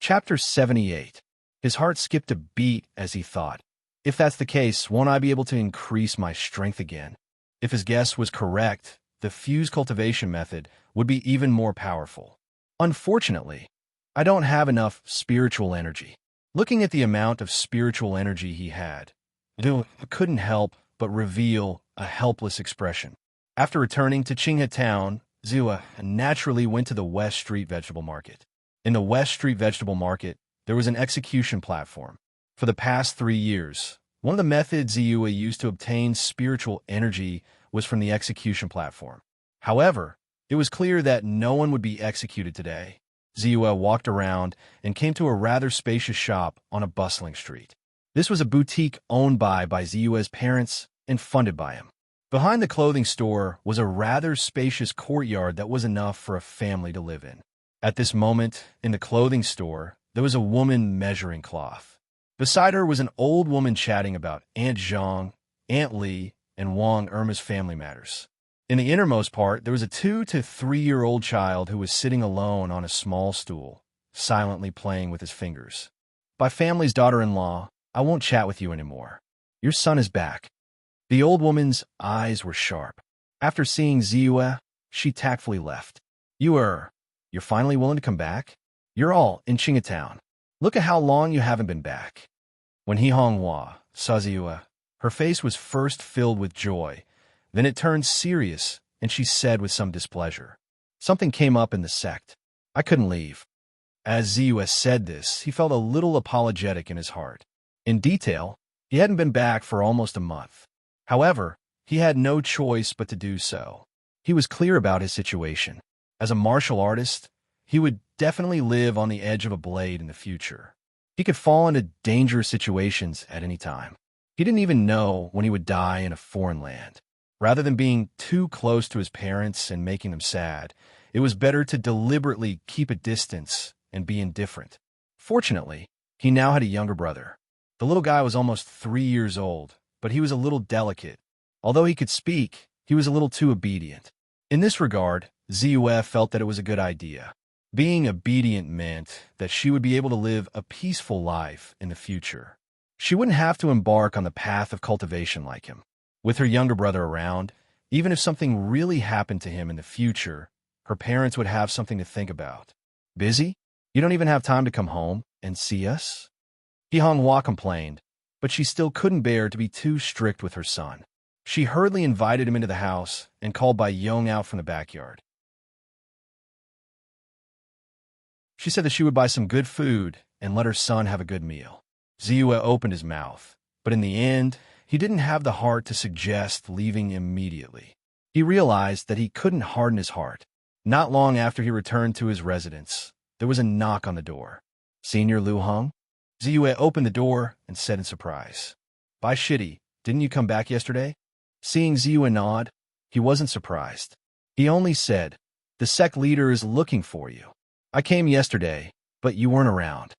Chapter 78. His heart skipped a beat as he thought, if that's the case, won't I be able to increase my strength again? If his guess was correct, the fused cultivation method would be even more powerful. Unfortunately, I don't have enough spiritual energy. Looking at the amount of spiritual energy he had, Zhuo couldn't help but reveal a helpless expression. After returning to Qinghe Town, Zhuo naturally went to the West Street Vegetable Market. In the West Street Vegetable Market, there was an execution platform. For the past 3 years, one of the methods Ziyue used to obtain spiritual energy was from the execution platform. However, it was clear that no one would be executed today. Ziyue walked around and came to a rather spacious shop on a bustling street. This was a boutique owned by Ziyue's parents and funded by him. Behind the clothing store was a rather spacious courtyard that was enough for a family to live in. At this moment, in the clothing store, there was a woman measuring cloth. Beside her was an old woman chatting about Aunt Zhang, Aunt Li, and Wang Irma's family matters. In the innermost part, there was a 2 to 3-year-old child who was sitting alone on a small stool, silently playing with his fingers. By family's daughter-in-law, I won't chat with you anymore. Your son is back. The old woman's eyes were sharp. After seeing Ziyue, she tactfully left. You're finally willing to come back? You're all in Qinghe Town. Look at how long you haven't been back. When He Honghua saw Ziyue, her face was first filled with joy, then it turned serious, and she said with some displeasure, something came up in the sect. I couldn't leave. As Ziyue said this, he felt a little apologetic in his heart. In detail, he hadn't been back for almost a month. However, he had no choice but to do so. He was clear about his situation. As a martial artist, he would definitely live on the edge of a blade in the future. He could fall into dangerous situations at any time. He didn't even know when he would die in a foreign land. Rather than being too close to his parents and making them sad, it was better to deliberately keep a distance and be indifferent. Fortunately, he now had a younger brother. The little guy was almost 3 years old, but he was a little delicate. Although he could speak, he was a little too obedient. In this regard, Ziyue felt that it was a good idea. Being obedient meant that she would be able to live a peaceful life in the future. She wouldn't have to embark on the path of cultivation like him. With her younger brother around, even if something really happened to him in the future, her parents would have something to think about. Busy? You don't even have time to come home and see us? He Honghua complained, but she still couldn't bear to be too strict with her son. She hurriedly invited him into the house and called Bai Yong out from the backyard. She said that she would buy some good food and let her son have a good meal. Ziyue opened his mouth, but in the end, he didn't have the heart to suggest leaving immediately. He realized that he couldn't harden his heart. Not long after he returned to his residence, there was a knock on the door. Senior Lu Hong? Ziyue opened the door and said in surprise, Bai Shitty, didn't you come back yesterday? Seeing Ziyue nod, he wasn't surprised. He only said, the sect leader is looking for you. I came yesterday, but you weren't around.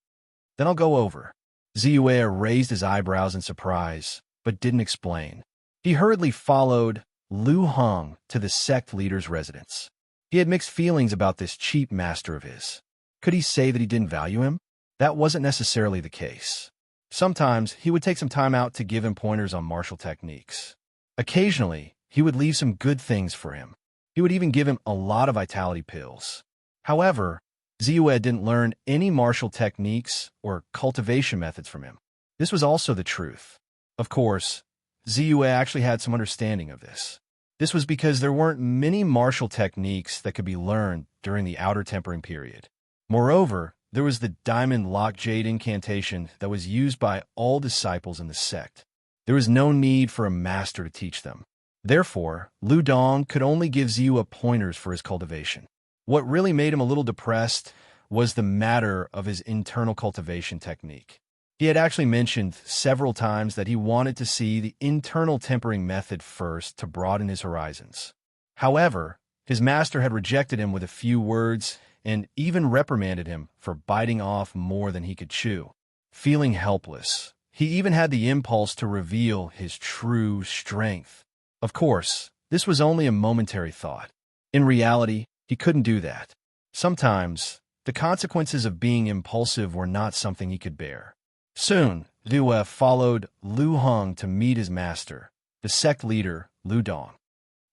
Then I'll go over. Ziyue raised his eyebrows in surprise, but didn't explain. He hurriedly followed Lu Hong to the sect leader's residence. He had mixed feelings about this cheap master of his. Could he say that he didn't value him? That wasn't necessarily the case. Sometimes he would take some time out to give him pointers on martial techniques. Occasionally, he would leave some good things for him. He would even give him a lot of vitality pills. However, Ziyue didn't learn any martial techniques or cultivation methods from him. This was also the truth. Of course, Ziyue actually had some understanding of this. This was because there weren't many martial techniques that could be learned during the outer tempering period. Moreover, there was the diamond lock jade incantation that was used by all disciples in the sect. There was no need for a master to teach them. Therefore, Lu Dong could only give Ziyue pointers for his cultivation. What really made him a little depressed was the matter of his internal cultivation technique. He had actually mentioned several times that he wanted to see the internal tempering method first to broaden his horizons. However, his master had rejected him with a few words and even reprimanded him for biting off more than he could chew. Feeling helpless, he even had the impulse to reveal his true strength. Of course, this was only a momentary thought. In reality, he couldn't do that. Sometimes, the consequences of being impulsive were not something he could bear. Soon, Ziyue followed Lu Hong to meet his master, the sect leader, Lu Dong.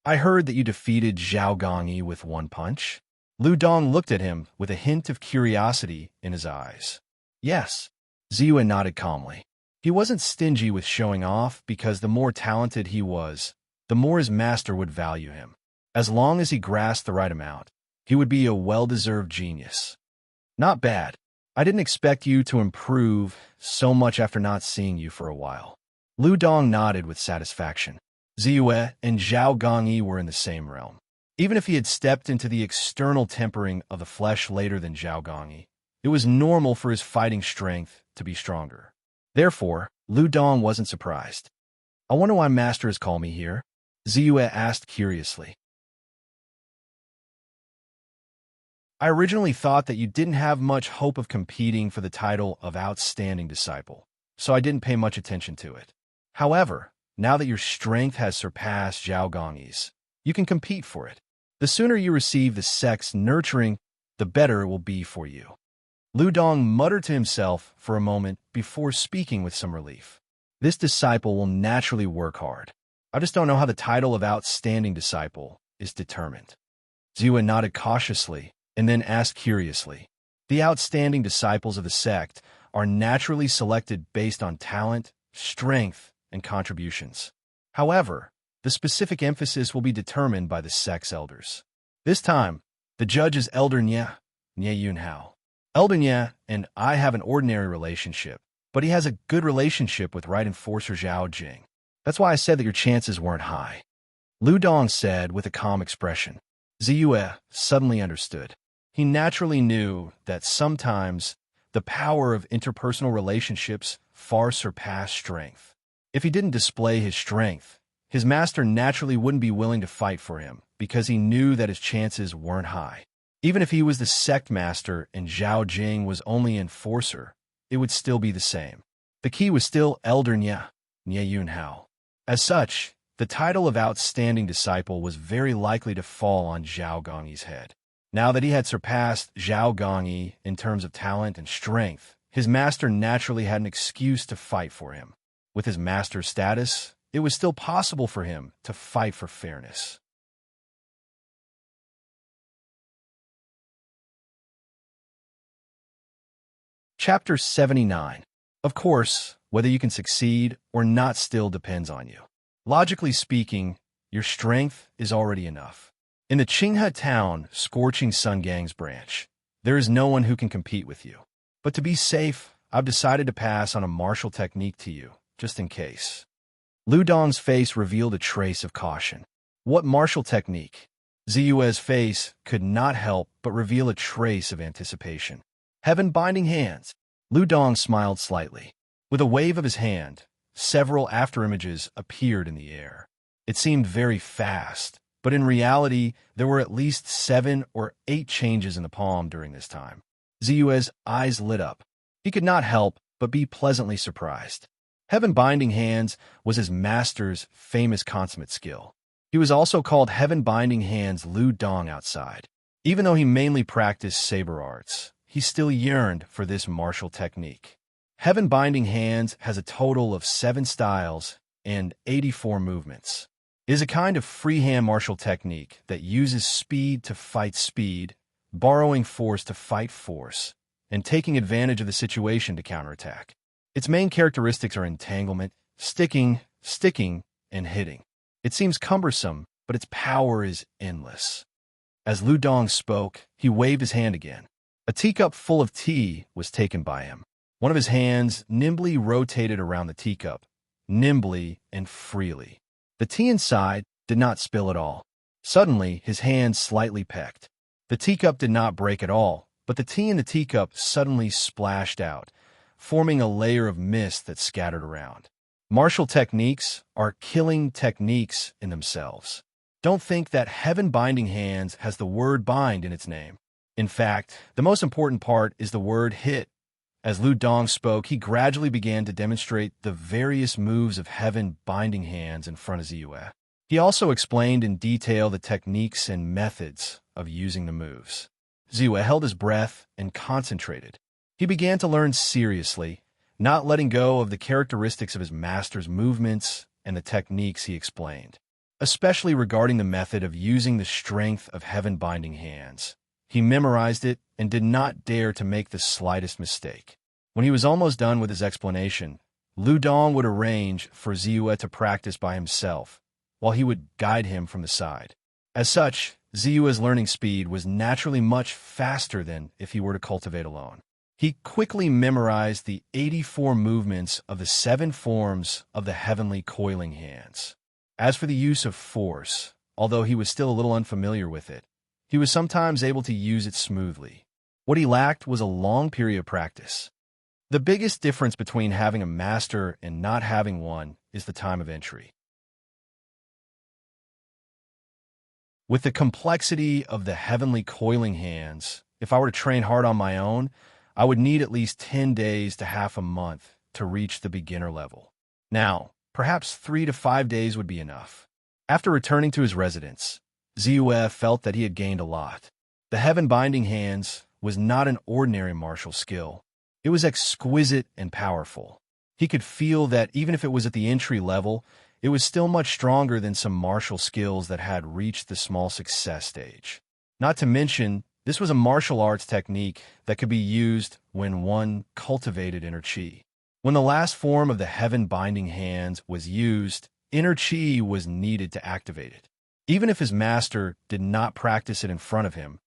I heard that you defeated Zhao Gongyi with one punch. Lu Dong looked at him with a hint of curiosity in his eyes. Yes, Ziyue nodded calmly. He wasn't stingy with showing off because the more talented he was, the more his master would value him. As long as he grasped the right amount, he would be a well-deserved genius. Not bad. I didn't expect you to improve so much after not seeing you for a while. Lu Dong nodded with satisfaction. Ziyue and Zhao Gongyi were in the same realm. Even if he had stepped into the external tempering of the flesh later than Zhao Gongyi, it was normal for his fighting strength to be stronger. Therefore, Lu Dong wasn't surprised. I wonder why Master has called me here? Ziyue asked curiously. I originally thought that you didn't have much hope of competing for the title of Outstanding Disciple, so I didn't pay much attention to it. However, now that your strength has surpassed Zhao Gongyi's, you can compete for it. The sooner you receive the sect's nurturing, the better it will be for you. Lu Dong muttered to himself for a moment before speaking with some relief. This disciple will naturally work hard. I just don't know how the title of Outstanding Disciple is determined. Ziyue nodded cautiously and then asked curiously. The outstanding disciples of the sect are naturally selected based on talent, strength, and contributions. However, the specific emphasis will be determined by the sect's elders. This time, the judge is Elder Nye Yunhao. Elder Nye and I have an ordinary relationship, but he has a good relationship with Right Enforcer Zhao Jing. That's why I said that your chances weren't high. Lu Dong said with a calm expression. Ziyue suddenly understood. He naturally knew that sometimes the power of interpersonal relationships far surpassed strength. If he didn't display his strength, his master naturally wouldn't be willing to fight for him because he knew that his chances weren't high. Even if he was the sect master and Zhao Jing was only enforcer, it would still be the same. The key was still Elder Nye Yunhao. As such, the title of Outstanding Disciple was very likely to fall on Zhao Gongyi's head. Now that he had surpassed Zhao Gongyi in terms of talent and strength, his master naturally had an excuse to fight for him. With his master's status, it was still possible for him to fight for fairness. Chapter 79. Of course, whether you can succeed or not still depends on you. Logically speaking, your strength is already enough. In the Qinghe Town Scorching Sun Gang's branch, there is no one who can compete with you. But to be safe, I've decided to pass on a martial technique to you, just in case. Lu Dong's face revealed a trace of caution. What martial technique? Ziyue's face could not help but reveal a trace of anticipation. Heaven-binding hands. Lu Dong smiled slightly. With a wave of his hand, several afterimages appeared in the air. It seemed very fast, but in reality, there were at least 7 or 8 changes in the palm during this time. Ziyue's eyes lit up. He could not help but be pleasantly surprised. Heaven-binding hands was his master's famous consummate skill. He was also called Heaven-binding hands Lu Dong outside. Even though he mainly practiced saber arts, he still yearned for this martial technique. Heaven-binding hands has a total of 7 styles and 84 movements. It is a kind of freehand martial technique that uses speed to fight speed, borrowing force to fight force, and taking advantage of the situation to counterattack. Its main characteristics are entanglement, sticking, sticking and hitting. It seems cumbersome, but its power is endless. As Lu Dong spoke, he waved his hand again. A teacup full of tea was taken by him. One of his hands nimbly rotated around the teacup, nimbly and freely. The tea inside did not spill at all. Suddenly, his hand slightly pecked. The teacup did not break at all, but the tea in the teacup suddenly splashed out, forming a layer of mist that scattered around. Martial techniques are killing techniques in themselves. Don't think that Heaven Binding Hands has the word bind in its name. In fact, the most important part is the word hit. As Lu Dong spoke, he gradually began to demonstrate the various moves of Heaven Binding Hands in front of Ziyue. He also explained in detail the techniques and methods of using the moves. Ziyue held his breath and concentrated. He began to learn seriously, not letting go of the characteristics of his master's movements and the techniques he explained, especially regarding the method of using the strength of Heaven Binding Hands. He memorized it and did not dare to make the slightest mistake. When he was almost done with his explanation, Lu Dong would arrange for Ziyue to practice by himself, while he would guide him from the side. As such, Ziyue's learning speed was naturally much faster than if he were to cultivate alone. He quickly memorized the 84 movements of the 7 forms of the heavenly coiling hands. As for the use of force, although he was still a little unfamiliar with it, he was sometimes able to use it smoothly. What he lacked was a long period of practice. The biggest difference between having a master and not having one is the time of entry. With the complexity of the heavenly coiling hands, if I were to train hard on my own, I would need at least 10 days to half a month to reach the beginner level. Now, perhaps 3 to 5 days would be enough. After returning to his residence, Ziyue felt that he had gained a lot. The Heaven Binding Hands was not an ordinary martial skill. It was exquisite and powerful. He could feel that even if it was at the entry level, it was still much stronger than some martial skills that had reached the small success stage. Not to mention, this was a martial arts technique that could be used when one cultivated inner chi. When the last form of the Heaven Binding Hands was used, inner chi was needed to activate it. Even if his master did not practice it in front of him,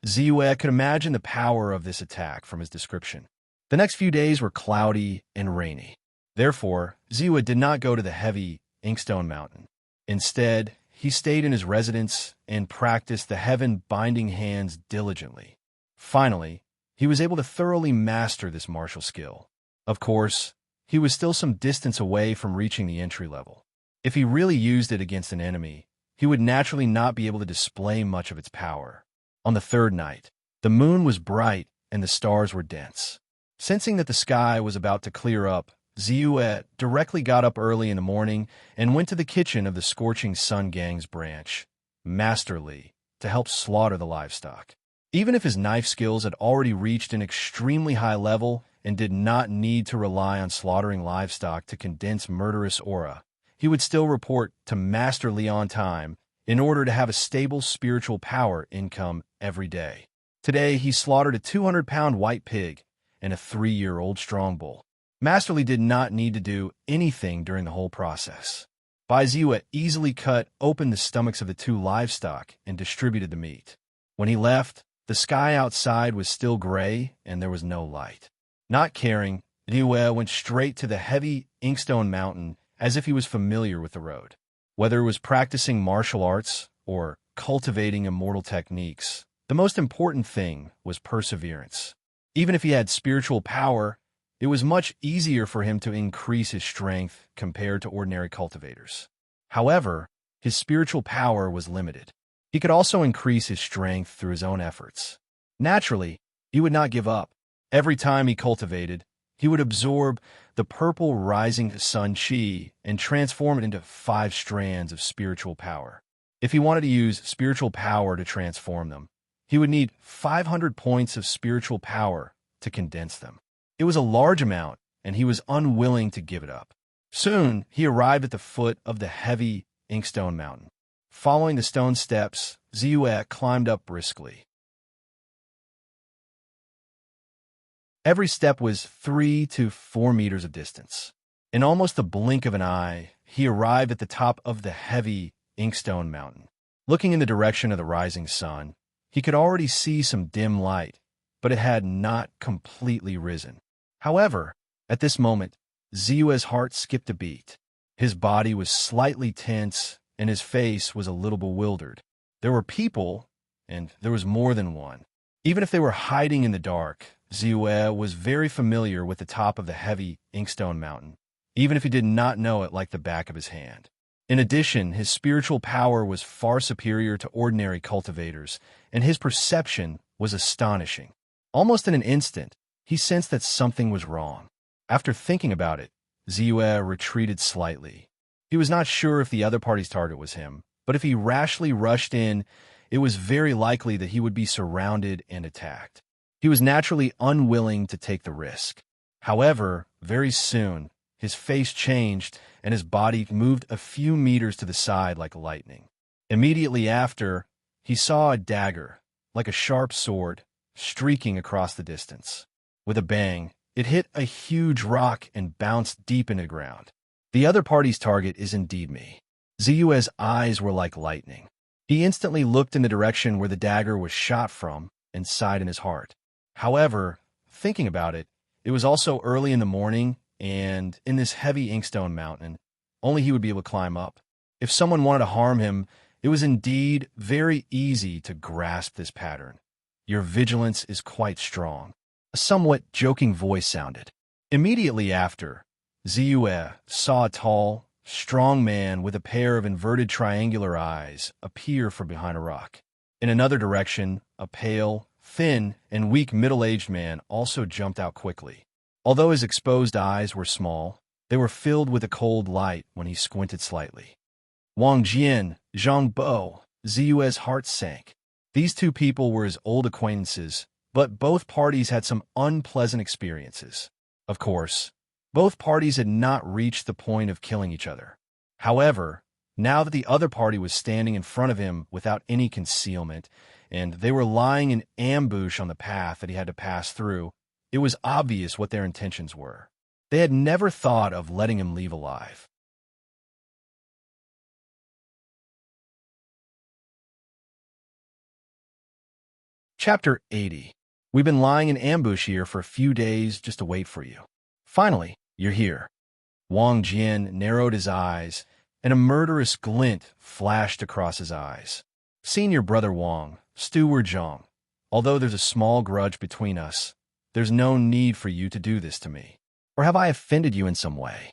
Ziyue could imagine the power of this attack from his description. The next few days were cloudy and rainy. Therefore, Ziyue did not go to the heavy Inkstone Mountain. Instead, he stayed in his residence and practiced the Heaven Binding Hands diligently. Finally, he was able to thoroughly master this martial skill. Of course, he was still some distance away from reaching the entry level. If he really used it against an enemy, he would naturally not be able to display much of its power. On the third night, the moon was bright and the stars were dense. Sensing that the sky was about to clear up, Ziyue directly got up early in the morning and went to the kitchen of the Scorching Sun Gang's branch, Masterly, to help slaughter the livestock. Even if his knife skills had already reached an extremely high level and did not need to rely on slaughtering livestock to condense murderous aura, he would still report to Masterly on time in order to have a stable spiritual power income every day. Today, he slaughtered a 200-pound white pig and a 3-year-old strong bull. Masterly did not need to do anything during the whole process. Bai Ziyue easily cut open the stomachs of the 2 livestock and distributed the meat. When he left, the sky outside was still gray and there was no light. Not caring, Ziyue went straight to the heavy Inkstone Mountain as if he was familiar with the road. Whether it was practicing martial arts or cultivating immortal techniques, the most important thing was perseverance. Even if he had spiritual power, it was much easier for him to increase his strength compared to ordinary cultivators. However, his spiritual power was limited. He could also increase his strength through his own efforts. Naturally, he would not give up. Every time he cultivated, he would absorb the purple rising sun chi and transform it into 5 strands of spiritual power. If he wanted to use spiritual power to transform them, he would need 500 points of spiritual power to condense them. It was a large amount, and he was unwilling to give it up. Soon, he arrived at the foot of the heavy Inkstone Mountain. Following the stone steps, Ziyue climbed up briskly. Every step was 3 to 4 meters of distance. In almost the blink of an eye, he arrived at the top of the heavy inkstone mountain. Looking in the direction of the rising sun, he could already see some dim light, but it had not completely risen. However, at this moment, Ziyue's heart skipped a beat. His body was slightly tense, and his face was a little bewildered. There were people, and there was more than one. Even if they were hiding in the dark, Ziyue was very familiar with the top of the heavy inkstone mountain, even if he did not know it like the back of his hand. In addition, his spiritual power was far superior to ordinary cultivators, and his perception was astonishing. Almost in an instant, he sensed that something was wrong. After thinking about it, Ziyue retreated slightly. He was not sure if the other party's target was him, but if he rashly rushed in, it was very likely that he would be surrounded and attacked. He was naturally unwilling to take the risk. However, very soon, his face changed and his body moved a few meters to the side like lightning. Immediately after, he saw a dagger, like a sharp sword, streaking across the distance. With a bang, it hit a huge rock and bounced deep into the ground. The other party's target is indeed me. Ziyue's eyes were like lightning. He instantly looked in the direction where the dagger was shot from and sighed in his heart. However, thinking about it, it was also early in the morning, and in this heavy inkstone mountain, only he would be able to climb up. If someone wanted to harm him, it was indeed very easy to grasp this pattern. Your vigilance is quite strong. A somewhat joking voice sounded. Immediately after, Ziyue saw a tall, strong man with a pair of inverted triangular eyes appear from behind a rock. In another direction, a pale, thin, and weak middle-aged man also jumped out quickly. Although his exposed eyes were small, they were filled with a cold light when he squinted slightly. Wang Jian, Zhang Bo, Ziyue's heart sank. These two people were his old acquaintances, but both parties had some unpleasant experiences. Of course, both parties had not reached the point of killing each other. However, now that the other party was standing in front of him without any concealment, and they were lying in ambush on the path that he had to pass through, it was obvious what their intentions were. They had never thought of letting him leave alive. Chapter 80. We've been lying in ambush here for a few days just to wait for you. Finally, you're here. Wang Jian narrowed his eyes, and a murderous glint flashed across his eyes. Seeing your brother Wang, Steward Zhang, although there's a small grudge between us, there's no need for you to do this to me. Or have I offended you in some way?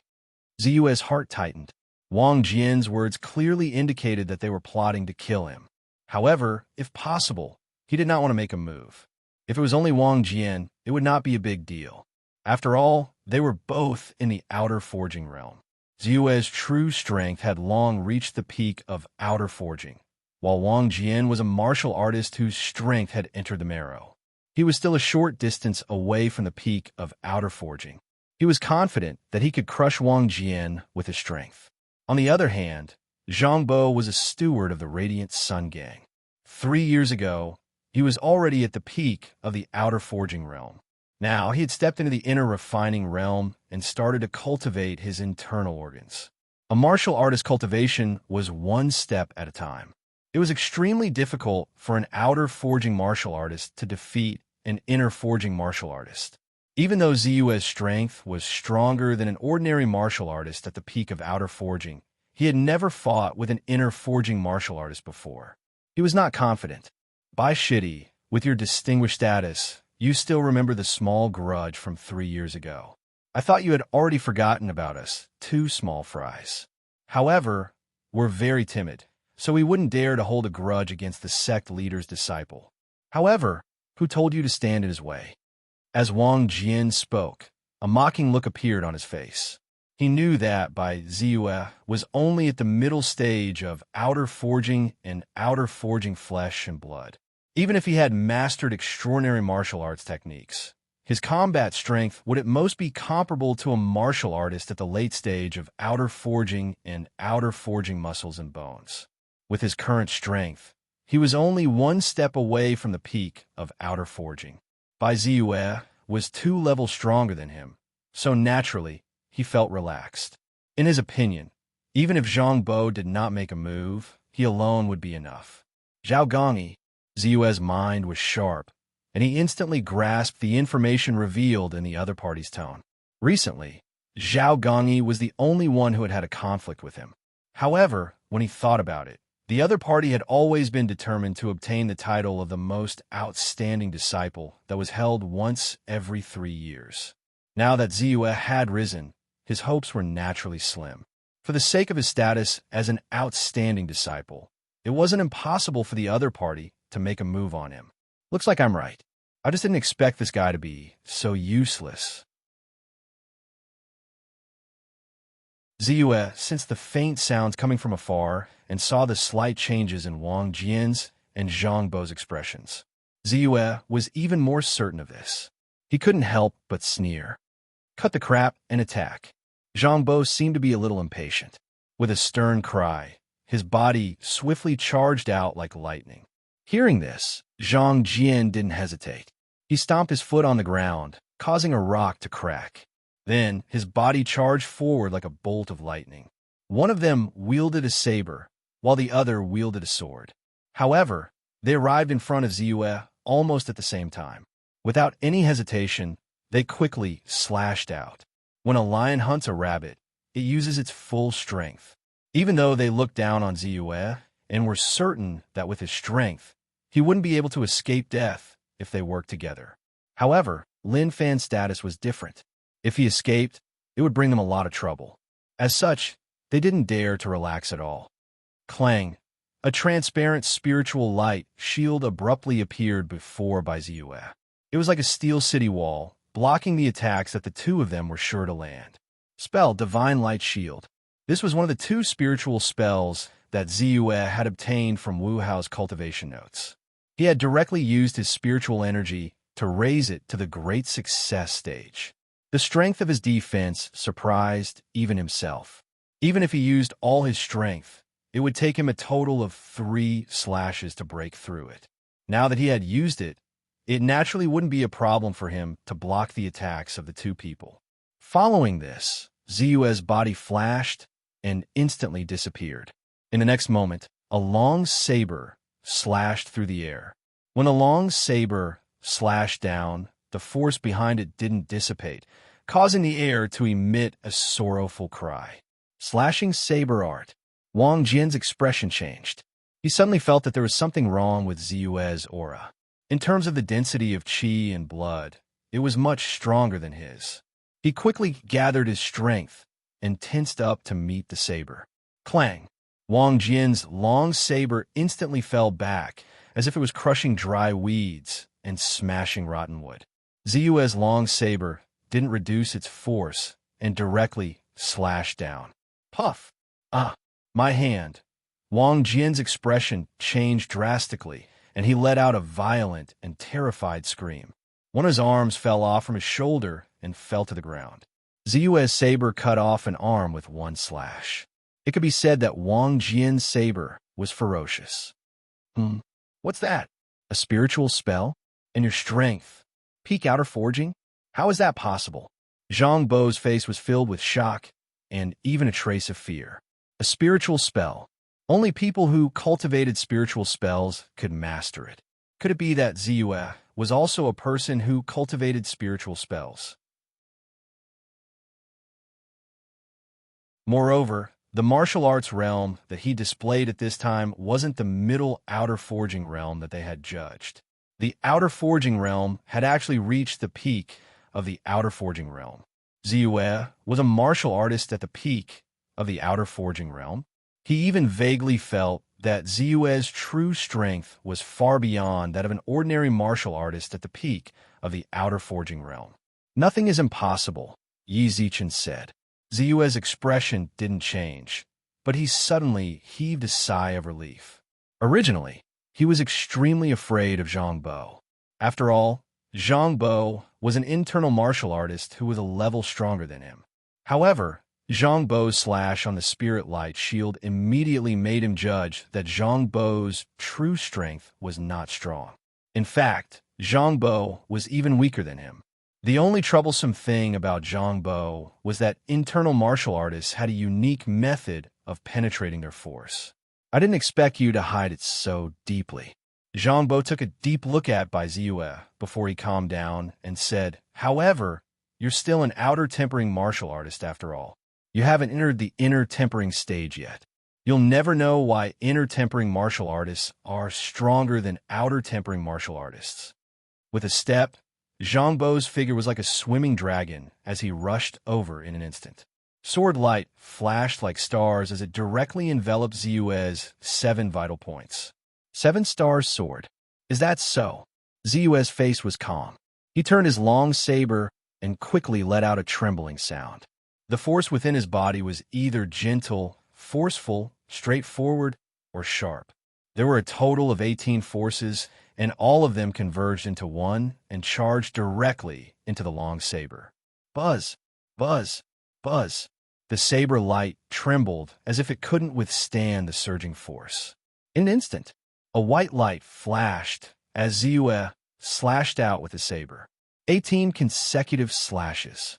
Ziyue's heart tightened. Wang Jian's words clearly indicated that they were plotting to kill him. However, if possible, he did not want to make a move. If it was only Wang Jian, it would not be a big deal. After all, they were both in the outer forging realm. Ziyue's true strength had long reached the peak of outer forging, while Wang Jian was a martial artist whose strength had entered the marrow. He was still a short distance away from the peak of outer forging. He was confident that he could crush Wang Jian with his strength. On the other hand, Zhang Bo was a steward of the Radiant Sun Gang. 3 years ago, he was already at the peak of the outer forging realm. Now he had stepped into the inner refining realm and started to cultivate his internal organs. A martial artist cultivation was one step at a time. It was extremely difficult for an outer forging martial artist to defeat an inner forging martial artist. Even though Ziyue's strength was stronger than an ordinary martial artist at the peak of outer forging, he had never fought with an inner forging martial artist before. He was not confident. Bai Shidi, with your distinguished status, you still remember the small grudge from 3 years ago. I thought you had already forgotten about us, two small fries. However, we're very timid, so we wouldn't dare to hold a grudge against the sect leader's disciple. However, who told you to stand in his way? As Wang Jian spoke, a mocking look appeared on his face. He knew that Bai Ziyue was only at the middle stage of outer forging and outer forging flesh and blood. Even if he had mastered extraordinary martial arts techniques, his combat strength would at most be comparable to a martial artist at the late stage of outer forging and outer forging muscles and bones. With his current strength, he was only one step away from the peak of outer forging. Bai Ziyue was 2 levels stronger than him, so naturally, he felt relaxed. In his opinion, Even if Zhang Bo did not make a move, he alone would be enough. Zhao Gongyi, Ziyue's mind was sharp, and he instantly grasped the information revealed in the other party's tone. Recently, Zhao Gongyi was the only one who had had a conflict with him. However, when he thought about it, the other party had always been determined to obtain the title of the most outstanding disciple that was held once every 3 years. Now that Ziyue had risen, his hopes were naturally slim. For the sake of his status as an outstanding disciple, it wasn't impossible for the other party to make a move on him. Looks like I'm right. I just didn't expect this guy to be so useless. Ziyue sensed the faint sounds coming from afar and saw the slight changes in Wang Jian's and Zhang Bo's expressions. Ziyue was even more certain of this. He couldn't help but sneer. Cut the crap and attack. Zhang Bo seemed to be a little impatient. With a stern cry, his body swiftly charged out like lightning. Hearing this, Zhang Jian didn't hesitate. He stomped his foot on the ground, causing a rock to crack. Then, his body charged forward like a bolt of lightning. One of them wielded a saber, while the other wielded a sword. However, they arrived in front of Ziyue almost at the same time. Without any hesitation, they quickly slashed out. When a lion hunts a rabbit, it uses its full strength. Even though they looked down on Ziyue and were certain that with his strength, he wouldn't be able to escape death if they worked together. However, Lin Fan's status was different. If he escaped, it would bring them a lot of trouble. As such, they didn't dare to relax at all. Clang! A transparent spiritual light shield abruptly appeared before by Ziyue. It was like a steel city wall, blocking the attacks that the two of them were sure to land. Spell Divine Light Shield. This was one of the 2 spiritual spells that Ziyue had obtained from Wu Hao's cultivation notes. He had directly used his spiritual energy to raise it to the great success stage. The strength of his defense surprised even himself. Even if he used all his strength, it would take him a total of 3 slashes to break through it. Now that he had used it, it naturally wouldn't be a problem for him to block the attacks of the 2 people. Following this, Ziyue's body flashed and instantly disappeared. In the next moment, a long saber slashed through the air. When a long saber slashed down, the force behind it didn't dissipate, causing the air to emit a sorrowful cry. Slashing saber art. Wang Jian's expression changed. He suddenly felt that there was something wrong with Ziyue's aura. In terms of the density of qi and blood, it was much stronger than his. He quickly gathered his strength and tensed up to meet the saber. Clang! Wang Jian's long saber instantly fell back, as if it was crushing dry weeds and smashing rotten wood. Ziyue's long saber didn't reduce its force and directly slashed down. Puff! Ah! My hand! Wang Jian's expression changed drastically, and he let out a violent and terrified scream. One of his arms fell off from his shoulder and fell to the ground. Ziyue's saber cut off an arm with one slash. It could be said that Wang Jian's saber was ferocious. What's that? A spiritual spell? And your strength? Peak outer forging? How is that possible? Zhang Bo's face was filled with shock and even a trace of fear. A spiritual spell. Only people who cultivated spiritual spells could master it. Could it be that Ziyue was also a person who cultivated spiritual spells? Moreover, the martial arts realm that he displayed at this time wasn't the middle outer forging realm that they had judged. The outer forging realm had actually reached the peak of the outer forging realm. Ziyue was a martial artist at the peak of the outer forging realm. He even vaguely felt that Ziyue's true strength was far beyond that of an ordinary martial artist at the peak of the outer forging realm. Nothing is impossible, Yi Zichen said. Ziyue's expression didn't change, but he suddenly heaved a sigh of relief. Originally, he was extremely afraid of Zhang Bo. After all, Zhang Bo was an internal martial artist who was a level stronger than him. However, Zhang Bo's slash on the spirit light shield immediately made him judge that Zhang Bo's true strength was not strong. In fact, Zhang Bo was even weaker than him. The only troublesome thing about Zhang Bo was that internal martial artists had a unique method of penetrating their force. I didn't expect you to hide it so deeply. Zhang Bo took a deep look at Bai Ziyue before he calmed down and said, however, you're still an outer tempering martial artist after all. You haven't entered the inner tempering stage yet. You'll never know why inner tempering martial artists are stronger than outer tempering martial artists. With a step, Zhang Bo's figure was like a swimming dragon as he rushed over in an instant. Sword light flashed like stars as it directly enveloped Ziyue's 7 vital points. 7 stars sword. Is that so? Ziyue's face was calm. He turned his long saber and quickly let out a trembling sound. The force within his body was either gentle, forceful, straightforward, or sharp. There were a total of 18 forces, and all of them converged into one and charged directly into the long saber. Buzz, buzz, buzz. The saber light trembled as if it couldn't withstand the surging force. In an instant, a white light flashed as Ziyue slashed out with his saber. 18 consecutive slashes.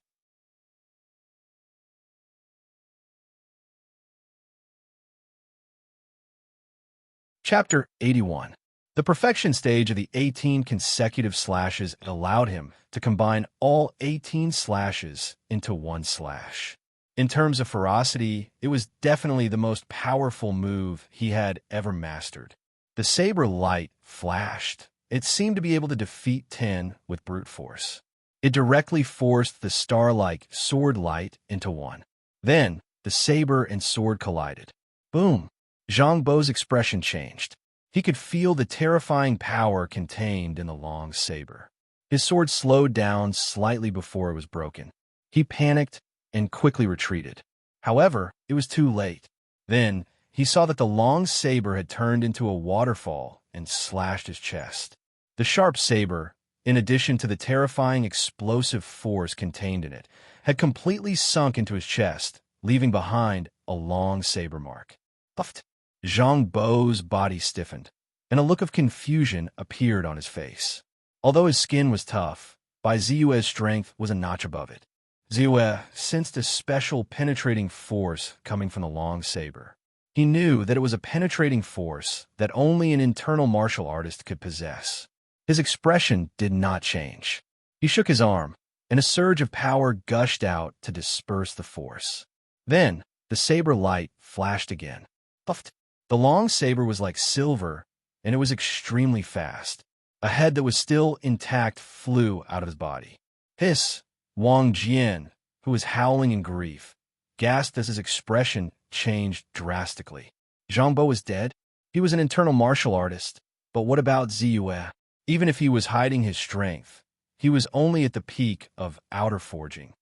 Chapter 81. The perfection stage of the 18 consecutive slashes allowed him to combine all 18 slashes into one slash. In terms of ferocity, it was definitely the most powerful move he had ever mastered. The saber light flashed. It seemed to be able to defeat 10 with brute force. It directly forced the star-like sword light into one. Then, the saber and sword collided. Boom! Zhang Bo's expression changed. He could feel the terrifying power contained in the long saber. His sword slowed down slightly before it was broken. He panicked and quickly retreated. However, it was too late. Then, he saw that the long saber had turned into a waterfall and slashed his chest. The sharp saber, in addition to the terrifying explosive force contained in it, had completely sunk into his chest, leaving behind a long saber mark. Puffed. Zhang Bo's body stiffened, and a look of confusion appeared on his face. Although his skin was tough, Bai Ziyue's strength was a notch above it. Ziyue sensed a special penetrating force coming from the long saber. He knew that it was a penetrating force that only an internal martial artist could possess. His expression did not change. He shook his arm, and a surge of power gushed out to disperse the force. Then, the saber light flashed again. Puffed. The long saber was like silver, and it was extremely fast. A head that was still intact flew out of his body. Hiss! Wang Jian, who was howling in grief, gasped as his expression changed drastically. Zhang Bo was dead? He was an internal martial artist, but what about Ziyue? Even if he was hiding his strength, he was only at the peak of outer forging.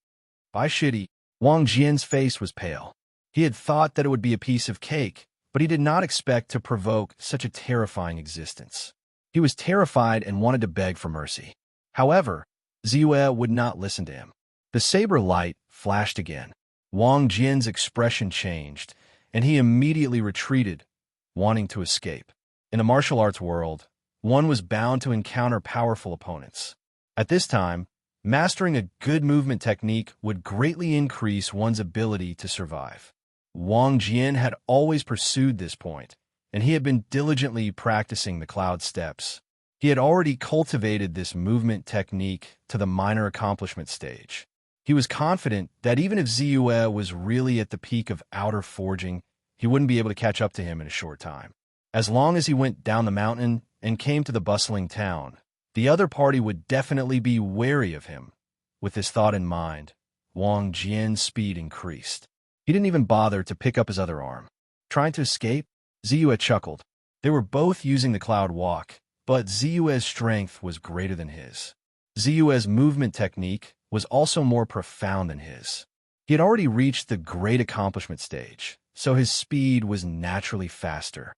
By shitty, Wang Jian's face was pale. He had thought that it would be a piece of cake, but he did not expect to provoke such a terrifying existence. He was terrified and wanted to beg for mercy. However, Ziyue would not listen to him. The saber light flashed again. Wang Jian's expression changed, and he immediately retreated, wanting to escape. In the martial arts world, one was bound to encounter powerful opponents. At this time, mastering a good movement technique would greatly increase one's ability to survive. Wang Jian had always pursued this point, and he had been diligently practicing the cloud steps. He had already cultivated this movement technique to the minor accomplishment stage. He was confident that even if Ziyue was really at the peak of outer forging, he wouldn't be able to catch up to him in a short time. As long as he went down the mountain and came to the bustling town, the other party would definitely be wary of him. With this thought in mind, Wang Jian's speed increased. He didn't even bother to pick up his other arm. Trying to escape, Ziyue chuckled. They were both using the cloud walk, but Ziyue's strength was greater than his. Ziyue's movement technique was also more profound than his. He had already reached the great accomplishment stage, so his speed was naturally faster.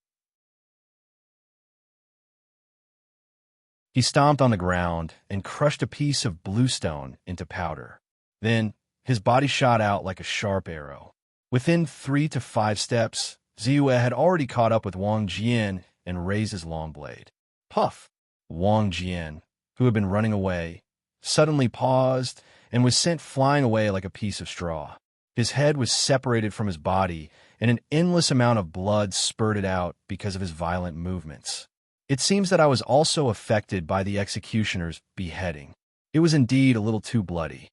He stomped on the ground and crushed a piece of bluestone into powder. Then, his body shot out like a sharp arrow. Within 3 to 5 steps, Ziyue had already caught up with Wang Jian and raised his long blade. Puff! Wang Jian, who had been running away, suddenly paused and was sent flying away like a piece of straw. His head was separated from his body, and an endless amount of blood spurted out because of his violent movements. It seems that I was also affected by the executioner's beheading. It was indeed a little too bloody.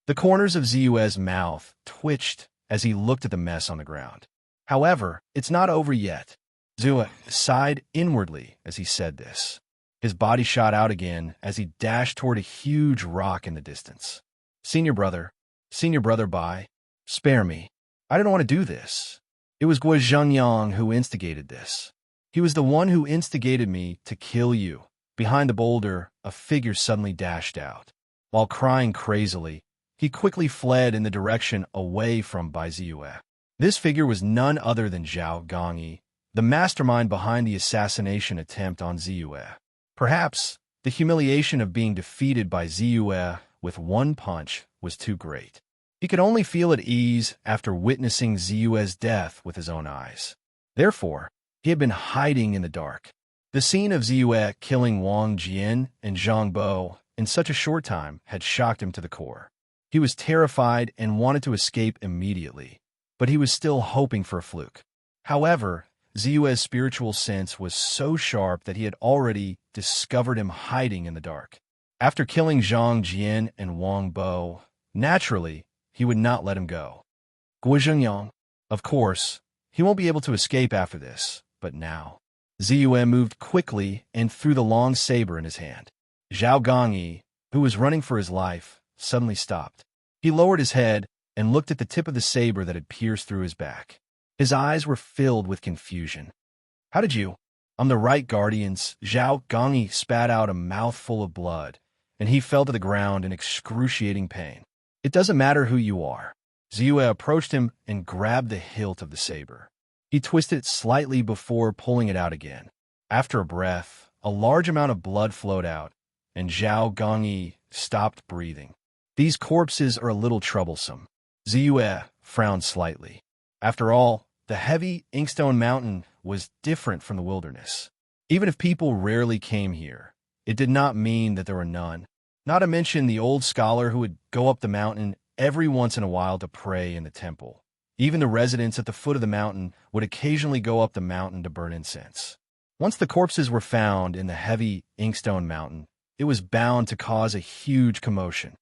The corners of Ziyue's mouth twitched as he looked at the mess on the ground. However, it's not over yet. Ziyue sighed inwardly as he said this. His body shot out again as he dashed toward a huge rock in the distance. Senior brother, bye. Spare me. I didn't want to do this. It was Guo Zhengyang who instigated this. He was the one who instigated me to kill you. Behind the boulder, a figure suddenly dashed out. While crying crazily, he quickly fled in the direction away from Bai Ziyue. This figure was none other than Zhao Gongyi, the mastermind behind the assassination attempt on Ziyue. Perhaps the humiliation of being defeated by Ziyue with one punch was too great. He could only feel at ease after witnessing Ziyue's death with his own eyes. Therefore, he had been hiding in the dark. The scene of Ziyue killing Wang Jian and Zhang Bo in such a short time had shocked him to the core. He was terrified and wanted to escape immediately, but he was still hoping for a fluke. However, Ziyue's spiritual sense was so sharp that he had already discovered him hiding in the dark. After killing Zhang Jian and Wang Bo, naturally, he would not let him go. Guo Zhengyang, of course, he won't be able to escape after this, but now. Ziyue moved quickly and threw the long saber in his hand. Zhao Gongyi, who was running for his life, suddenly stopped. He lowered his head and looked at the tip of the saber that had pierced through his back. His eyes were filled with confusion. How did you? I'm the right guardians. Zhao Gongyi spat out a mouthful of blood, and he fell to the ground in excruciating pain. It doesn't matter who you are. Ziyue approached him and grabbed the hilt of the saber. He twisted it slightly before pulling it out again. After a breath, a large amount of blood flowed out, and Zhao Gongyi stopped breathing. These corpses are a little troublesome. Ziyue frowned slightly. After all, the heavy Inkstone Mountain was different from the wilderness. Even if people rarely came here, it did not mean that there were none. Not to mention the old scholar who would go up the mountain every once in a while to pray in the temple. Even the residents at the foot of the mountain would occasionally go up the mountain to burn incense. Once the corpses were found in the heavy Inkstone Mountain, it was bound to cause a huge commotion.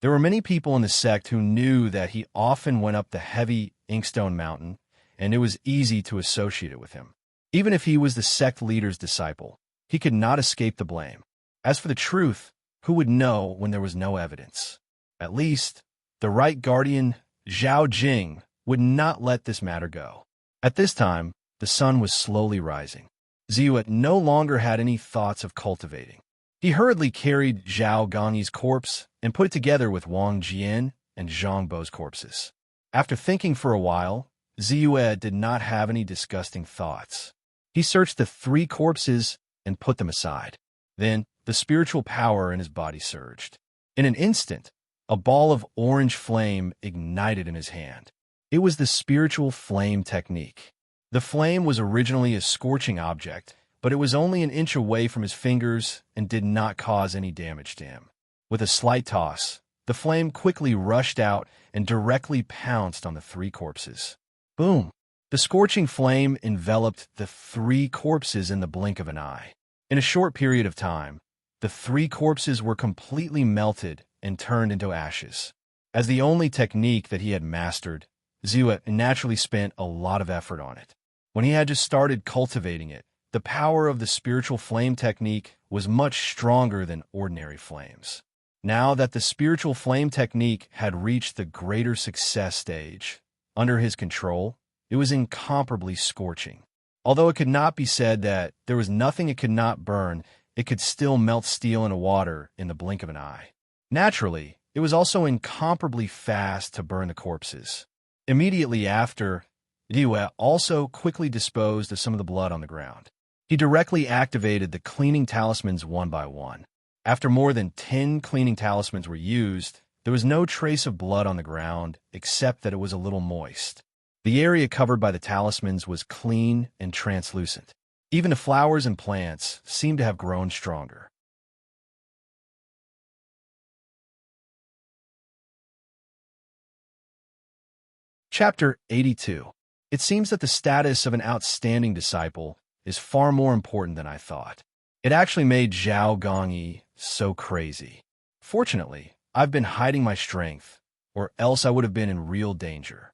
There were many people in the sect who knew that he often went up the heavy Inkstone Mountain, and it was easy to associate it with him. Even if he was the sect leader's disciple, he could not escape the blame. As for the truth, who would know when there was no evidence? At least, the right guardian, Zhao Jing, would not let this matter go. At this time, the sun was slowly rising. Ziyue no longer had any thoughts of cultivating. He hurriedly carried Zhao Gongyi's corpse and put it together with Wang Jian and Zhang Bo's corpses. After thinking for a while, Ziyue did not have any disgusting thoughts. He searched the 3 corpses and put them aside. Then, the spiritual power in his body surged. In an instant, a ball of orange flame ignited in his hand. It was the spiritual flame technique. The flame was originally a scorching object, but it was only an inch away from his fingers and did not cause any damage to him. With a slight toss, the flame quickly rushed out and directly pounced on the 3 corpses. Boom! The scorching flame enveloped the 3 corpses in the blink of an eye. In a short period of time, the 3 corpses were completely melted and turned into ashes. As the only technique that he had mastered, Ziyue naturally spent a lot of effort on it. When he had just started cultivating it, the power of the spiritual flame technique was much stronger than ordinary flames. Now that the spiritual flame technique had reached the greater success stage, under his control, it was incomparably scorching. Although it could not be said that there was nothing it could not burn, it could still melt steel into water in the blink of an eye. Naturally, it was also incomparably fast to burn the corpses. Immediately after, Ziyue also quickly disposed of some of the blood on the ground. He directly activated the cleaning talismans one by one. After more than 10 cleaning talismans were used, there was no trace of blood on the ground except that it was a little moist. The area covered by the talismans was clean and translucent. Even the flowers and plants seemed to have grown stronger. Chapter 82. It seems that the status of an outstanding disciple is far more important than I thought. It actually made Zhao Gongyi so crazy. Fortunately, I've been hiding my strength, or else I would have been in real danger.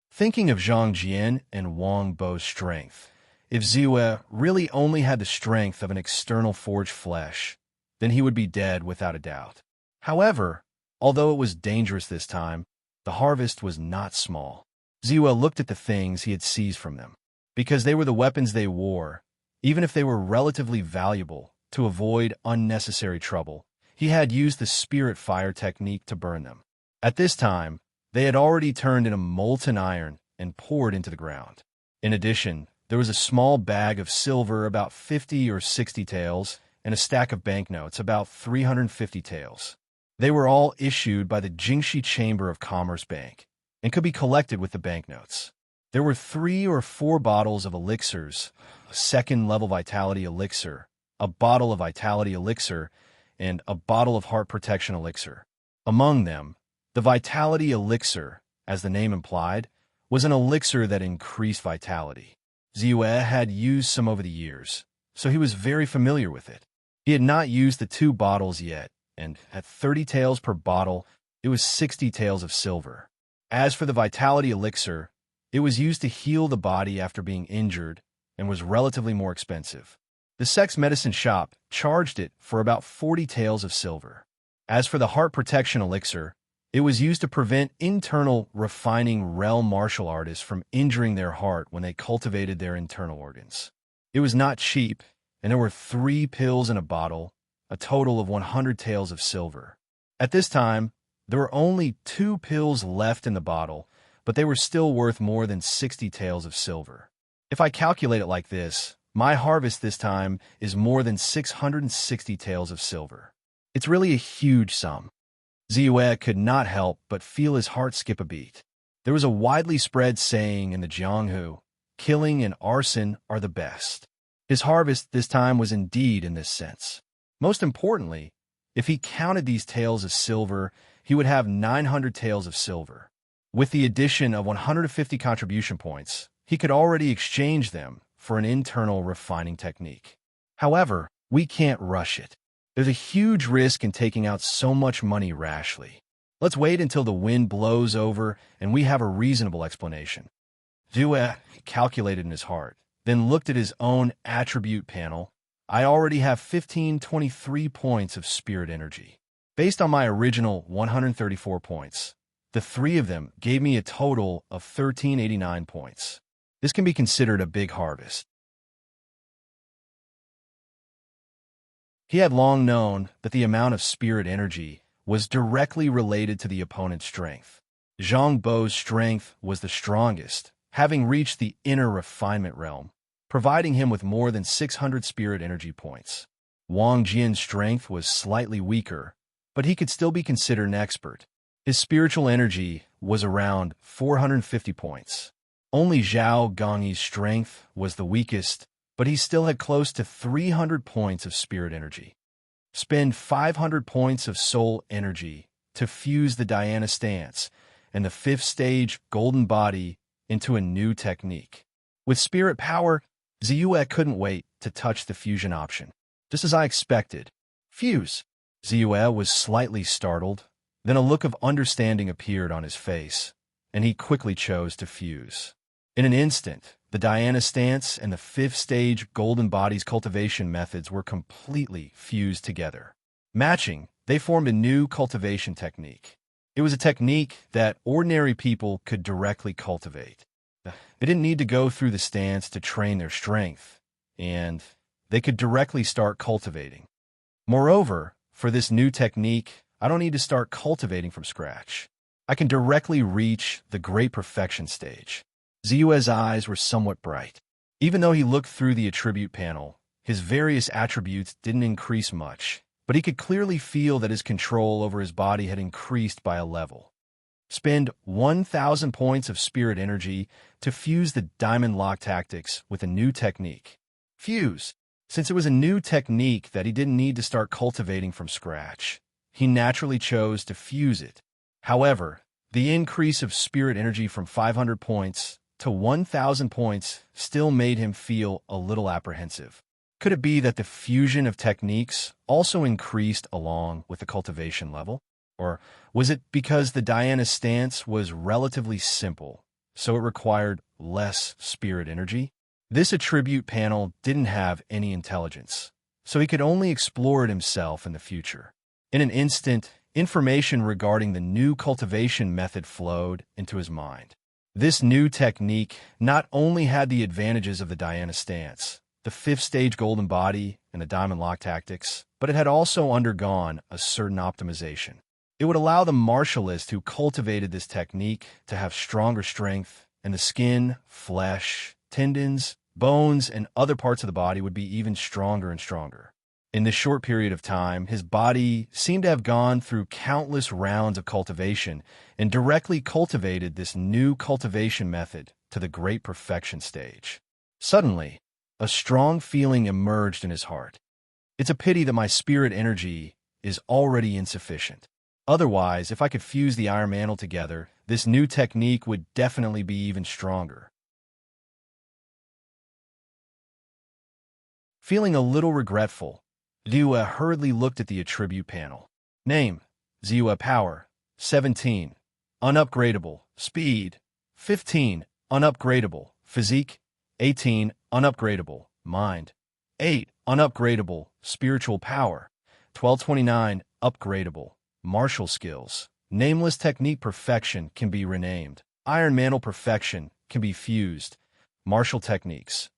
Thinking of Zhang Jian and Wang Bo's strength, if Ziwei really only had the strength of an external forged flesh, then he would be dead without a doubt. However, although it was dangerous this time, the harvest was not small. Ziwei looked at the things he had seized from them. Because they were the weapons they wore, even if they were relatively valuable, to avoid unnecessary trouble, he had used the spirit fire technique to burn them. At this time, they had already turned into molten iron and poured into the ground. In addition, there was a small bag of silver about 50 or 60 taels and a stack of banknotes about 350 taels. They were all issued by the Jingxi Chamber of Commerce Bank and could be collected with the banknotes. There were 3 or 4 bottles of elixirs, a second-level vitality elixir, a bottle of vitality elixir, and a bottle of heart protection elixir. Among them, the vitality elixir, as the name implied, was an elixir that increased vitality. Ziwei had used some over the years, so he was very familiar with it. He had not used the 2 bottles yet, and at 30 taels per bottle, it was 60 taels of silver. As for the vitality elixir, it was used to heal the body after being injured and was relatively more expensive. The sex medicine shop charged it for about 40 taels of silver. As for the heart protection elixir, it was used to prevent internal refining realm martial artists from injuring their heart when they cultivated their internal organs. It was not cheap, and there were 3 pills in a bottle, a total of 100 taels of silver. At this time, there were only 2 pills left in the bottle, but they were still worth more than 60 taels of silver. If I calculate it like this, my harvest this time is more than 660 taels of silver. It's really a huge sum. Ziwei could not help but feel his heart skip a beat. There was a widely spread saying in the Jianghu, killing and arson are the best. His harvest this time was indeed in this sense. Most importantly, if he counted these taels of silver, he would have 900 taels of silver. With the addition of 150 contribution points, he could already exchange them for an internal refining technique. However, we can't rush it. There's a huge risk in taking out so much money rashly. Let's wait until the wind blows over and we have a reasonable explanation. Ziwei calculated in his heart, then looked at his own attribute panel. I already have 1523 points of spirit energy. Based on my original 134 points, the 3 of them gave me a total of 1389 points. This can be considered a big harvest. He had long known that the amount of spirit energy was directly related to the opponent's strength. Zhang Bo's strength was the strongest, having reached the inner refinement realm, providing him with more than 600 spirit energy points. Wang Jian's strength was slightly weaker, but he could still be considered an expert. His spiritual energy was around 450 points. Only Zhao Gongyi's strength was the weakest, but he still had close to 300 points of spirit energy. Spend 500 points of soul energy to fuse the Dhyana stance and the 5th stage golden body into a new technique. With spirit power, Ziwei couldn't wait to touch the fusion option. Just as I expected. Fuse. Ziwei was slightly startled. Then a look of understanding appeared on his face, and he quickly chose to fuse. In an instant, the Dhyana stance and the 5th stage golden body's cultivation methods were completely fused together. Matching, they formed a new cultivation technique. It was a technique that ordinary people could directly cultivate. They didn't need to go through the stance to train their strength, and they could directly start cultivating. Moreover, for this new technique, I don't need to start cultivating from scratch. I can directly reach the great perfection stage. Ziwei's eyes were somewhat bright. Even though he looked through the attribute panel, his various attributes didn't increase much, but he could clearly feel that his control over his body had increased by a level. Spend 1,000 points of spirit energy to fuse the diamond lock tactics with a new technique. Fuse. Since it was a new technique that he didn't need to start cultivating from scratch, he naturally chose to fuse it. However, The increase of spirit energy from 500 points to 1,000 points still made him feel a little apprehensive. Could it be that the fusion of techniques also increased along with the cultivation level? Or was it because the Diana stance was relatively simple, so it required less spirit energy? This attribute panel didn't have any intelligence, so he could only explore it himself in the future. In an instant, information regarding the new cultivation method flowed into his mind. This new technique not only had the advantages of the Diana stance, the 5th stage golden body, and the diamond lock tactics, but it had also undergone a certain optimization. It would allow the martialist who cultivated this technique to have stronger strength, and the skin, flesh, tendons, bones, and other parts of the body would be even stronger and stronger. In this short period of time, his body seemed to have gone through countless rounds of cultivation and directly cultivated this new cultivation method to the great perfection stage. Suddenly, a strong feeling emerged in his heart. It's a pity that my spirit energy is already insufficient. Otherwise, if I could fuse the iron mantle together, this new technique would definitely be even stronger. Feeling a little regretful, Liu hurriedly looked at the attribute panel. Name, Ziwa Power, 17. Unupgradable. Speed, 15. Unupgradable. Physique, 18. Unupgradable. Mind, 8. Unupgradable. Spiritual Power, 1229. Upgradable. Martial Skills. Nameless Technique Perfection can be renamed. Iron Mantle Perfection can be fused. Martial Techniques.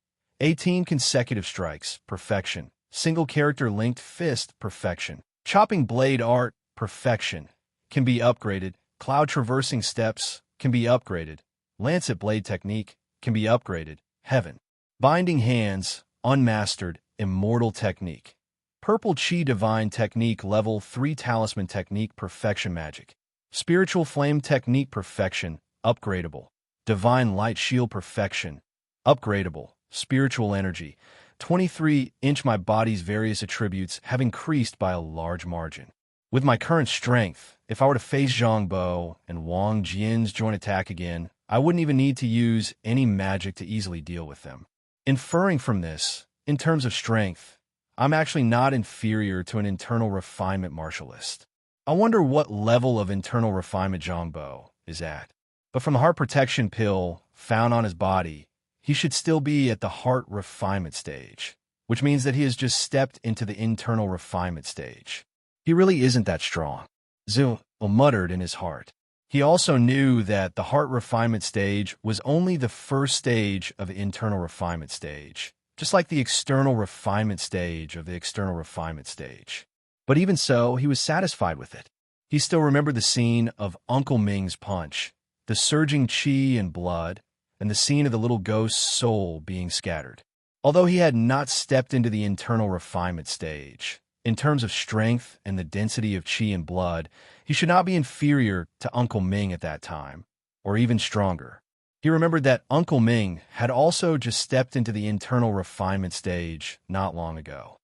18 Consecutive Strikes. Perfection. Single Character Linked Fist. Perfection. Chopping Blade Art. Perfection. Can be upgraded. Cloud Traversing Steps can be upgraded. Lancet Blade Technique can be upgraded. Heaven. Binding Hands. Unmastered. Immortal Technique. Purple Chi Divine Technique Level 3 Talisman Technique Perfection Magic. Spiritual Flame Technique Perfection. Upgradable. Divine Light Shield Perfection. Upgradable. Spiritual Energy. 23-inch. My body's various attributes have increased by a large margin. With my current strength, if I were to face Zhang Bo and Wang Jian's joint attack again, I wouldn't even need to use any magic to easily deal with them. Inferring from this, in terms of strength, I'm actually not inferior to an internal refinement martialist. I wonder what level of internal refinement Zhang Bo is at. But from the heart protection pill found on his body, he should still be at the heart refinement stage, which means that he has just stepped into the internal refinement stage. He really isn't that strong, Zhu muttered in his heart. He also knew that the heart refinement stage was only the first stage of the internal refinement stage, just like the external refinement stage of the external refinement stage. But even so, he was satisfied with it. He still remembered the scene of Uncle Ming's punch, the surging qi and blood, and the scene of the little ghost's soul being scattered. Although he had not stepped into the internal refinement stage, in terms of strength and the density of qi and blood, he should not be inferior to Uncle Ming at that time, or even stronger. He remembered that Uncle Ming had also just stepped into the internal refinement stage not long ago.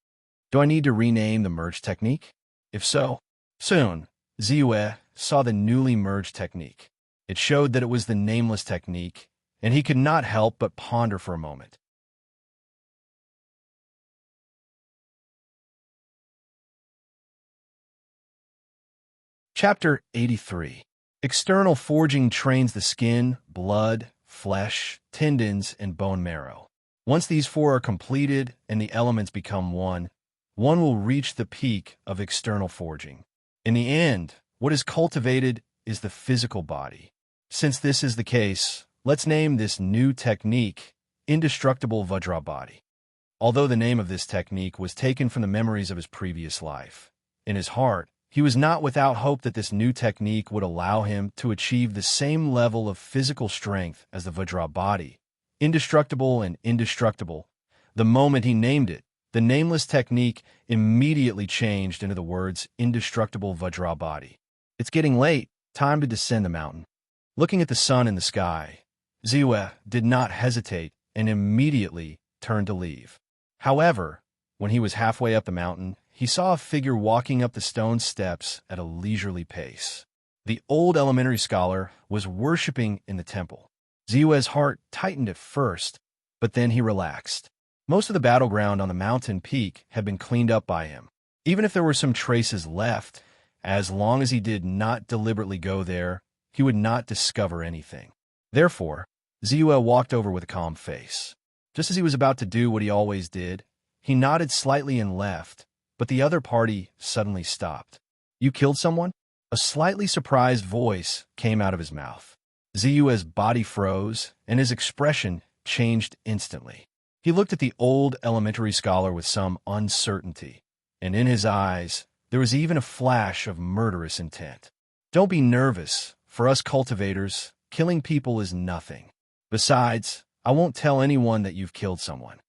Do I need to rename the merge technique? If so, soon, Ziyue saw the newly merged technique. It showed that it was the nameless technique, and he could not help but ponder for a moment. Chapter 83. External forging trains the skin, blood, flesh, tendons, and bone marrow. Once these four are completed and the elements become one will reach the peak of external forging. In the end, what is cultivated is the physical body. Since this is the case, let's name this new technique Indestructible Vajra Body. Although the name of this technique was taken from the memories of his previous life, in his heart, he was not without hope that this new technique would allow him to achieve the same level of physical strength as the Vajra body. Indestructible and indestructible. The moment he named it, the nameless technique immediately changed into the words Indestructible Vajra Body. It's getting late, time to descend the mountain. Looking at the sun in the sky, Ziyue did not hesitate and immediately turned to leave. However, when he was halfway up the mountain, he saw a figure walking up the stone steps at a leisurely pace. The old elementary scholar was worshipping in the temple. Ziyue's heart tightened at first, but then he relaxed. Most of the battleground on the mountain peak had been cleaned up by him. Even if there were some traces left, as long as he did not deliberately go there, he would not discover anything. Therefore, Ziyue walked over with a calm face. Just as he was about to do what he always did, he nodded slightly and left, but the other party suddenly stopped. "You killed someone?" A slightly surprised voice came out of his mouth. Ziyue's body froze, and his expression changed instantly. He looked at the old elementary scholar with some uncertainty, and in his eyes there was even a flash of murderous intent. "Don't be nervous. For us cultivators, killing people is nothing. Besides, I won't tell anyone that you've killed someone."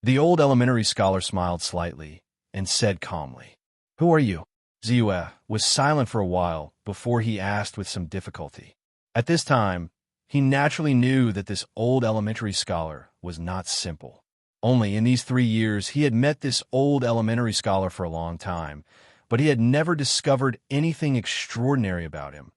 The old elementary scholar smiled slightly and said calmly, "Who are you?" Ziyue was silent for a while before he asked with some difficulty. At this time, he naturally knew that this old elementary scholar was not simple. Only in these 3 years he had met this old elementary scholar for a long time, but he had never discovered anything extraordinary about him.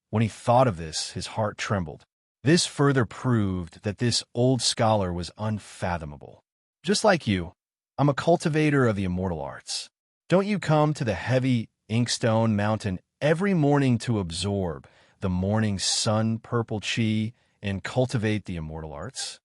When he thought of this, his heart trembled. This further proved that this old scholar was unfathomable. "Just like you, I'm a cultivator of the immortal arts. Don't you come to the heavy inkstone mountain every morning to absorb the morning sun-purple chi and cultivate the immortal arts?"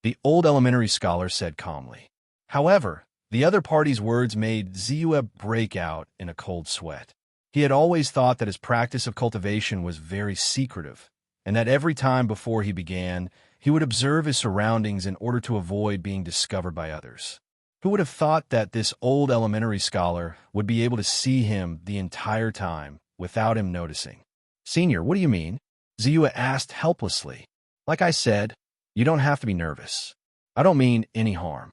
The old elementary scholar said calmly. However, the other party's words made Ziyue break out in a cold sweat. He had always thought that his practice of cultivation was very secretive, and that every time before he began, he would observe his surroundings in order to avoid being discovered by others. Who would have thought that this old elementary scholar would be able to see him the entire time without him noticing? "Senior, what do you mean?" Ziyue asked helplessly. "Like I said, you don't have to be nervous. I don't mean any harm.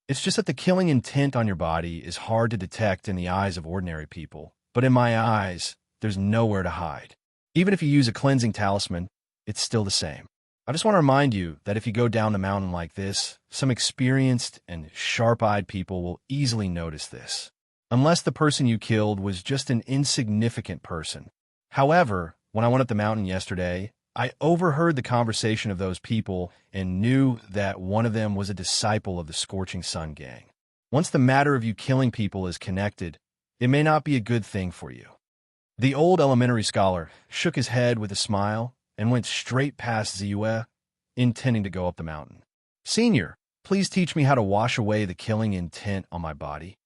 It's just that the killing intent on your body is hard to detect in the eyes of ordinary people, but in my eyes, there's nowhere to hide. Even if you use a cleansing talisman, it's still the same. I just want to remind you that if you go down the mountain like this, some experienced and sharp-eyed people will easily notice this, unless the person you killed was just an insignificant person. However, when I went up the mountain yesterday, I overheard the conversation of those people and knew that one of them was a disciple of the Scorching Sun gang. Once the matter of you killing people is connected, it may not be a good thing for you." The old elementary scholar shook his head with a smile and went straight past Ziyue, intending to go up the mountain. "Senior, please teach me how to wash away the killing intent on my body."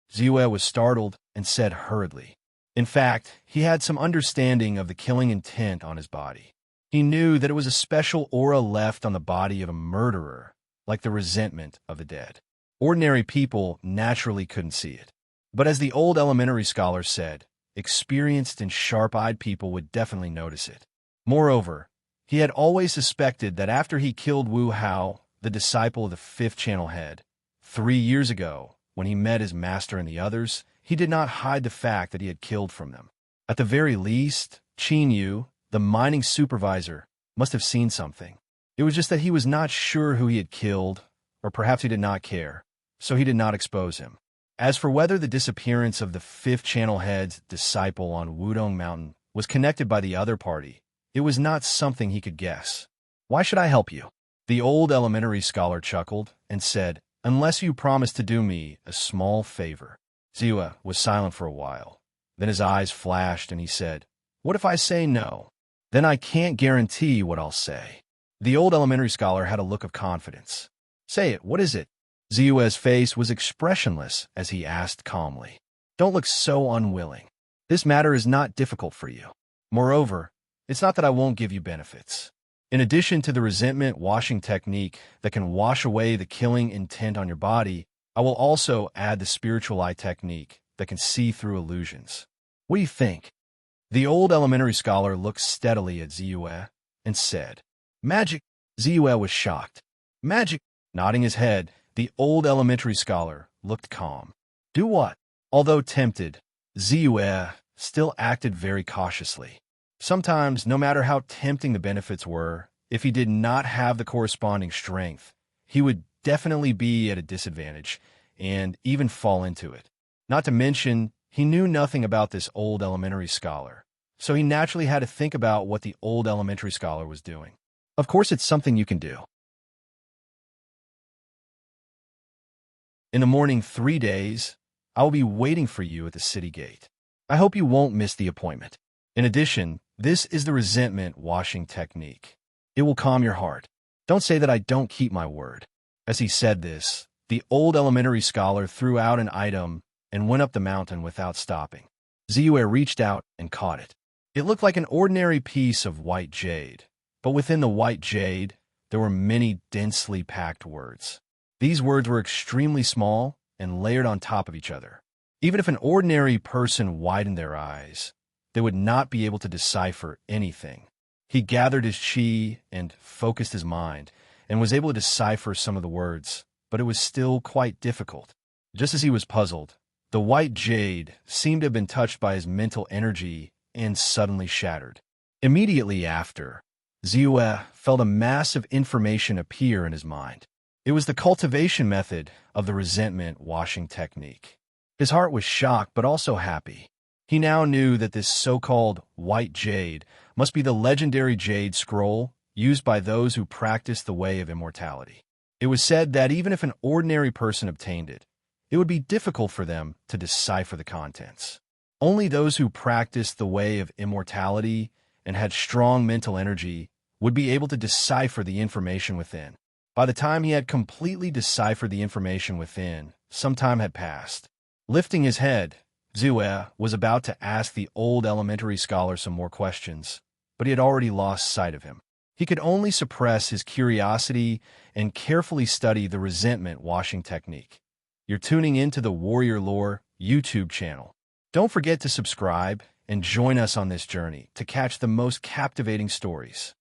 Ziyue was startled and said hurriedly. In fact, he had some understanding of the killing intent on his body. He knew that it was a special aura left on the body of a murderer, like the resentment of the dead. Ordinary people naturally couldn't see it. But as the old elementary scholar said, experienced and sharp-eyed people would definitely notice it. Moreover, he had always suspected that after he killed Wu Hao, the disciple of the fifth channel head, 3 years ago, when he met his master and the others, he did not hide the fact that he had killed from them. At the very least, Qin Yu, the mining supervisor, must have seen something. It was just that he was not sure who he had killed, or perhaps he did not care, so he did not expose him. As for whether the disappearance of the fifth channel head's disciple on Wudong Mountain was connected by the other party, it was not something he could guess. "Why should I help you?" The old elementary scholar chuckled and said, "Unless you promise to do me a small favor." Ziyue was silent for a while. Then his eyes flashed and he said, "What if I say no? Then I can't guarantee what I'll say." The old elementary scholar had a look of confidence. "Say it, what is it?" Ziyue's face was expressionless as he asked calmly. "Don't look so unwilling. This matter is not difficult for you. Moreover, it's not that I won't give you benefits. In addition to the resentment washing technique that can wash away the killing intent on your body, I will also add the spiritual eye technique that can see through illusions. What do you think?" The old elementary scholar looked steadily at Ziyue and said, "Magic." Ziyue was shocked. "Magic?" Nodding his head, the old elementary scholar looked calm. "Do what?" Although tempted, Ziyue still acted very cautiously. Sometimes, no matter how tempting the benefits were, if he did not have the corresponding strength, he would definitely be at a disadvantage and even fall into it. Not to mention, He knew nothing about this old elementary scholar, so he naturally had to think about what the old elementary scholar was doing. Of course, it's something you can do. In the morning 3 days, I will be waiting for you at the city gate. I hope you won't miss the appointment. In addition, this is the resentment washing technique. It will calm your heart. Don't say that I don't keep my word. As he said this, the old elementary scholar threw out an item and went up the mountain without stopping. Ziyue reached out and caught it. It looked like an ordinary piece of white jade, but within the white jade, there were many densely packed words. These words were extremely small and layered on top of each other. Even if an ordinary person widened their eyes, they would not be able to decipher anything. He gathered his chi and focused his mind, and was able to decipher some of the words, but it was still quite difficult. Just as he was puzzled, the white jade seemed to have been touched by his mental energy and suddenly shattered. Immediately after, Ziyue felt a mass of information appear in his mind. It was the cultivation method of the resentment washing technique. His heart was shocked but also happy. He now knew that this so-called white jade must be the legendary jade scroll used by those who practice the way of immortality. It was said that even if an ordinary person obtained it, it would be difficult for them to decipher the contents. Only those who practiced the way of immortality and had strong mental energy would be able to decipher the information within. By the time he had completely deciphered the information within, some time had passed. Lifting his head, Ziyue was about to ask the old elementary scholar some more questions, but he had already lost sight of him. He could only suppress his curiosity and carefully study the resentment washing technique. You're tuning into the Warrior Lore YouTube channel. Don't forget to subscribe and join us on this journey to catch the most captivating stories.